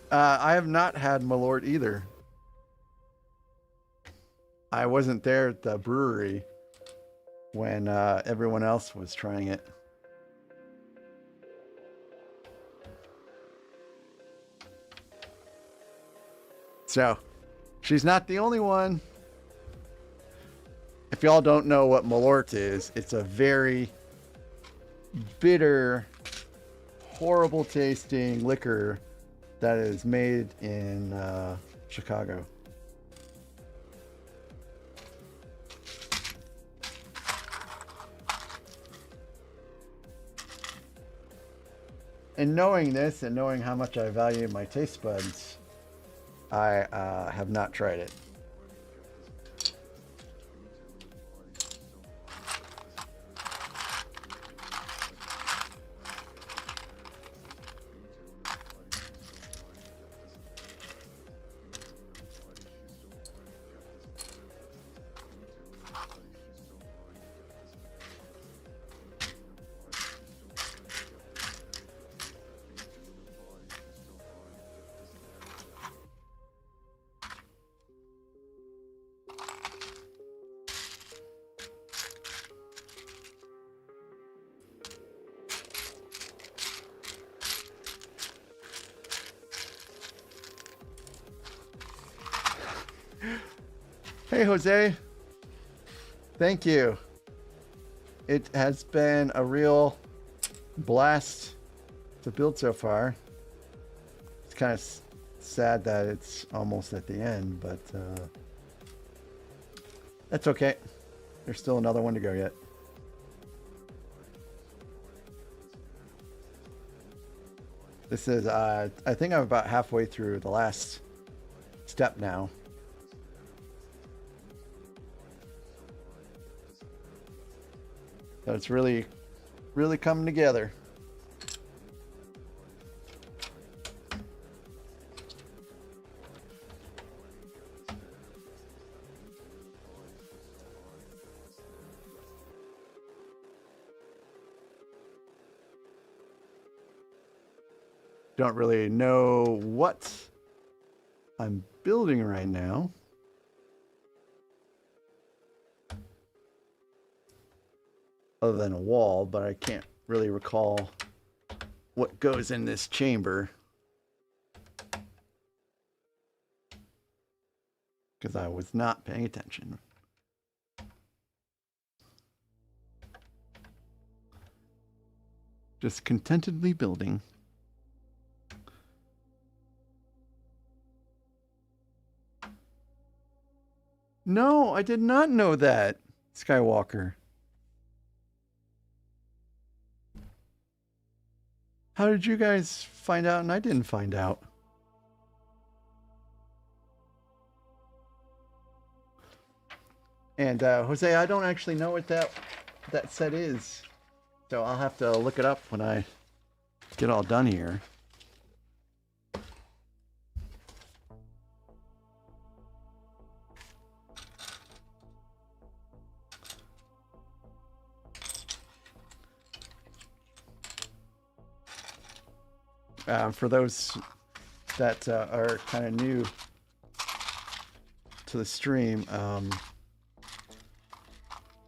I have not had Malort either. I wasn't there at the brewery when everyone else was trying it. So she's not the only one. If y'all don't know what Malort is, it's a very bitter, horrible tasting liquor that is made in Chicago. And knowing this and knowing how much I value my taste buds, I have not tried it. Hey, Jose. Thank you. It has been a real blast to build so far. It's kind of sad that it's almost at the end, but that's okay. There's still another one to go yet. This is, I think I'm about halfway through the last step now. So it's really coming together. Don't really know what I'm building right now. Other than a wall, but I can't really recall what goes in this chamber because I was not paying attention. Just contentedly building. No, I did not know that, Skywalker. How did you guys find out and I didn't find out? And Jose, I don't actually know what that set is. So I'll have to look it up when I get all done here. For those that are kind of new to the stream,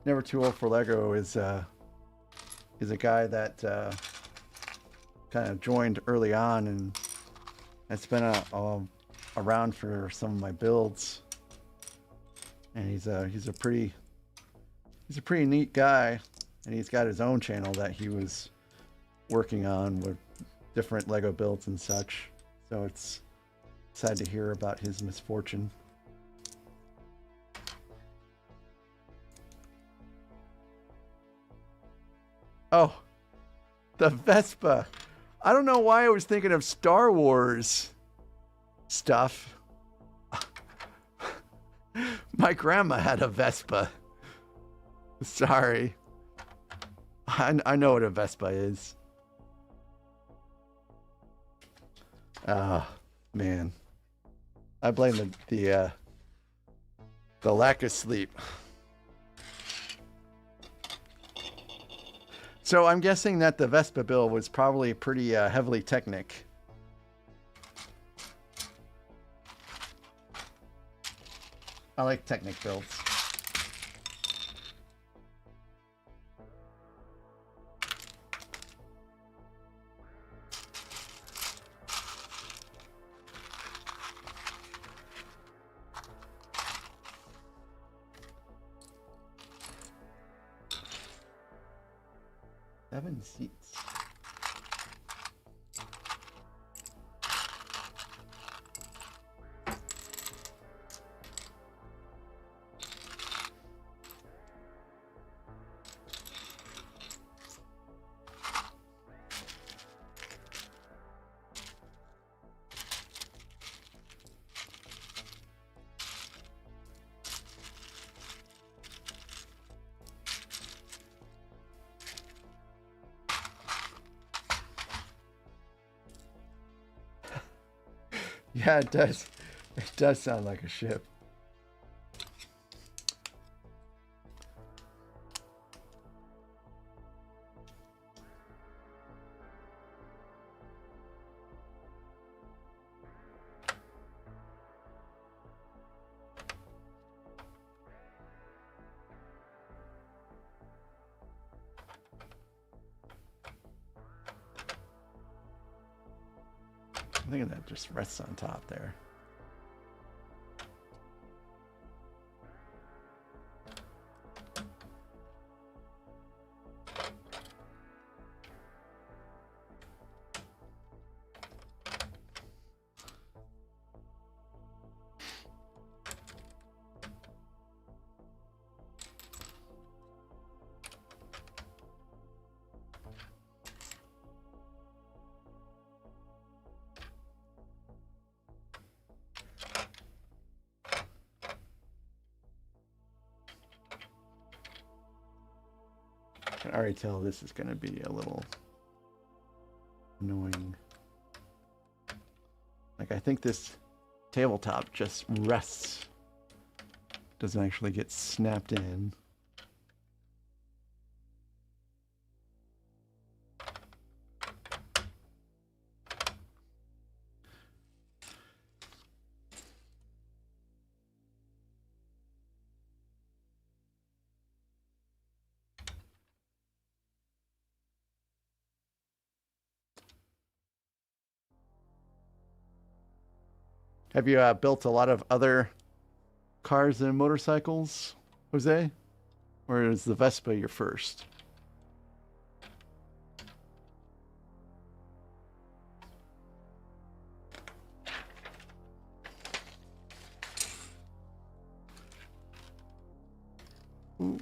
Never Too Old for Lego is a guy that kind of joined early on and has been around for some of my builds, and he's a pretty neat guy, and he's got his own channel that he was working on with different Lego builds and such. So it's sad to hear about his misfortune. Oh, the Vespa. I don't know why I was thinking of Star Wars stuff. My grandma had a Vespa. Sorry. I know what a Vespa is. Man. I blame the lack of sleep. So I'm guessing that the Vespa build was probably pretty heavily Technic. I like Technic builds. 7 seats. Yeah, it does. It does sound like a ship. I think that just rests on top there. I can already tell this is going to be a little annoying. Like, I think this tabletop just rests, doesn't actually get snapped in. Have you built a lot of other cars and motorcycles, Jose? Or is the Vespa your first? Ooh.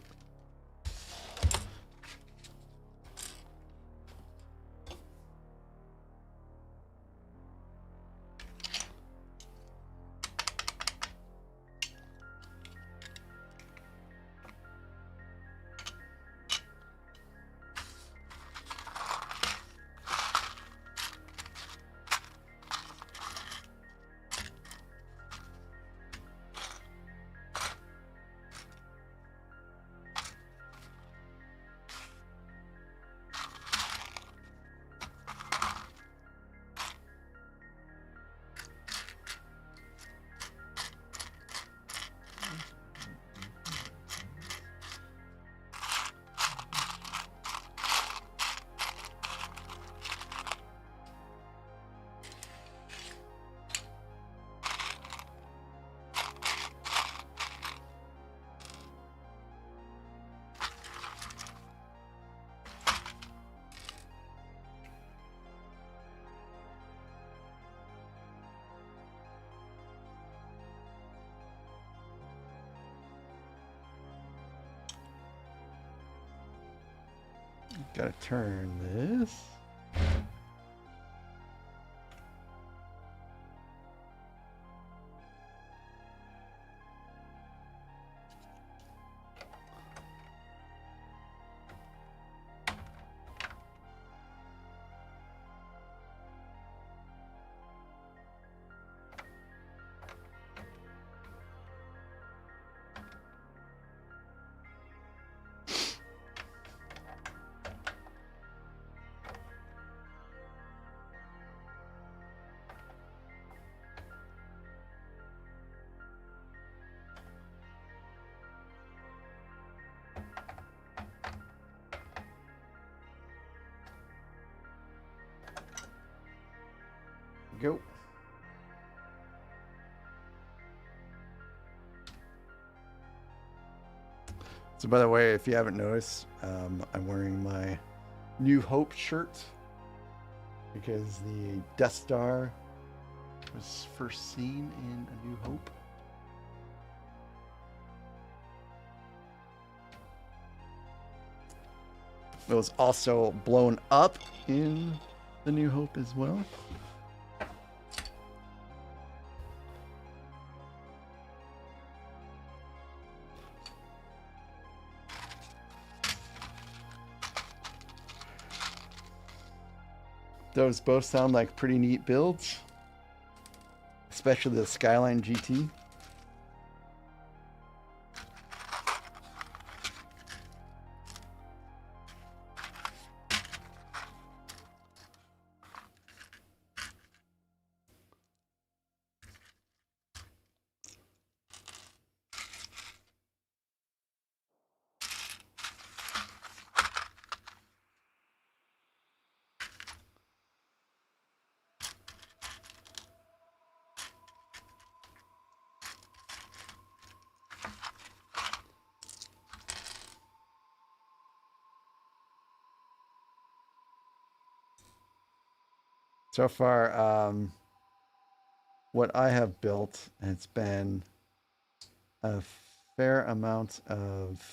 Gotta turn this. Go. So by the way, if you haven't noticed, I'm wearing my New Hope shirt because the Death Star was first seen in A New Hope. It was also blown up in The New Hope as well. Those both sound like pretty neat builds, especially the Skyline GT. So far, what I have built has been a fair amount of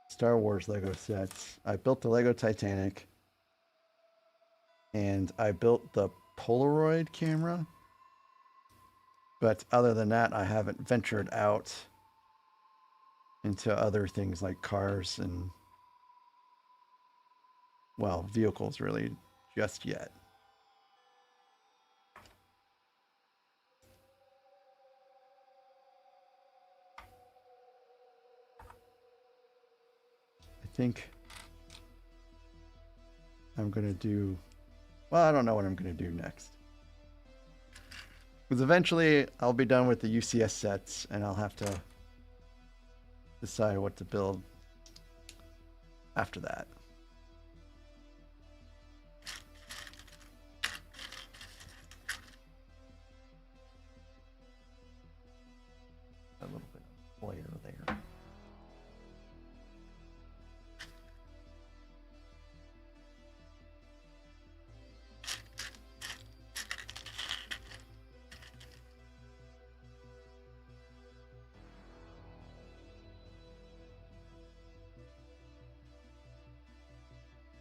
Star Wars Lego sets. I built the Lego Titanic, and I built the Polaroid camera. But other than that, I haven't ventured out into other things like cars and, well, vehicles really just yet. I think I'm going to do, well, I don't know what I'm going to do next. Because eventually I'll be done with the UCS sets and I'll have to decide what to build after that. A little bit of flare there.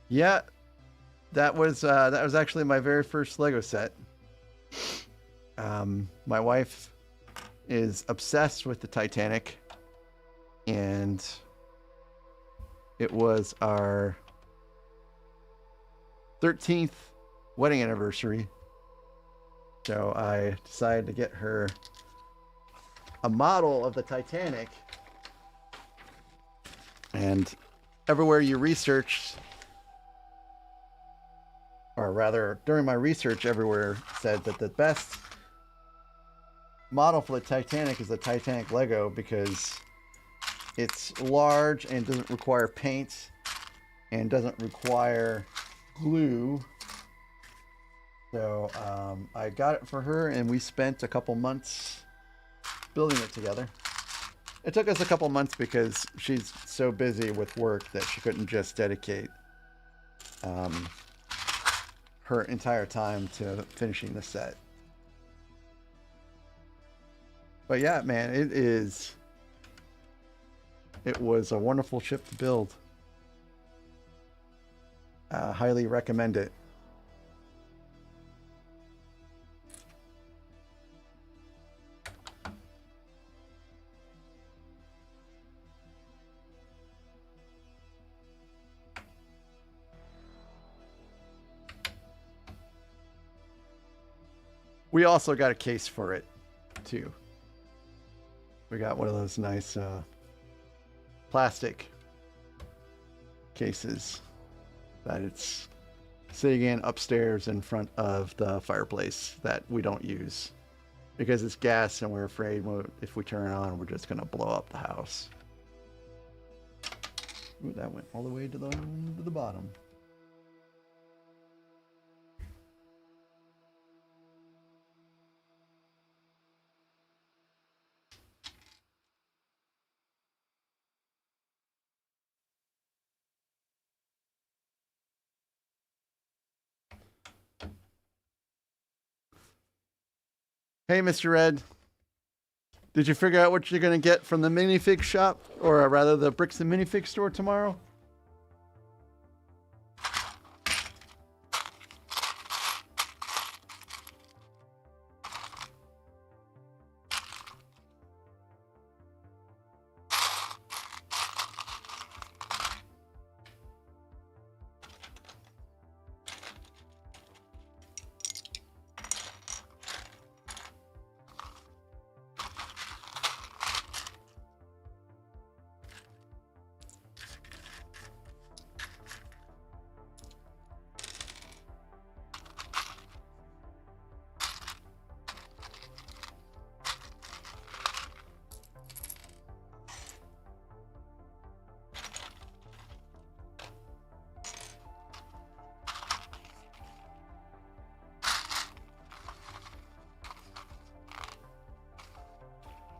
Yeah, that was actually my very first Lego set. My wife is obsessed with the Titanic, and it was our 13th wedding anniversary. So I decided to get her a model of the Titanic, and everywhere you researched, or rather during my research, everywhere said that the best model for the Titanic is the Titanic Lego because it's large and doesn't require paint and doesn't require glue. So I got it for her, and we spent a couple months building it together. It took us a couple months because she's so busy with work that she couldn't just dedicate her entire time to finishing the set. But yeah, man, it was a wonderful ship to build. Highly recommend it. We also got a case for it too. We got one of those nice plastic cases that it's sitting in upstairs in front of the fireplace that we don't use because it's gas and we're afraid if we turn it on, we're just going to blow up the house. Ooh, that went all the way to the bottom. Hey, Mr. Red. Did you figure out what you're going to get from the minifig shop? Or rather, the Bricks and Minifig store tomorrow?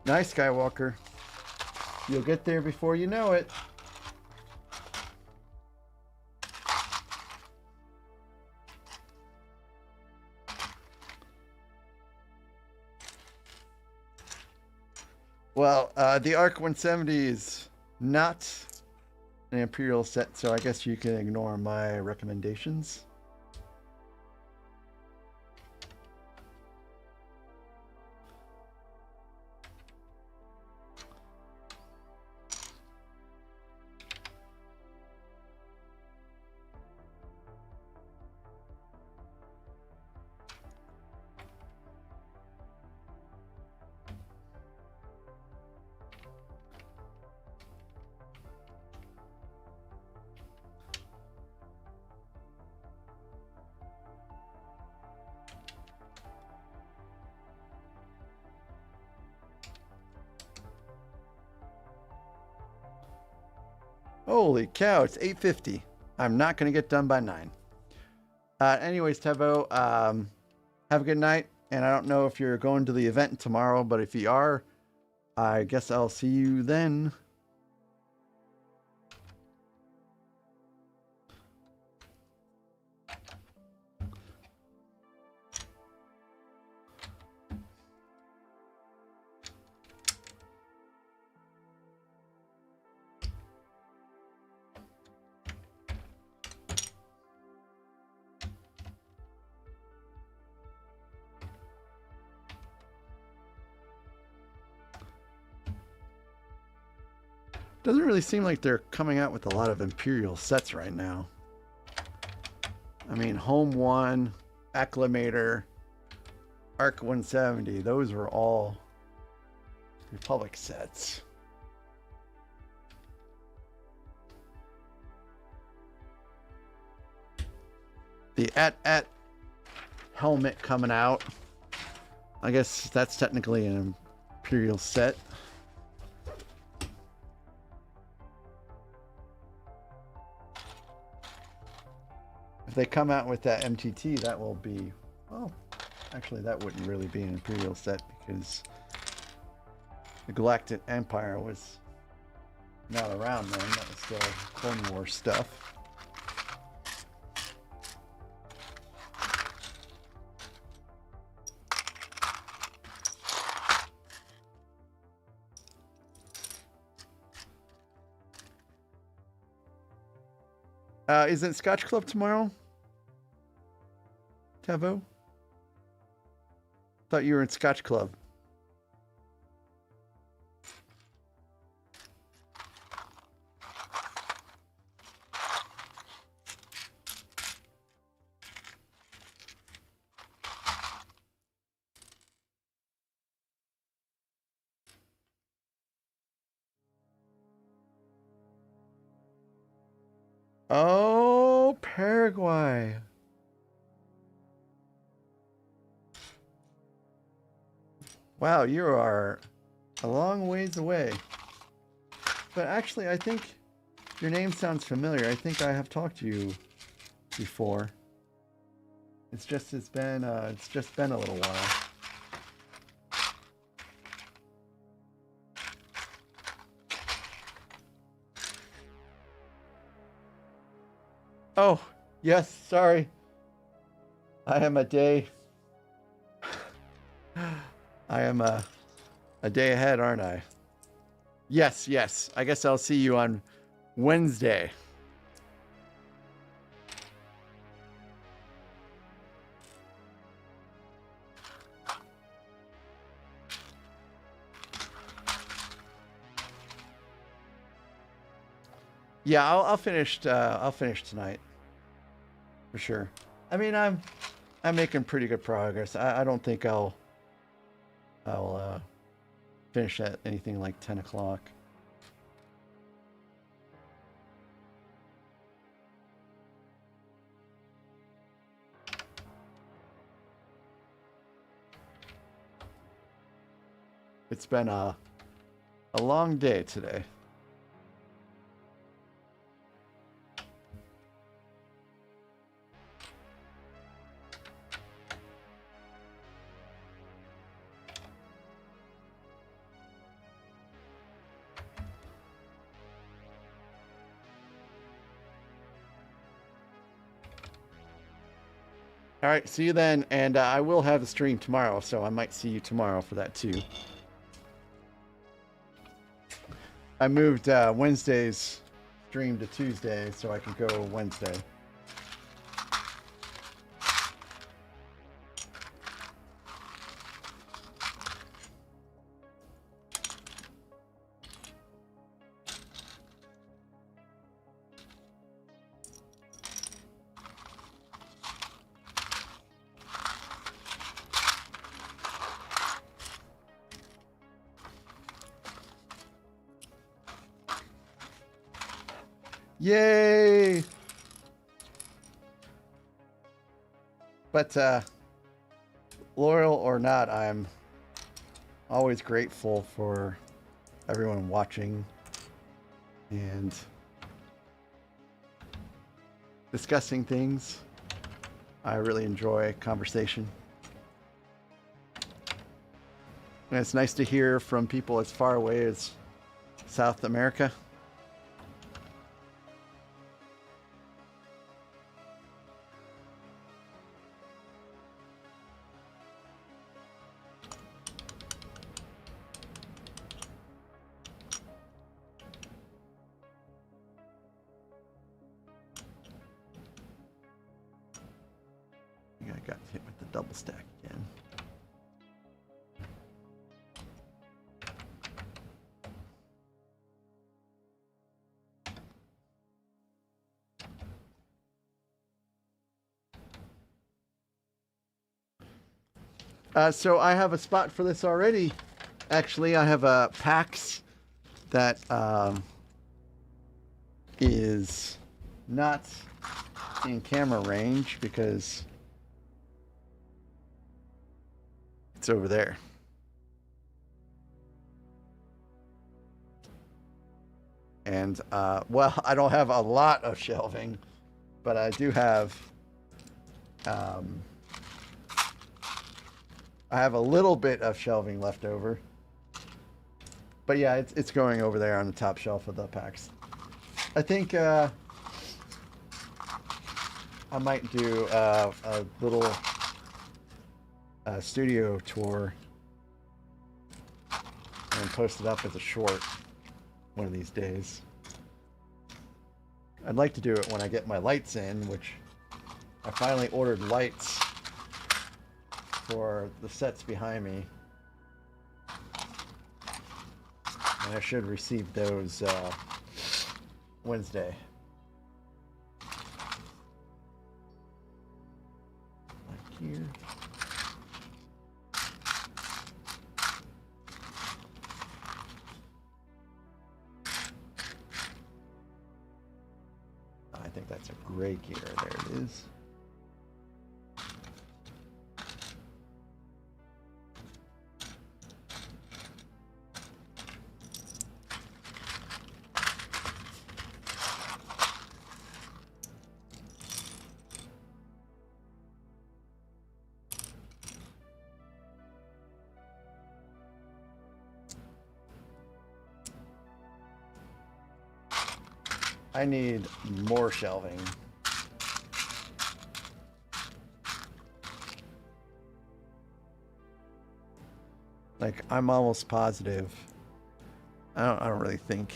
Nice, Skywalker. You'll get there before you know it. Well, the ARC 170 is not an Imperial set, so I guess you can ignore my recommendations. Holy cow, it's 8:50. I'm not going to get done by 9. Anyways, Tevo, have a good night. And I don't know if you're going to the event tomorrow, but if you are, I guess I'll see you then. Doesn't really seem like they're coming out with a lot of Imperial sets right now. I mean, Home 1, Acclimator, ARC 170, those were all Republic sets. The at helmet coming out. I guess that's technically an Imperial set. If they come out with that MTT, that will be, well, actually that wouldn't really be an Imperial set because the Galactic Empire was not around then. That was still Clone War stuff. Isn't Scotch Club tomorrow? Tevo? Thought you were in Scotch Club. Oh, Paraguay. Wow, you are a long ways away. But actually, I think your name sounds familiar. I think I have talked to you before. It's just been a little while. Oh, yes, sorry. I am a day I am a day ahead, aren't I? Yes, yes. I guess I'll see you on Wednesday. Yeah, I'll finish. I'll finish tonight for sure. I mean, I'm making pretty good progress. I don't think I'll finish at anything like 10 o'clock. It's been a long day today. All right, see you then, and I will have the stream tomorrow, so I might see you tomorrow for that too. I moved Wednesday's stream to Tuesday, so I can go Wednesday. Yay! But loyal or not, I'm always grateful for everyone watching and discussing things. I really enjoy conversation. And it's nice to hear from people as far away as South America. I got hit with the double stack again. So I have a spot for this already. Actually, I have a PAX that is not in camera range because it's over there. And, well, I don't have a lot of shelving, but I do have, I have a little bit of shelving left over. But yeah, it's going over there on the top shelf of the packs. I think I might do a little studio tour and post it up as a short one of these days. I'd like to do it when I get my lights in, which I finally ordered lights for the sets behind me. And I should receive those Wednesday. Like here. I think that's a gray gear. There it is. I need more shelving. Like, I'm almost positive. I don't really think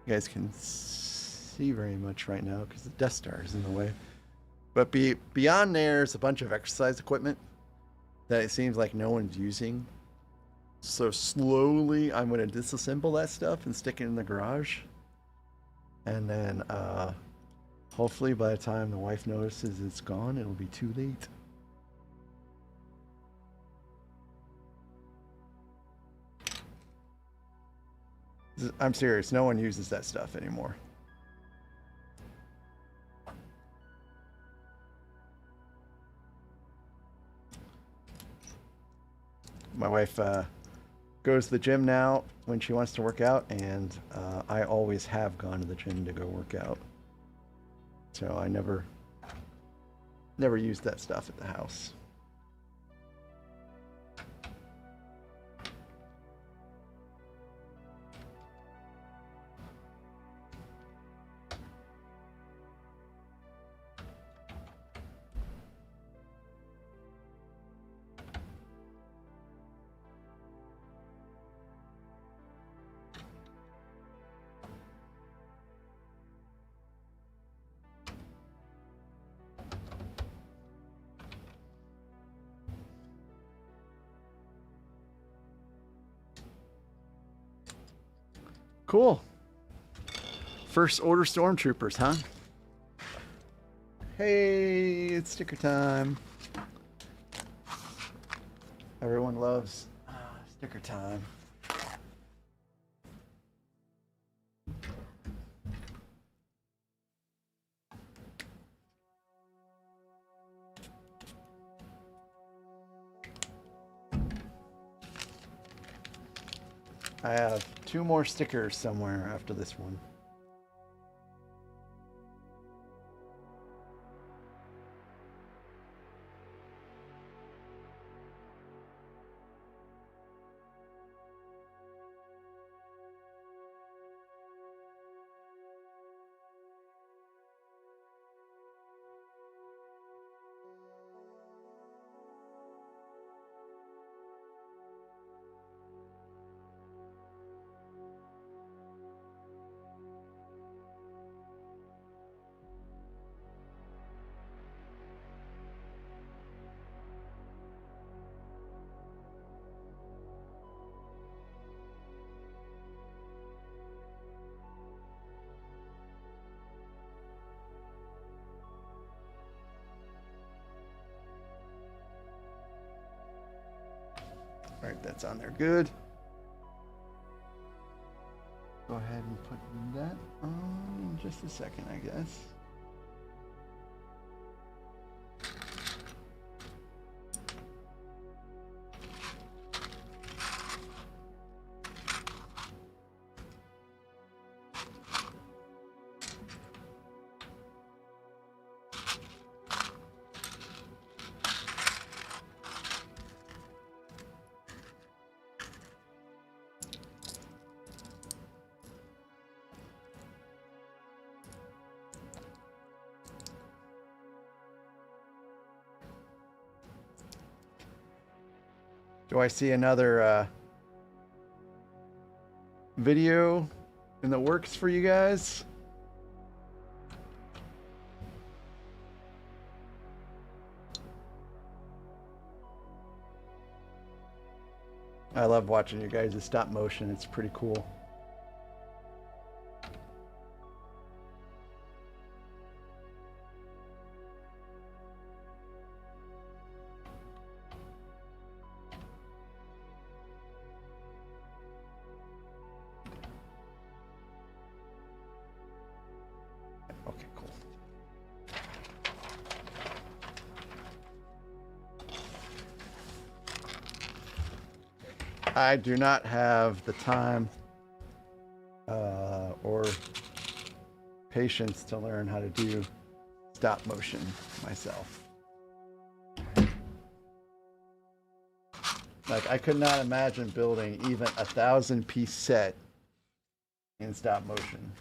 you guys can see very much right now because the Death Star is in the way. But beyond there's a bunch of exercise equipment that it seems like no one's using. So slowly I'm going to disassemble that stuff and stick it in the garage. And then hopefully by the time the wife notices it's gone, it'll be too late. I'm serious, no one uses that stuff anymore. My wife goes to the gym now when she wants to work out, and I always have gone to the gym to go work out. So I never used that stuff at the house. Cool. First order stormtroopers, huh? Hey, it's sticker time. Everyone loves sticker time. I have 2 more stickers somewhere after this one. All right, that's on there. Good. Go ahead and put that on in just a second, I guess. Do I see another video in the works for you guys? I love watching you guys' stop motion. It's pretty cool. Okay, cool. I do not have the time or patience to learn how to do stop motion myself. Like, I could not imagine building even a 1,000-piece set in stop motion.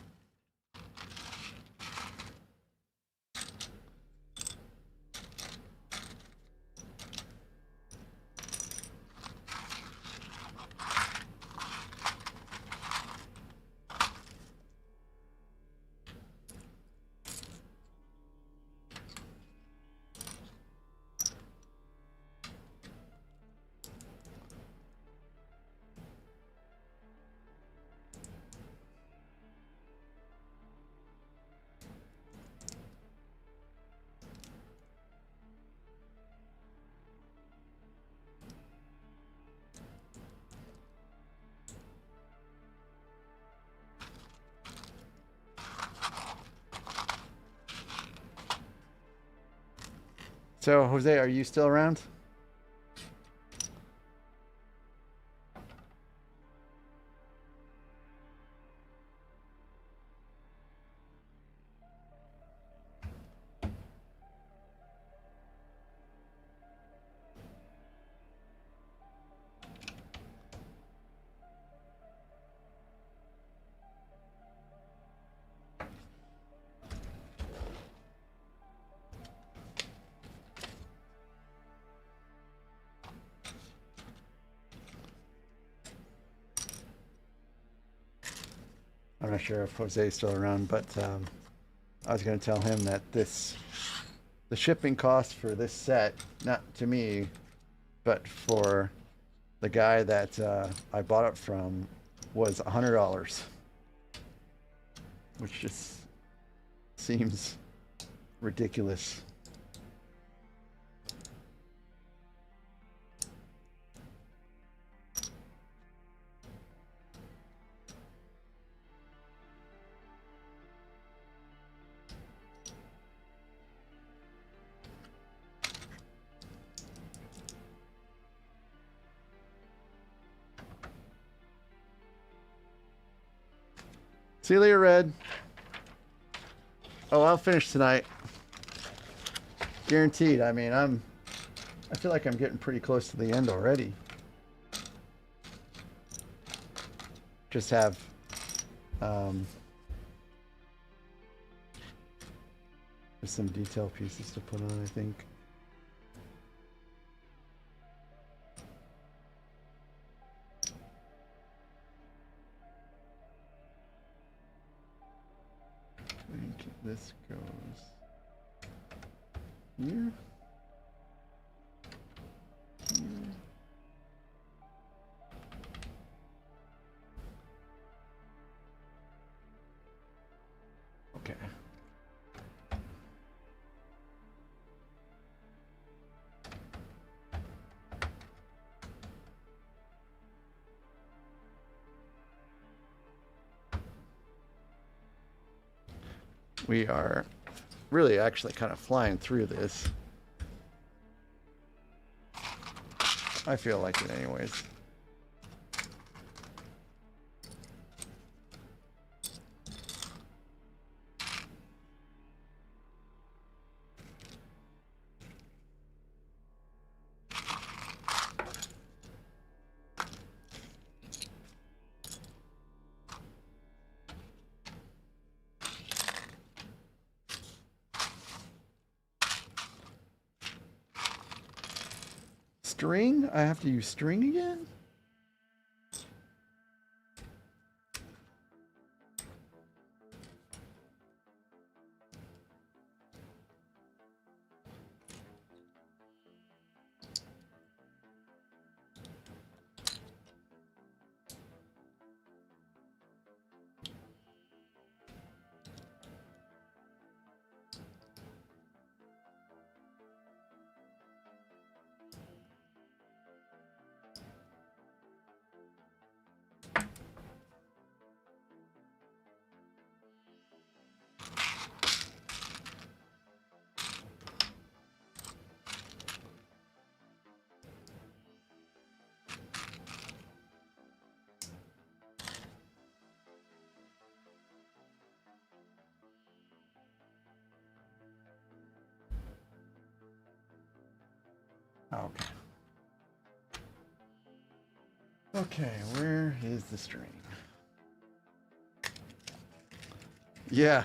So, Jose, are you still around? I'm not sure if Jose's still around, but I was going to tell him that the shipping cost for this set, not to me, but for the guy that I bought it from, was $100, which just seems ridiculous. Celia Red. Oh, I'll finish tonight. Guaranteed. I mean, I feel like I'm getting pretty close to the end already. Just have there's some detail pieces to put on, I think. I think this goes here. Here. Okay. We are really actually kind of flying through this. I feel like it anyways. String? I have to use string again? Okay. Okay, where is the string? Yeah.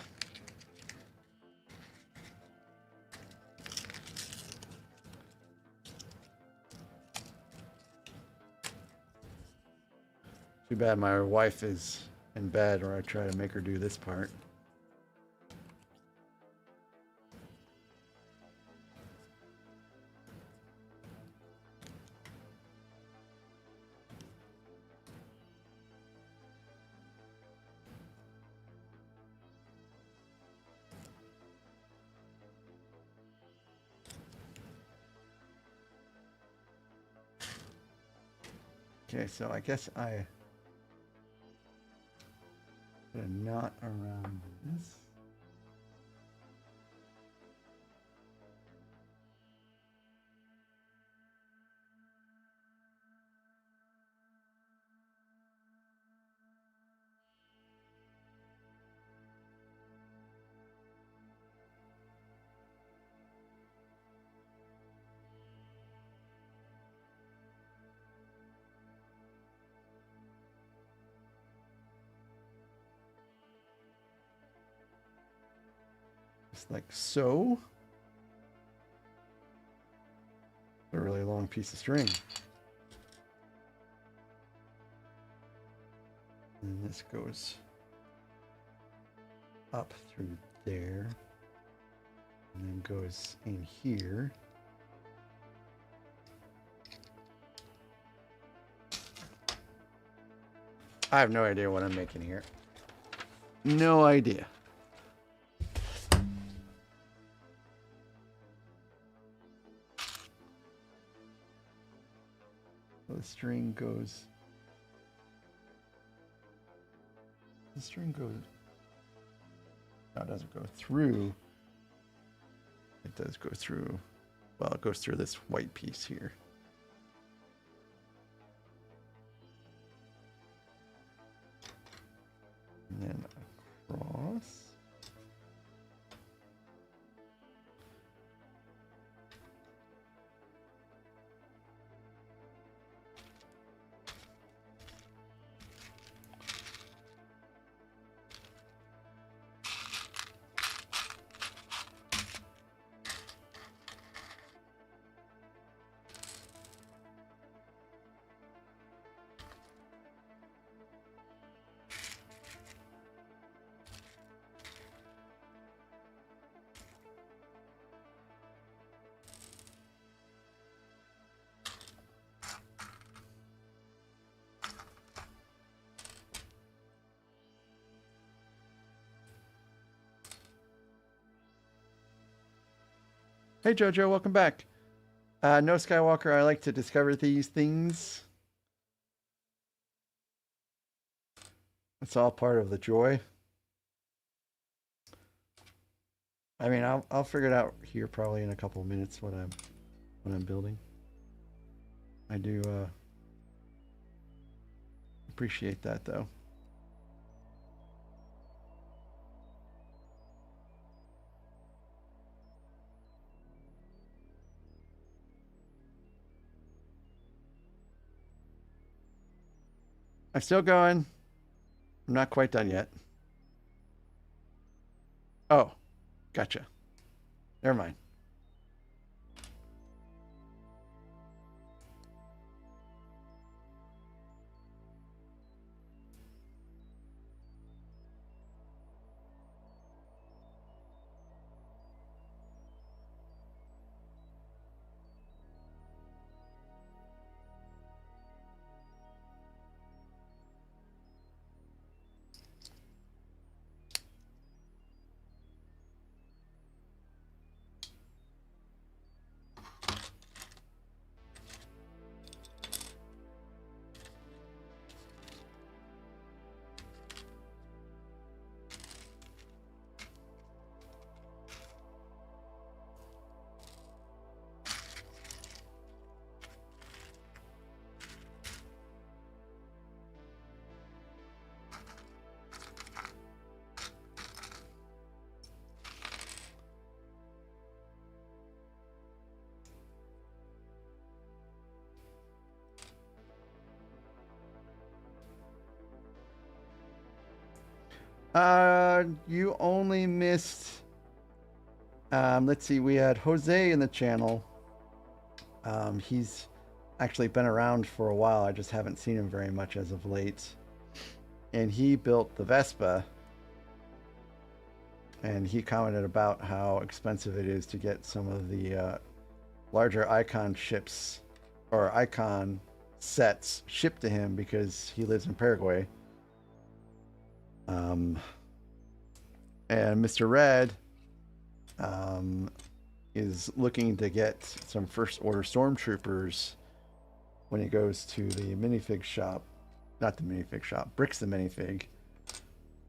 Too bad my wife is in bed, or I try to make her do this part. Okay, so I guess I put a knot around this. Just like so. A really long piece of string. And this goes up through there. And then goes in here. I have no idea what I'm making here. No idea. So the string goes. The string goes. No, it doesn't go through. It does go through. Well, it goes through this white piece here. And then across. Hey Jojo, welcome back. No Skywalker, I like to discover these things. It's all part of the joy. I mean, I'll figure it out here probably in a couple of minutes what I'm building. I do appreciate that though. I'm still going. I'm not quite done yet. Oh, gotcha. Never mind. You only missed. Let's see. We had Jose in the channel. He's actually been around for a while. I just haven't seen him very much as of late. And he built the Vespa. And he commented about how expensive it is to get some of the larger Icon ships or Icon sets shipped to him because he lives in Paraguay. And Mr. Red is looking to get some first order stormtroopers when he goes to the minifig shop. Not the minifig shop, Bricks the minifig.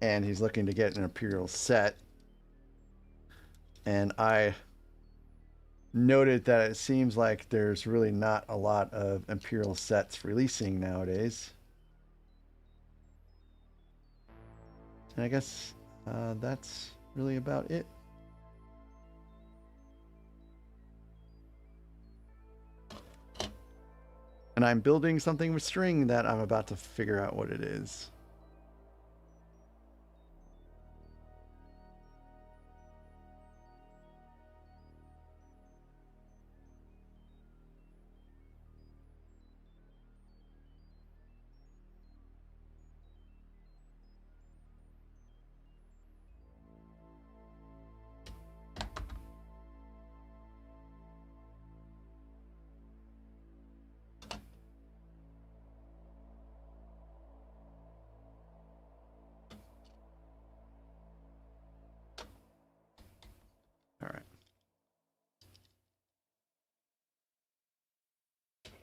And he's looking to get an Imperial set. And I noted that it seems like there's really not a lot of Imperial sets releasing nowadays. And I guess that's really about it. And I'm building something with string that I'm about to figure out what it is.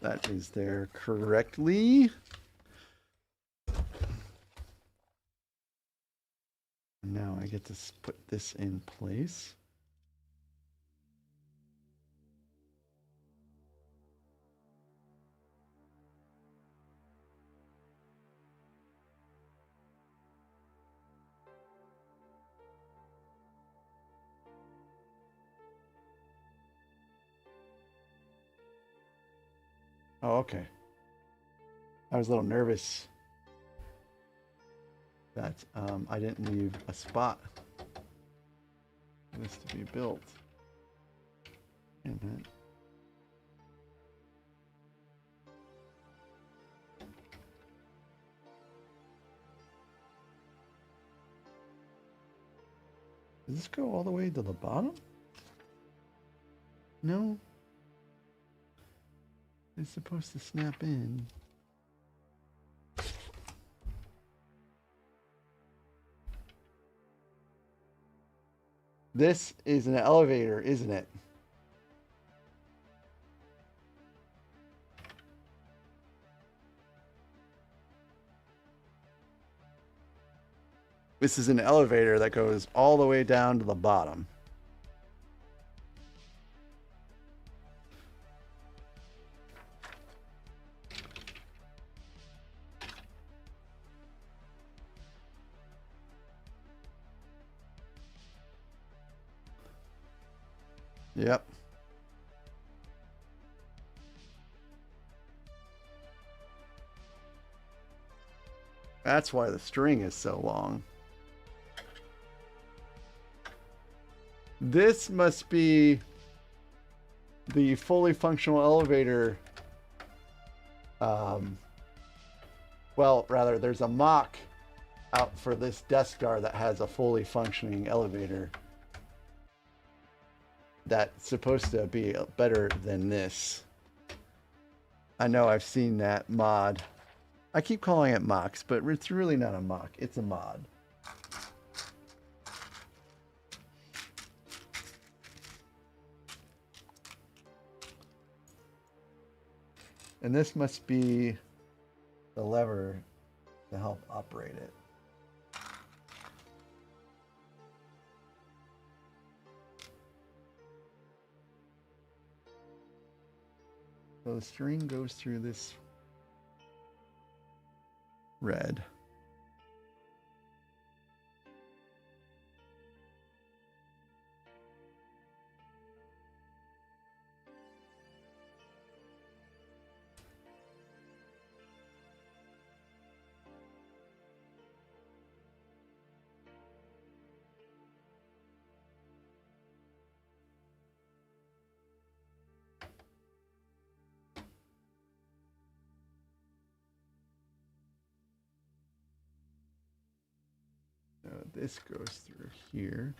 that is there correctly. Now I get to put this in place. Oh, okay. I was a little nervous that I didn't leave a spot for this to be built. And then does this go all the way to the bottom? No. It's supposed to snap in. This is an elevator, isn't it? This is an elevator that goes all the way down to the bottom. Yep. That's why the string is so long. This must be the fully functional elevator. Well, rather, there's a mock out for this Death Star that has a fully functioning elevator that's supposed to be better than this. I know I've seen that mod. I keep calling it mocks, but it's really not a mock. It's a mod. And this must be the lever to help operate it. So the string goes through this red. This goes through here.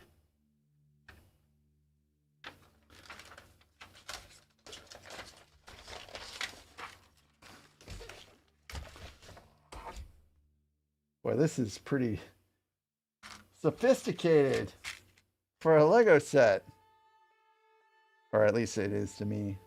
Boy, this is pretty sophisticated for a Lego set. Or at least it is to me.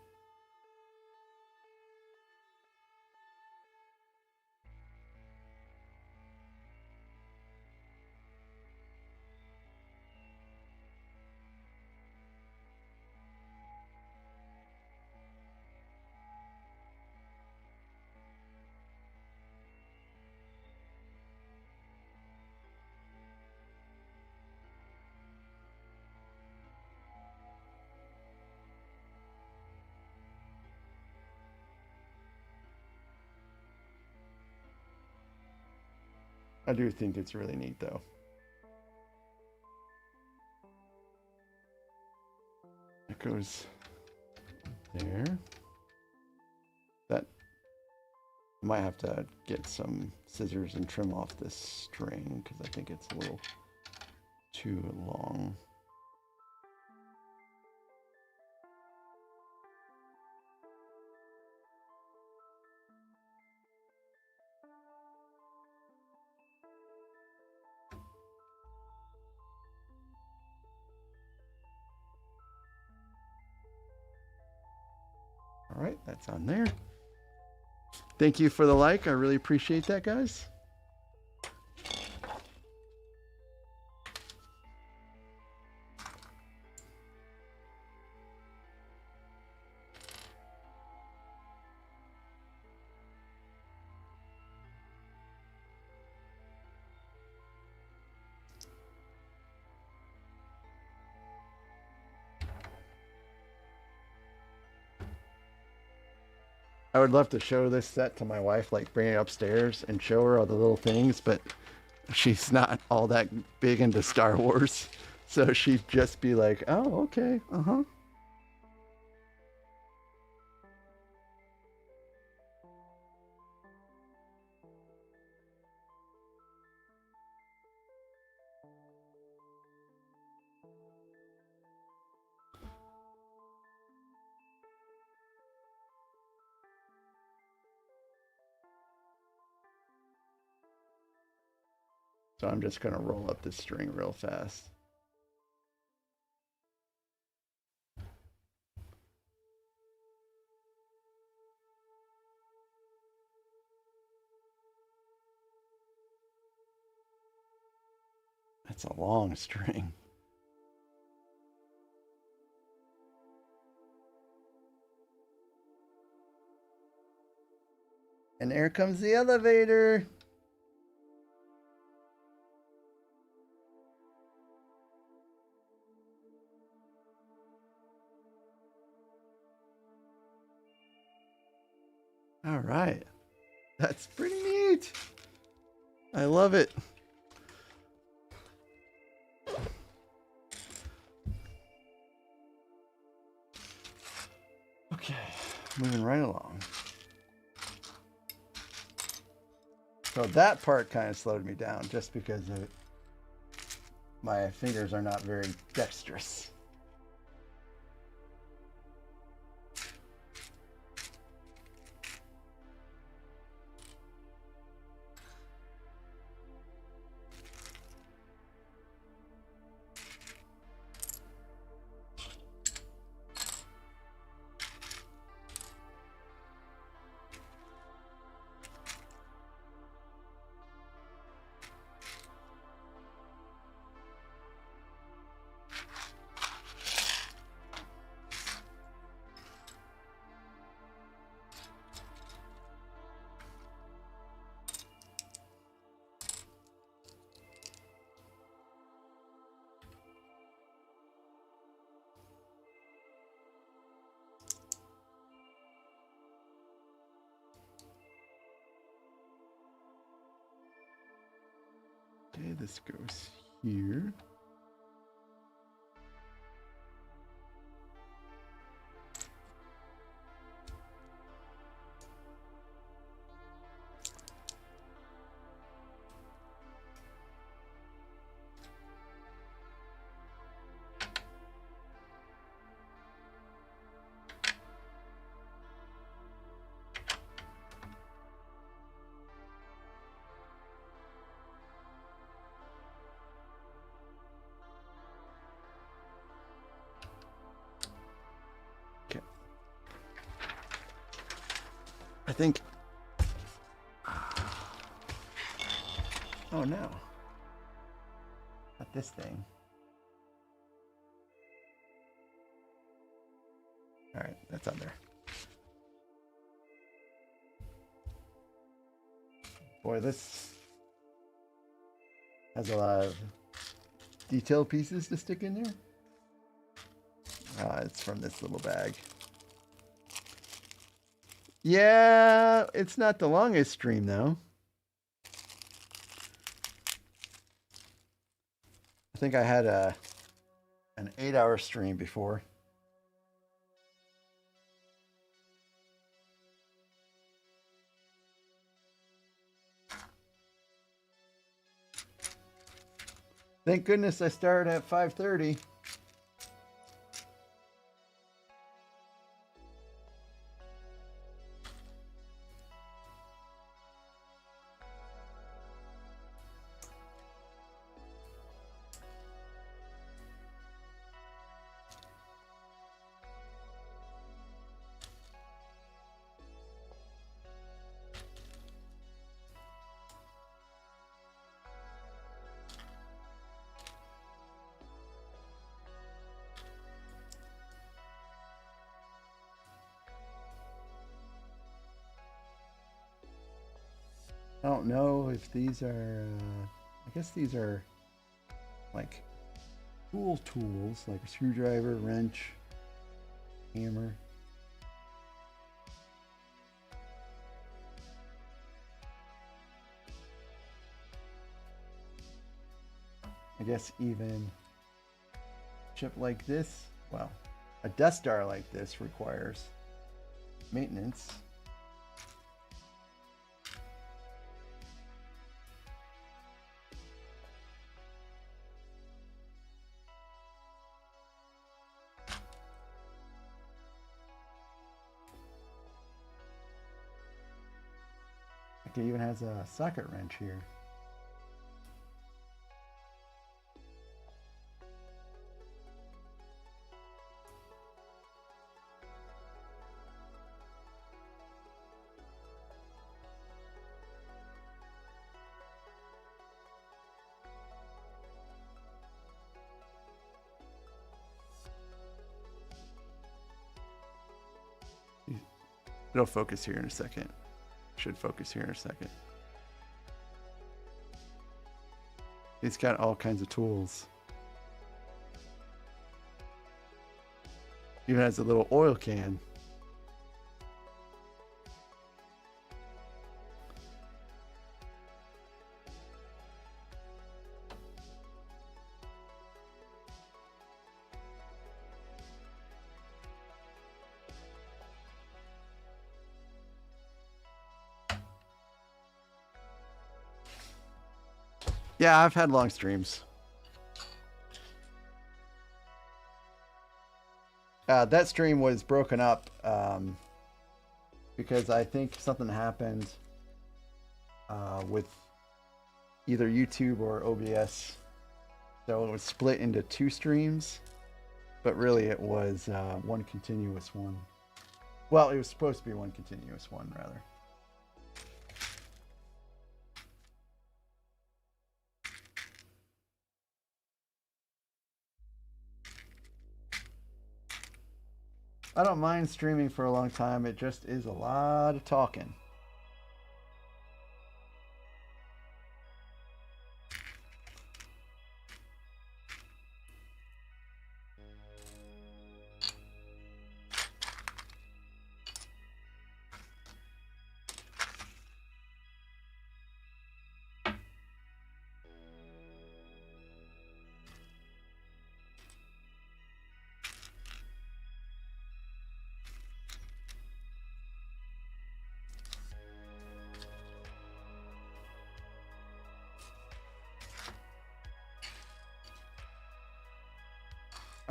I do think it's really neat though. It goes there. That I might have to get some scissors and trim off this string because I think it's a little too long. All right, that's on there. Thank you for the like. I really appreciate that, guys. I would love to show this set to my wife, like bring it upstairs and show her all the little things, but she's not all that big into Star Wars. So she'd just be like, oh, okay, uh-huh. So I'm just going to roll up this string real fast. That's a long string. And there comes the elevator. All right. That's pretty neat. I love it. Okay, moving right along. So that part kind of slowed me down just because my fingers are not very dexterous. Okay, this goes here. I think. Oh no. Not this thing. All right, that's on there. Boy, this has a lot of detail pieces to stick in there. It's from this little bag. Yeah, it's not the longest stream though. I think I had an 8-hour stream before. Thank goodness I started at 5:30. I don't know if these are, I guess these are like tools, like a screwdriver, wrench, hammer. I guess even chip like this, well, a Death Star like this requires maintenance. It even has a socket wrench here. It'll focus here in a second. Should focus here in a second. It's got all kinds of tools. Even has a little oil can. Yeah, I've had long streams. That stream was broken up because I think something happened with either YouTube or OBS. So it was split into 2 streams, but really it was one continuous one. Well, it was supposed to be one continuous one, rather. I don't mind streaming for a long time. It just is a lot of talking.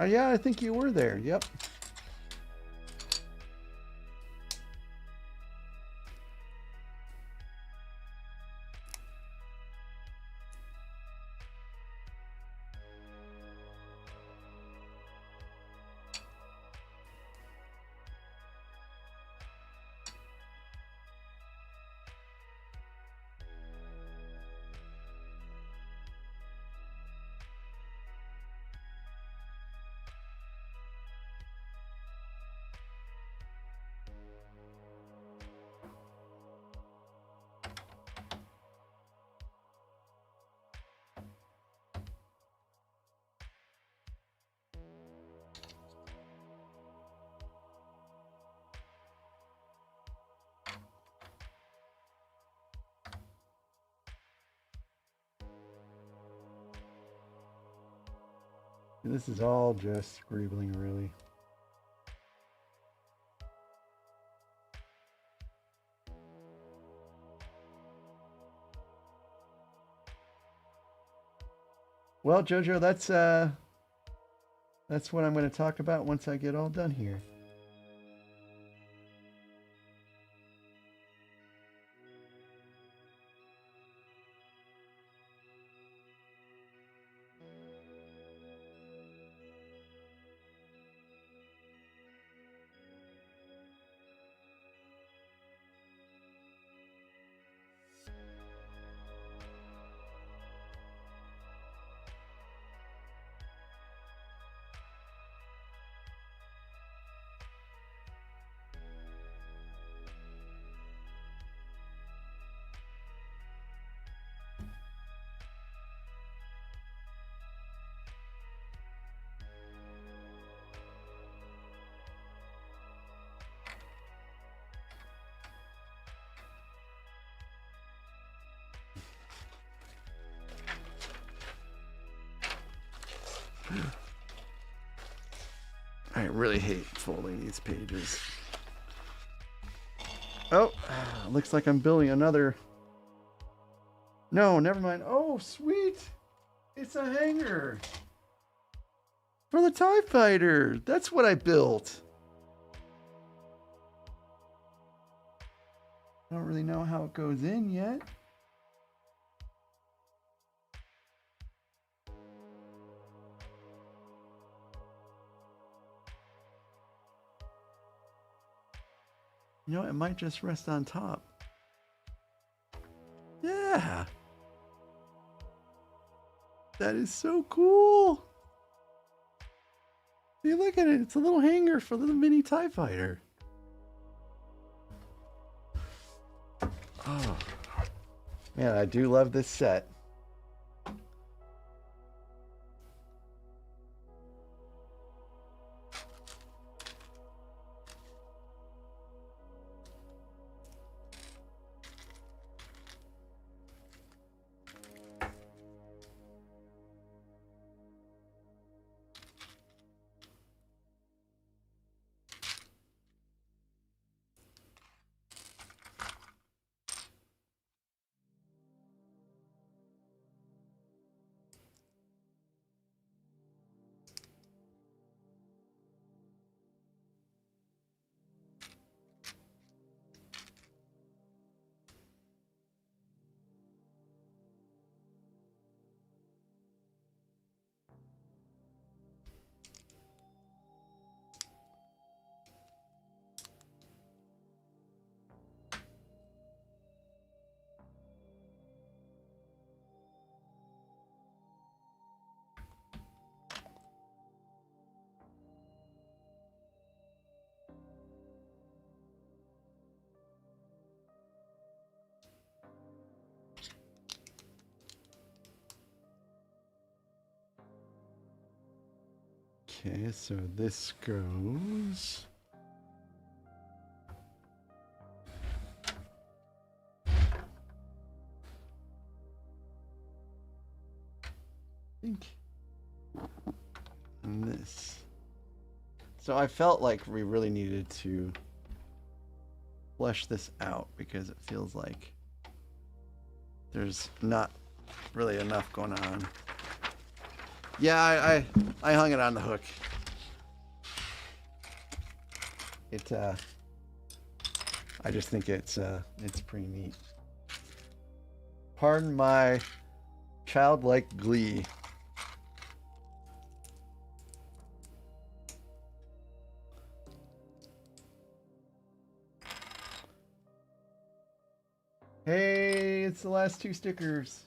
Yeah, I think you were there. Yep. This is all just scribbling, really. Well, Jojo, that's what I'm going to talk about once I get all done here. I really hate folding these pages. Oh, looks like I'm building another. No, never mind. Oh, sweet. It's a hangar. For the TIE Fighter. That's what I built. I don't really know how it goes in yet. You know, it might just rest on top. Yeah. That is so cool. See, look at it. It's a little hangar for the mini TIE Fighter. Oh. Man, I do love this set. Okay, so this goes. I think. And this. So I felt like we really needed to flesh this out because it feels like there's not really enough going on. Yeah, I hung it on the hook. I just think it's pretty neat. Pardon my childlike glee. Hey, it's the last two stickers.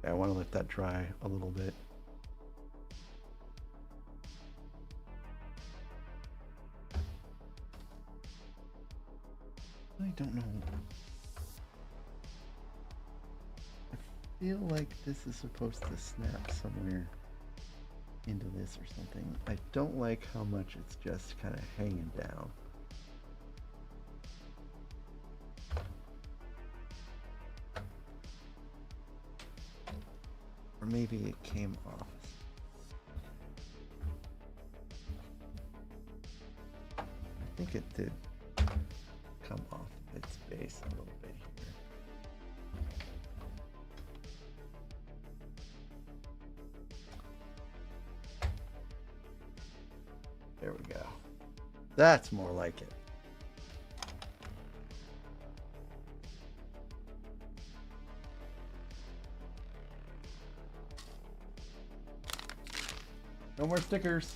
I want to let that dry a little bit. I don't know. I feel like this is supposed to snap somewhere into this or something. I don't like how much it's just kind of hanging down. Or maybe it came off. I think it did come off its base a little bit here. There we go. That's more like it. No more stickers.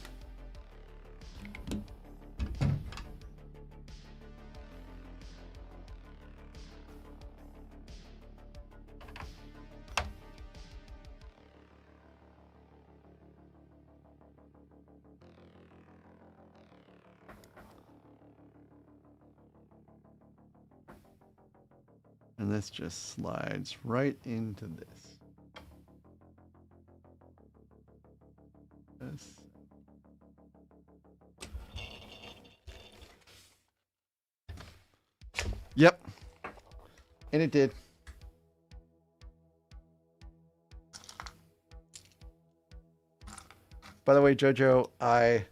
And this just slides right into this. Yep. And it did. By the way, Jojo, I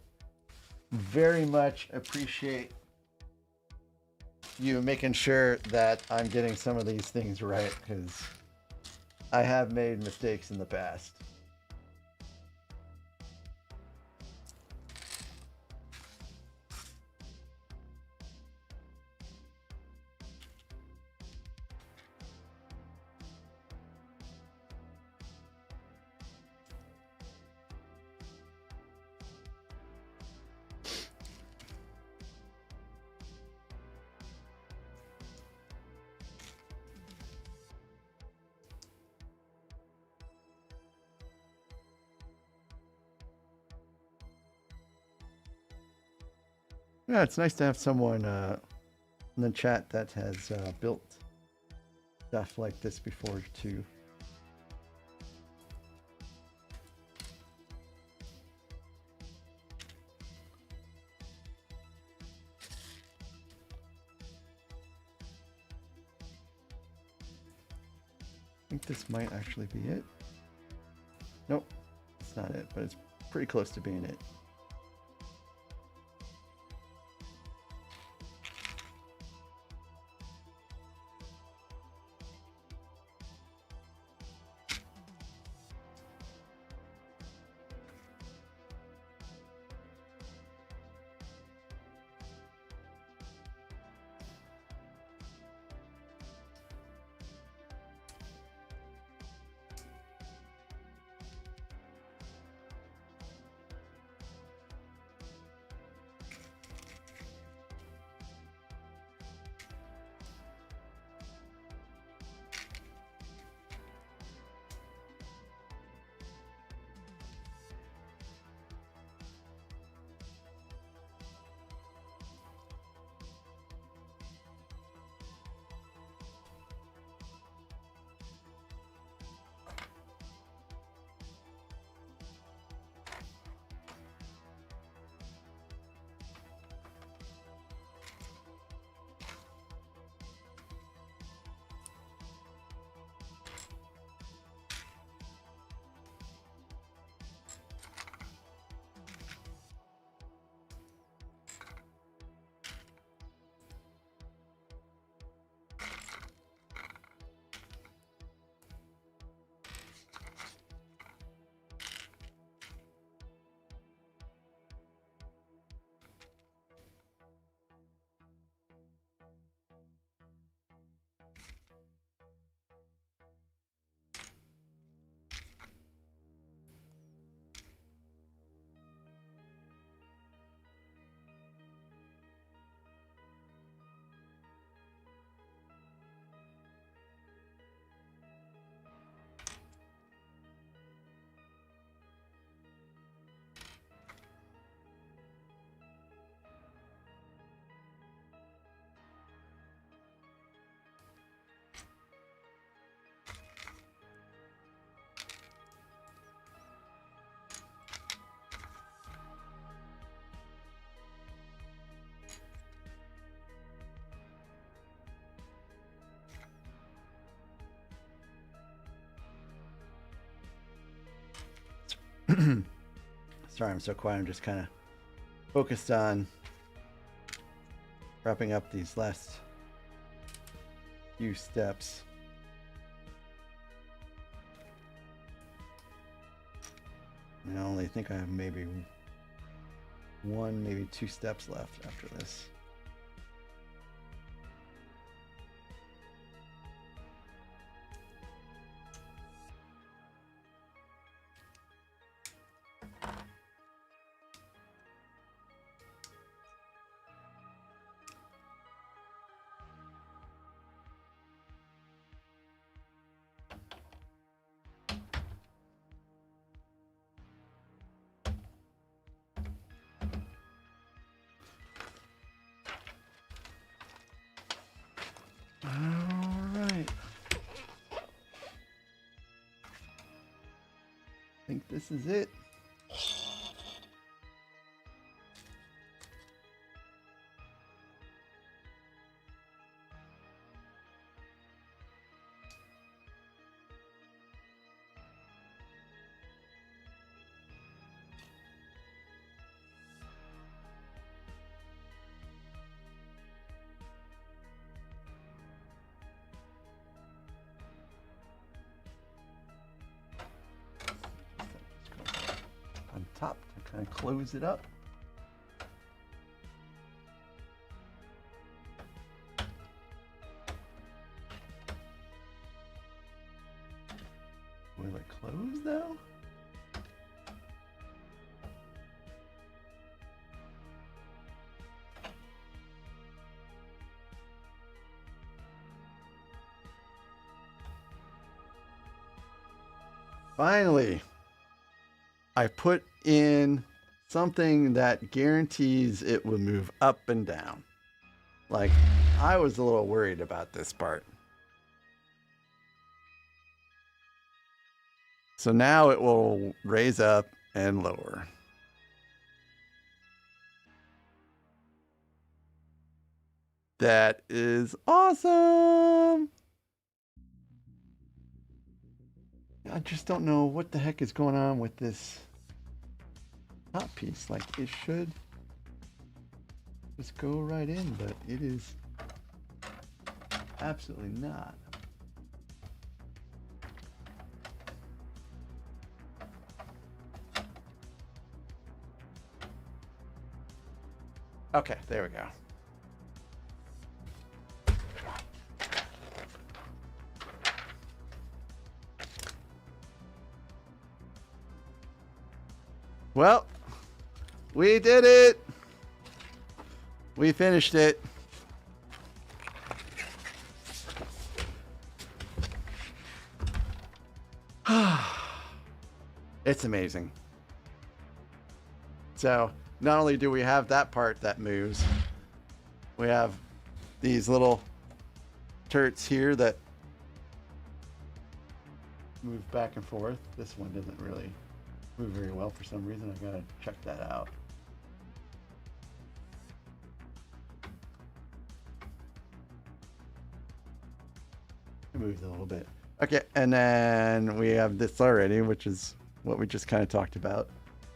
very much appreciate you making sure that I'm getting some of these things right, because I have made mistakes in the past. Yeah, it's nice to have someone in the chat that has built stuff like this before too. I think this might actually be it. Nope, it's not it, but it's pretty close to being it. Sorry, I'm so quiet. I'm just kind of focused on wrapping up these last few steps. I only think I have maybe one, maybe 2 steps left after this. I think this is it. On top to kind of close it up. Will it close though? Finally, I put in something that guarantees it will move up and down. Like, I was a little worried about this part. So now it will raise up and lower. That is awesome. I just don't know what the heck is going on with this top piece. Like, it should just go right in, but it is absolutely not. Okay, there we go. Well, we did it. We finished it. It's amazing. So not only do we have that part that moves, we have these little turrets here that move back and forth. This one doesn't really move very well for some reason. I gotta check that out. It moves a little bit. Okay, and then we have this already, which is what we just kind of talked about.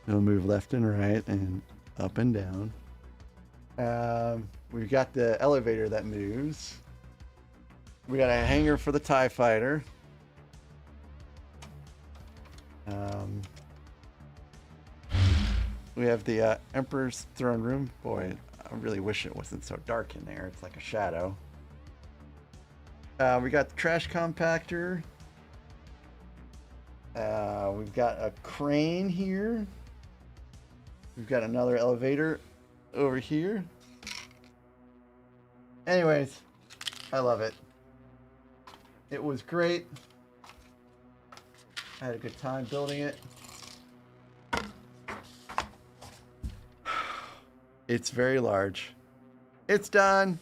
It'll move left and right and up and down. We've got the elevator that moves. We got a hangar for the TIE fighter. We have the Emperor's throne room. Boy, I really wish it wasn't so dark in there. It's like a shadow. We got the trash compactor. We've got a crane here. We've got another elevator over here. Anyways, I love it. It was great. I had a good time building it. It's very large. It's done.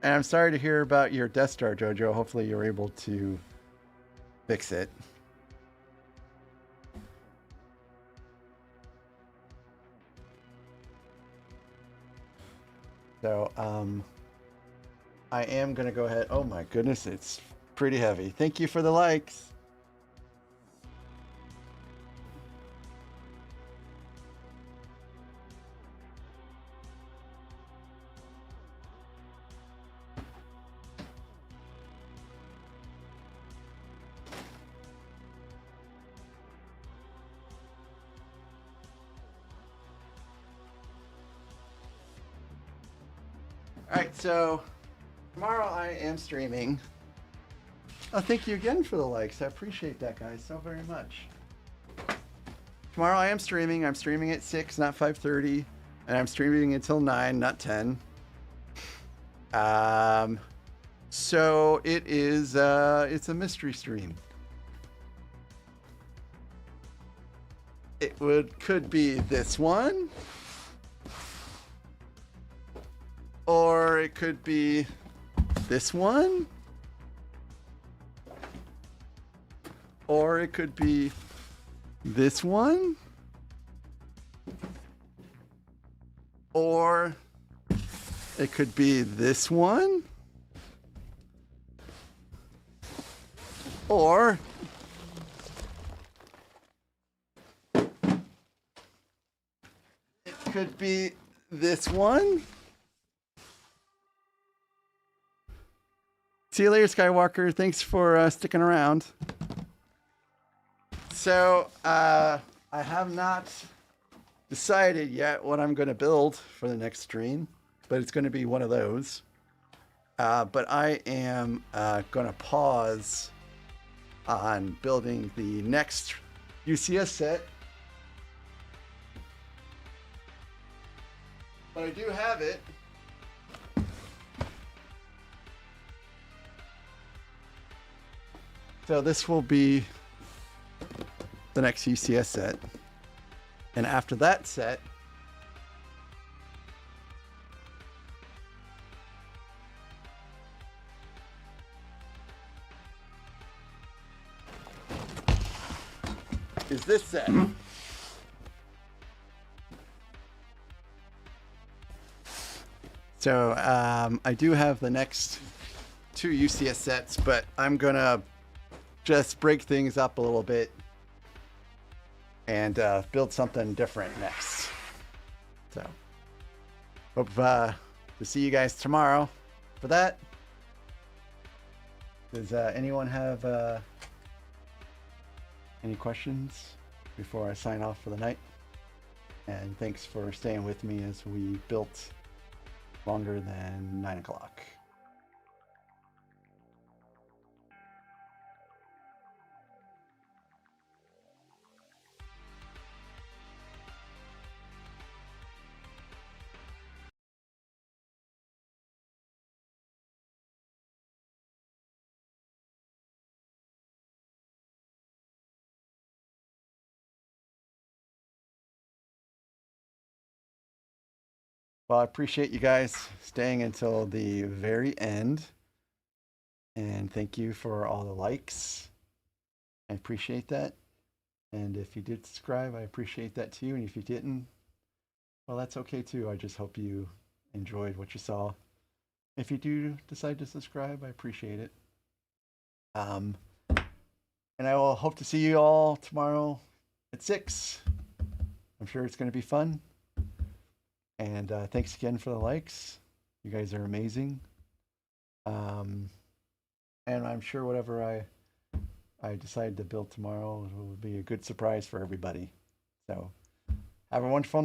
And I'm sorry to hear about your Death Star, Jojo. Hopefully you're able to fix it. So, I am going to go ahead. Oh my goodness, it's pretty heavy. Thank you for the likes. right, so tomorrow I am streaming. Oh, thank you again for the likes. I appreciate that, guys, so very much. Tomorrow I am streaming. I'm streaming at 6, not 5:30, and I'm streaming until 9, not 10. So it is. It's a mystery stream. It could be this one, or it could be this one, or it could be this one, or it could be this one, or it could be this one. See you later, Skywalker. Thanks for sticking around. So, I have not decided yet what I'm going to build for the next stream, but it's going to be one of those. But I am going to pause on building the next UCS set. But I do have it. So this will be the next UCS set. And after that set, is this set. So I do have the next 2 UCS sets, but I'm gonna just break things up a little bit and build something different next. So hope to see you guys tomorrow for that. Does anyone have any questions before I sign off for the night? And thanks for staying with me as we built longer than 9 o'clock. Well, I appreciate you guys staying until the very end. And thank you for all the likes. I appreciate that. And if you did subscribe, I appreciate that too. And if you didn't, well, that's okay too. I just hope you enjoyed what you saw. If you do decide to subscribe, I appreciate it. And I will hope to see you all tomorrow at 6. I'm sure it's going to be fun. And thanks again for the likes. You guys are amazing. And I'm sure whatever I decide to build tomorrow will be a good surprise for everybody. So have a wonderful night.